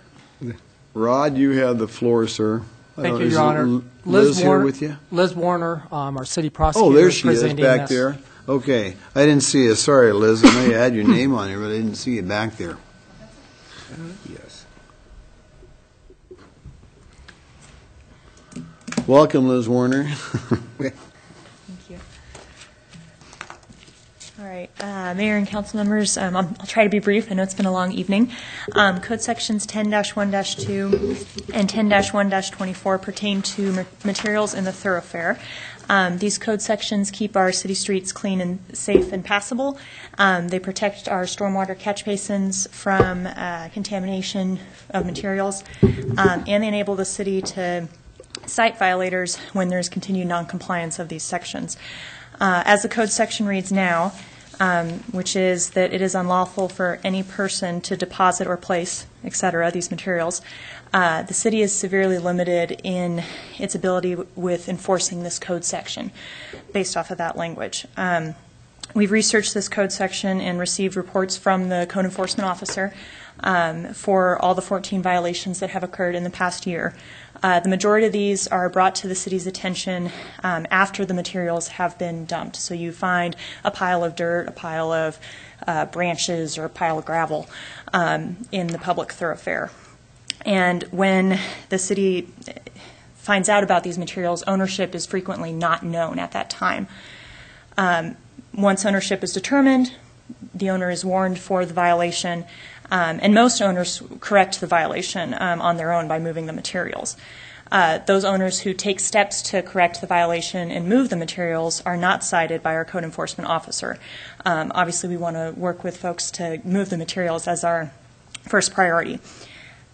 [SPEAKER 1] Rod, you have the floor, sir.
[SPEAKER 7] Thank you,
[SPEAKER 1] Is
[SPEAKER 7] Your Honor.
[SPEAKER 1] Liz here with you?
[SPEAKER 7] Liz Warner, our city prosecutor.
[SPEAKER 1] Oh, there she is,
[SPEAKER 7] presenting
[SPEAKER 1] back
[SPEAKER 7] this.
[SPEAKER 1] there. Okay. I didn't see you. Sorry, Liz. I know you had your name on here, but I didn't see you back there.
[SPEAKER 15] Yes.
[SPEAKER 1] Welcome, Liz Warner.
[SPEAKER 19] Thank you. All right, Mayor and council members, I'll try to be brief. I know it's been a long evening. Code sections 10-1-2 and 10-1-24 pertain to materials in the thoroughfare. These code sections keep our city streets clean and safe and passable. They protect our stormwater catch basins from contamination of materials, and they enable the city to cite violators when there's continued noncompliance of these sections. As the code section reads now, which is that it is unlawful for any person to deposit or place, et cetera, these materials, the city is severely limited in its ability with enforcing this code section based off of that language. We've researched this code section and received reports from the code enforcement officer for all the 14 violations that have occurred in the past year. The majority of these are brought to the city's attention after the materials have been dumped. So you find a pile of dirt, a pile of branches, or a pile of gravel in the public thoroughfare. And when the city finds out about these materials, ownership is frequently not known at that time. Once ownership is determined, the owner is warned for the violation, and most owners correct the violation on their own by moving the materials. Those owners who take steps to correct the violation and move the materials are not cited by our code enforcement officer. Obviously, we want to work with folks to move the materials as our first priority.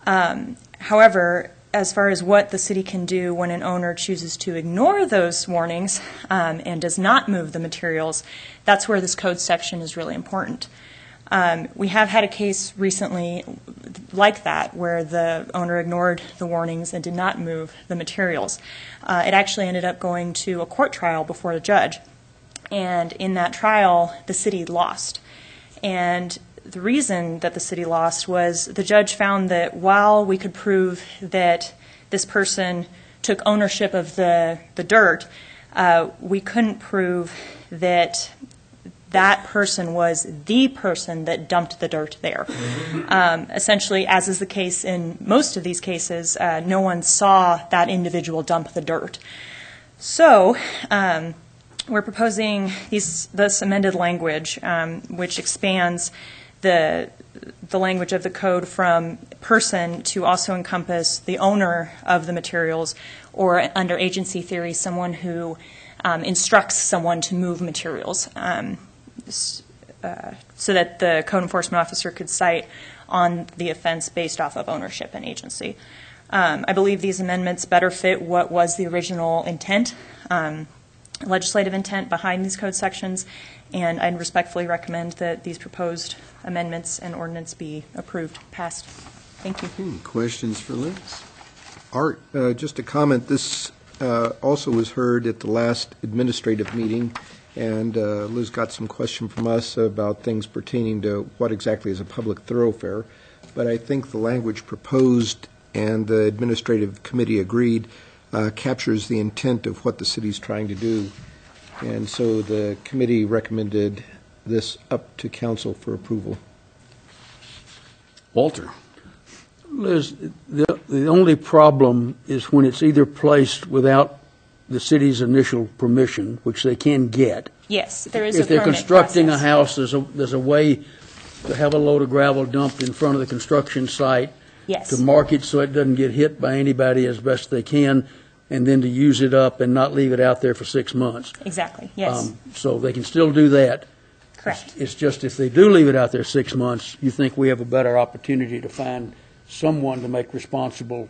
[SPEAKER 19] However, as far as what the city can do when an owner chooses to ignore those warnings and does not move the materials, that's where this code section is really important. We have had a case recently like that where the owner ignored the warnings and did not move the materials. It actually ended up going to a court trial before a judge. And in that trial, the city lost. And the reason that the city lost was the judge found that while we could prove that this person took ownership of the dirt, we couldn't prove that that person was the person that dumped the dirt there. Essentially, as is the case in most of these cases, no one saw that individual dump the dirt. So we're proposing this amended language, which expands the language of the code from person to also encompass the owner of the materials, or under agency theory, someone who instructs someone to move materials, so that the code enforcement officer could cite on the offense based off of ownership and agency. I believe these amendments better fit what was the original intent, legislative intent behind these code sections, and I'd respectfully recommend that these proposed amendments and ordinance be approved, passed. Thank you.
[SPEAKER 1] Questions for Liz?
[SPEAKER 15] Art, just a comment. This also was heard at the last administrative meeting, and Liz got some question from us about things pertaining to what exactly is a public thoroughfare. But I think the language proposed and the administrative committee agreed captures the intent of what the city's trying to do. And so the committee recommended this up to council for approval.
[SPEAKER 1] Walter.
[SPEAKER 10] Liz, the only problem is when it's either placed without the city's initial permission, which they can get.
[SPEAKER 19] Yes, there is a
[SPEAKER 10] If they're
[SPEAKER 19] permit
[SPEAKER 10] constructing
[SPEAKER 19] process.
[SPEAKER 10] a house, there's a way to have a load of gravel dumped in front of the construction site.
[SPEAKER 19] Yes.
[SPEAKER 10] To mark it so it doesn't get hit by anybody as best they can, and then to use it up and not leave it out there for 6 months.
[SPEAKER 19] Exactly, yes.
[SPEAKER 10] So they can still do that.
[SPEAKER 19] Correct.
[SPEAKER 10] It's just if they do leave it out there 6 months, you think we have a better opportunity to find someone to make responsible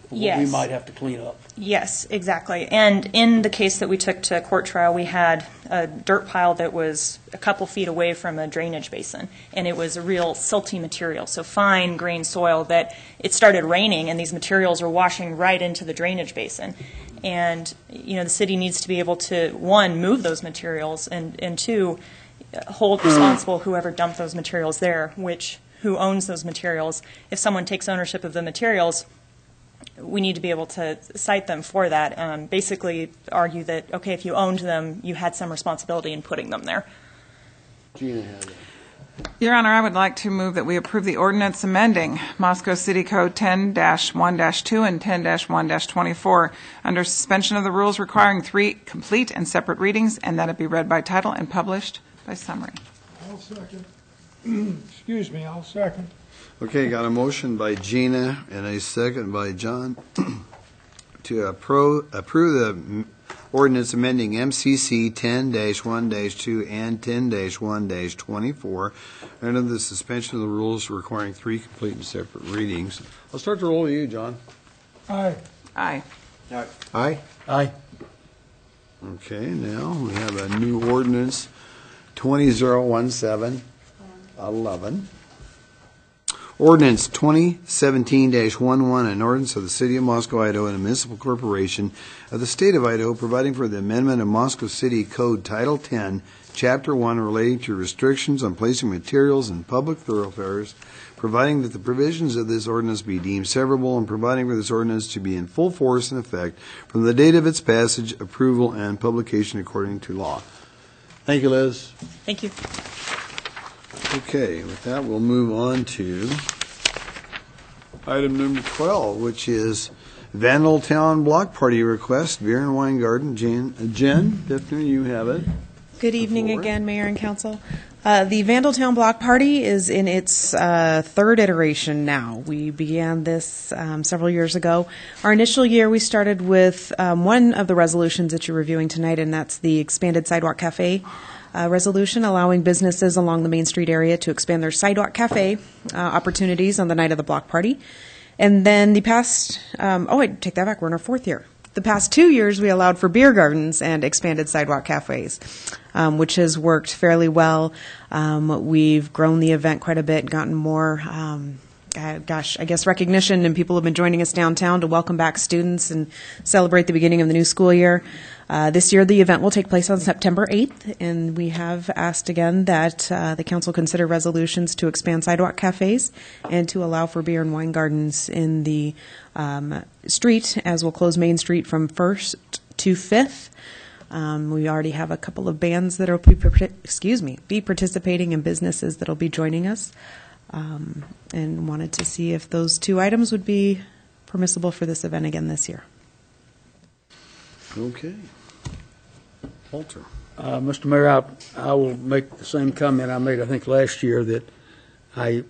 [SPEAKER 10] for what we
[SPEAKER 19] Yes.
[SPEAKER 10] might have to clean up.
[SPEAKER 19] Yes, exactly. And in the case that we took to court trial, we had a dirt pile that was a couple feet away from a drainage basin, and it was a real silty material, so fine grained soil that it started raining, and these materials are washing right into the drainage basin. And, you know, the city needs to be able to, one, move those materials, and two, hold responsible whoever dumped those materials there, who owns those materials. If someone takes ownership of the materials, we need to be able to cite them for that. Basically argue that, okay, if you owned them, you had some responsibility in putting them there.
[SPEAKER 10] Gina has that.
[SPEAKER 16] Your Honor, I would like to move that we approve the ordinance amending Moscow City Code 10-1-2 and 10-1-24 under suspension of the rules requiring 3 complete and separate readings, and that it be read by title and published by summary.
[SPEAKER 17] I'll second. Excuse me, I'll second.
[SPEAKER 1] Okay, got a motion by Gina and a second by John to approve the ordinance amending MCC 10-1-2 and 10-1-24 under the suspension of the rules requiring 3 complete and separate readings. I'll start the roll with you, John.
[SPEAKER 17] Aye.
[SPEAKER 16] Aye.
[SPEAKER 1] Aye?
[SPEAKER 10] Aye.
[SPEAKER 1] Okay, now we have a new ordinance, 2017-11. Ordinance 2017-11, an ordinance of the City of Moscow, Idaho, and a municipal corporation of the State of Idaho providing for the amendment of Moscow City Code Title 10, Chapter 1 relating to restrictions on placing materials in public thoroughfares, providing that the provisions of this ordinance be deemed severable, and providing for this ordinance to be in full force and effect from the date of its passage, approval, and publication according to law. Thank you, Liz.
[SPEAKER 19] Thank you.
[SPEAKER 1] Okay, with that, we'll move on to item number 12, which is Vandal Town Block Party Request, Beer and Wine Garden. Jen, Biffner, you have it.
[SPEAKER 14] Good evening again, Mayor and Council. The Vandaltown Block Party is in its third iteration now. We began this several years ago. Our initial year, we started with one of the resolutions that you're reviewing tonight, and that's the expanded sidewalk cafe resolution, allowing businesses along the Main Street area to expand their sidewalk cafe opportunities on the night of the block party. And then the past, I take that back, we're in our fourth year. The past 2 years, we allowed for beer gardens and expanded sidewalk cafes, which has worked fairly well. We've grown the event quite a bit, gotten more, I guess recognition, and people have been joining us downtown to welcome back students and celebrate the beginning of the new school year. This year, the event will take place on September 8th, and we have asked again that the council consider resolutions to expand sidewalk cafes and to allow for beer and wine gardens in the street, as we'll close Main Street from 1st to 5th. We already have a couple of bands that will be participating, and businesses that will be joining us, and wanted to see if those two items would be permissible for this event again this year.
[SPEAKER 1] Okay. Walter.
[SPEAKER 10] Mr. Mayor, I will make the same comment I made, I think, last year, that I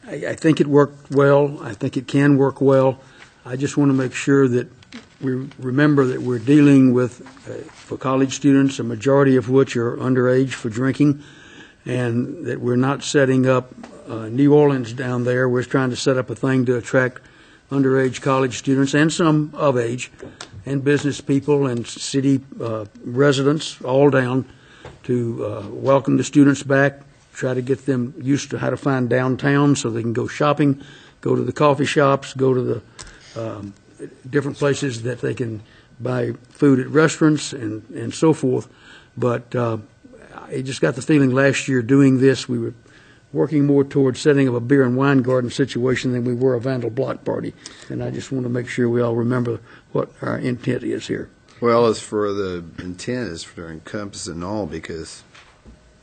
[SPEAKER 10] think it worked well. I think it can work well. I just want to make sure that we remember that we're dealing with, for college students, a majority of which are underage for drinking, and that we're not setting up New Orleans down there. We're trying to set up a thing to attract underage college students and some of age, and business people and city residents all down, to welcome the students back, try to get them used to how to find downtown so they can go shopping, go to the coffee shops, go to the different places that they can buy food at restaurants and so forth. But I just got the feeling last year doing this, we were working more towards setting up a beer and wine garden situation than we were a Vandal block party. And I just want to make sure we all remember what our intent is here.
[SPEAKER 1] Well, as for the intent, is for encompassing all, because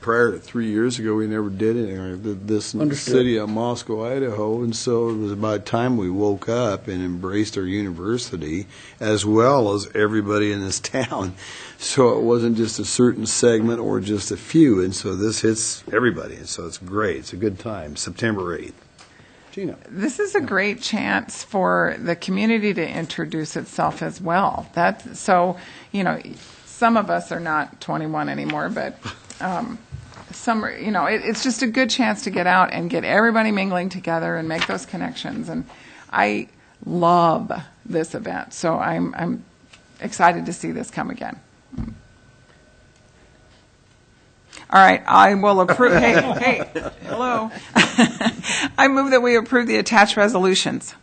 [SPEAKER 1] prior to 3 years ago, we never did it. I did this in the city of Moscow, Idaho, and so it was about time we woke up and embraced our university, as well as everybody in this town. So it wasn't just a certain segment or just a few, and so this hits everybody, and so it's great. It's a good time. September 8th. Gina.
[SPEAKER 16] This is a great chance for the community to introduce itself as well. So, some of us are not 21 anymore, but some are, it's just a good chance to get out and get everybody mingling together and make those connections. And I love this event, so I'm excited to see this come again. All right, I will approve. Hey, hello. I move that we approve the attached resolutions.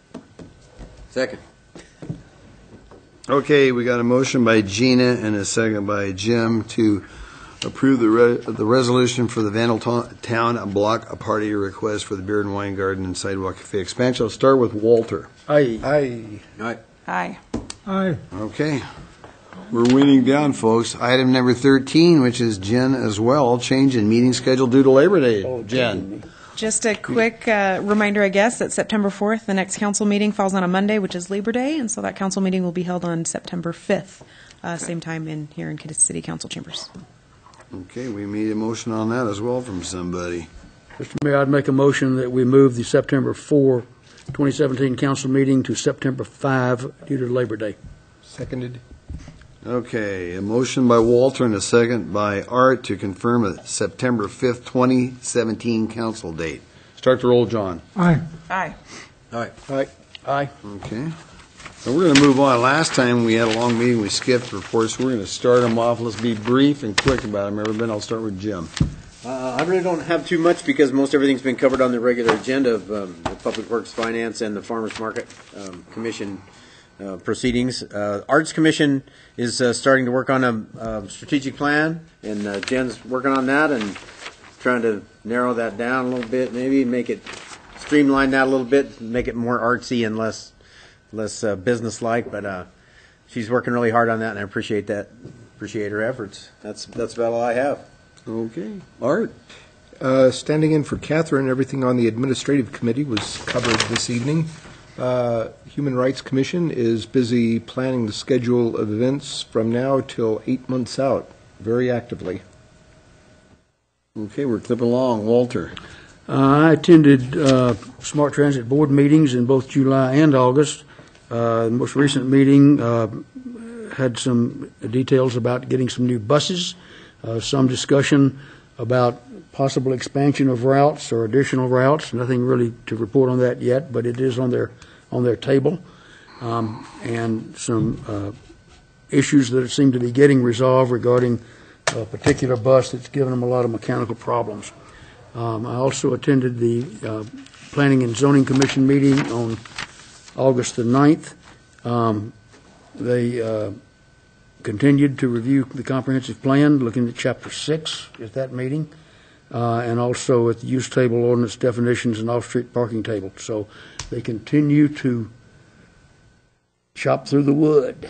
[SPEAKER 2] Second.
[SPEAKER 1] Okay, we got a motion by Gina and a second by Jim to approve the resolution for the Vandaltown block party request for the beer and wine garden and sidewalk cafe expansion. I'll start with Walter.
[SPEAKER 10] Aye.
[SPEAKER 1] Aye.
[SPEAKER 16] Aye.
[SPEAKER 17] Aye.
[SPEAKER 1] Okay. We're winding down, folks. Item number 13, which is Jen as well, change in meeting schedule due to Labor Day. Jen.
[SPEAKER 14] Just a quick reminder, I guess, that September 4th, the next council meeting falls on a Monday, which is Labor Day, and so that council meeting will be held on September 5th, same time here in City Council chambers.
[SPEAKER 1] Okay, we made a motion on that as well from somebody.
[SPEAKER 10] Mr. Mayor, I'd make a motion that we move the September 4, 2017 council meeting to September 5 due to Labor Day.
[SPEAKER 15] Seconded.
[SPEAKER 1] Okay, a motion by Walter and a second by Art to confirm a September 5th, 2017 council date. Start the roll, John.
[SPEAKER 17] Aye.
[SPEAKER 16] Aye.
[SPEAKER 1] Aye.
[SPEAKER 10] Aye. Aye.
[SPEAKER 1] Okay. So we're going to move on. Last time we had a long meeting, we skipped reports. We're going to start them off. Let's be brief and quick about them. Everybody, I'll start with Jim.
[SPEAKER 2] I really don't have too much because most everything's been covered on the regular agenda of the Public Works, Finance, and the Farmers Market Commission proceedings. Arts Commission is starting to work on a strategic plan, and Jen's working on that and trying to narrow that down a little bit, maybe make it streamline that a little bit, make it more artsy and less business-like. But she's working really hard on that, and I appreciate that. Appreciate her efforts. That's about all I have.
[SPEAKER 1] Okay. Art.
[SPEAKER 15] Standing in for Catherine, everything on the administrative committee was covered this evening. Human Rights Commission is busy planning the schedule of events from now till 8 months out, very actively.
[SPEAKER 1] Okay, we're clipping along. Walter.
[SPEAKER 10] I attended Smart Transit Board meetings in both July and August. The most recent meeting had some details about getting some new buses, some discussion about possible expansion of routes or additional routes. Nothing really to report on that yet, but it is on their table. And some issues that seem to be getting resolved regarding a particular bus that's given them a lot of mechanical problems. I also attended the Planning and Zoning Commission meeting on August the 9th. They continued to review the comprehensive plan, looking at Chapter 6 at that meeting, and also at the use table ordinance definitions and off-street parking table. So they continue to chop through the wood.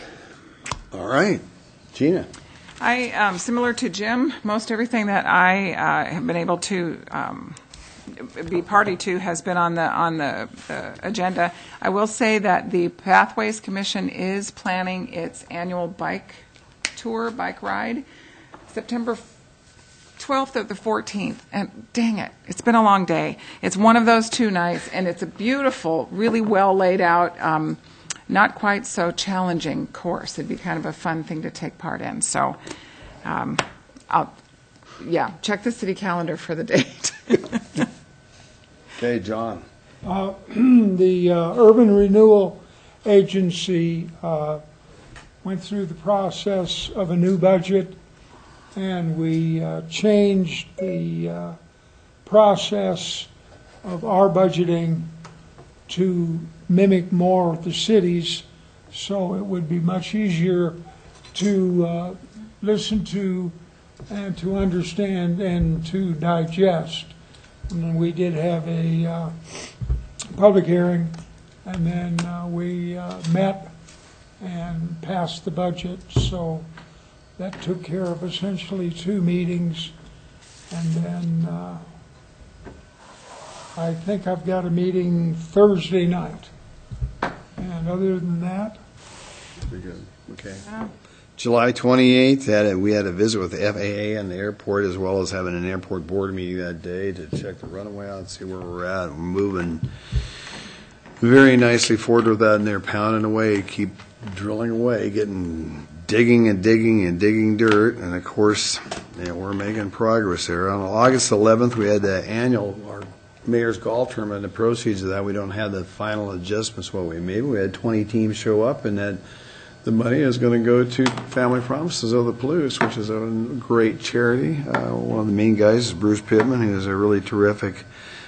[SPEAKER 1] All right. Gina.
[SPEAKER 16] I, similar to Jim, most everything that I have been able to be party to has been on the agenda. I will say that the Pathways Commission is planning its annual bike ride, September 12th or the 14th. And dang it, it's been a long day. It's one of those 2 nights, and it's a beautiful, really well laid out, not quite so challenging course. It'd be kind of a fun thing to take part in. So, check the city calendar for the date.
[SPEAKER 1] Okay, John.
[SPEAKER 17] The Urban Renewal Agency went through the process of a new budget, and we changed the process of our budgeting to mimic more of the cities, so it would be much easier to listen to and to understand and to digest. And we did have a public hearing, and then we met and passed the budget, so that took care of essentially 2 meetings. And then I think I've got a meeting Thursday night. And other than that,
[SPEAKER 1] Pretty good. Okay. July 28th, we had a visit with the FAA and the airport, as well as having an airport board meeting that day to check the runway out and see where we're at. We're moving very nicely forward with that, and they're pounding away, keep drilling away, digging and digging dirt, and of course, we're making progress there. On August 11th, we had the annual, our mayor's golf tournament, and the proceeds of that, we don't have the final adjustments what we made. We had 20 teams show up, and that the money is going to go to Family Promises of the Palouse, which is a great charity. One of the main guys is Bruce Pittman, who is a really terrific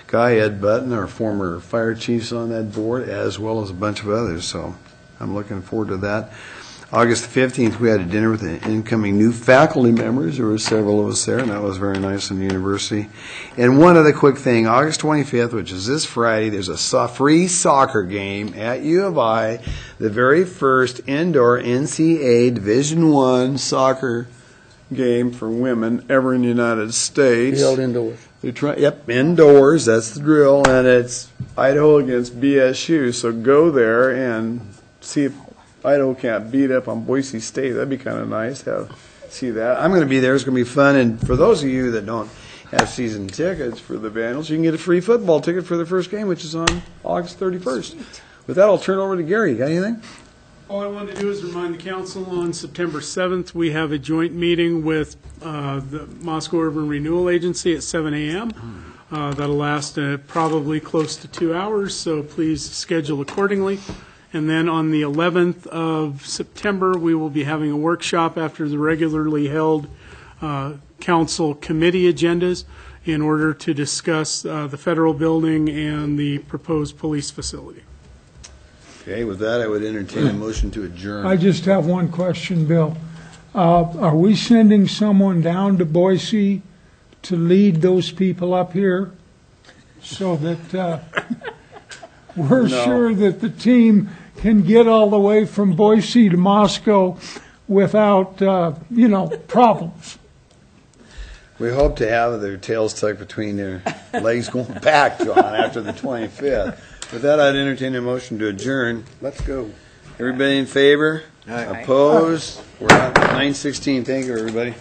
[SPEAKER 1] guy. Ed Button, our former fire chief's on that board, as well as a bunch of others. So I'm looking forward to that. August 15th, we had a dinner with the incoming new faculty members. There were several of us there, and that was very nice in the university. And one other quick thing, August 25th, which is this Friday, there's a free soccer game at U of I, the very first indoor NCAA Division I soccer game for women ever in the United States.
[SPEAKER 10] Held indoors.
[SPEAKER 1] Yep, indoors, that's the drill, and it's Idaho against BSU, so go there and see if Idaho can't beat up on Boise State. That'd be kind of nice to see that. I'm going to be there. It's going to be fun. And for those of you that don't have season tickets for the Vandals, you can get a free football ticket for the first game, which is on August 31st. Sweet. With that, I'll turn it over to Gary. You got anything?
[SPEAKER 11] All I wanted to do is remind the council on September 7th, we have a joint meeting with the Moscow Urban Renewal Agency at 7 a.m. That'll last probably close to 2 hours, so please schedule accordingly. And then on the 11th of September, we will be having a workshop after the regularly held council committee agendas in order to discuss the federal building and the proposed police facility.
[SPEAKER 1] Okay, with that, I would entertain a motion to adjourn.
[SPEAKER 17] I just have one question, Bill. Are we sending someone down to Boise to lead those people up here so that we're sure that the team can get all the way from Boise to Moscow without, problems?
[SPEAKER 1] We hope to have their tails tucked between their legs going back, John, after the 25th. With that, I'd entertain a motion to adjourn. Let's go. Everybody in favor? Opposed? We're at 9:16. Thank you, everybody.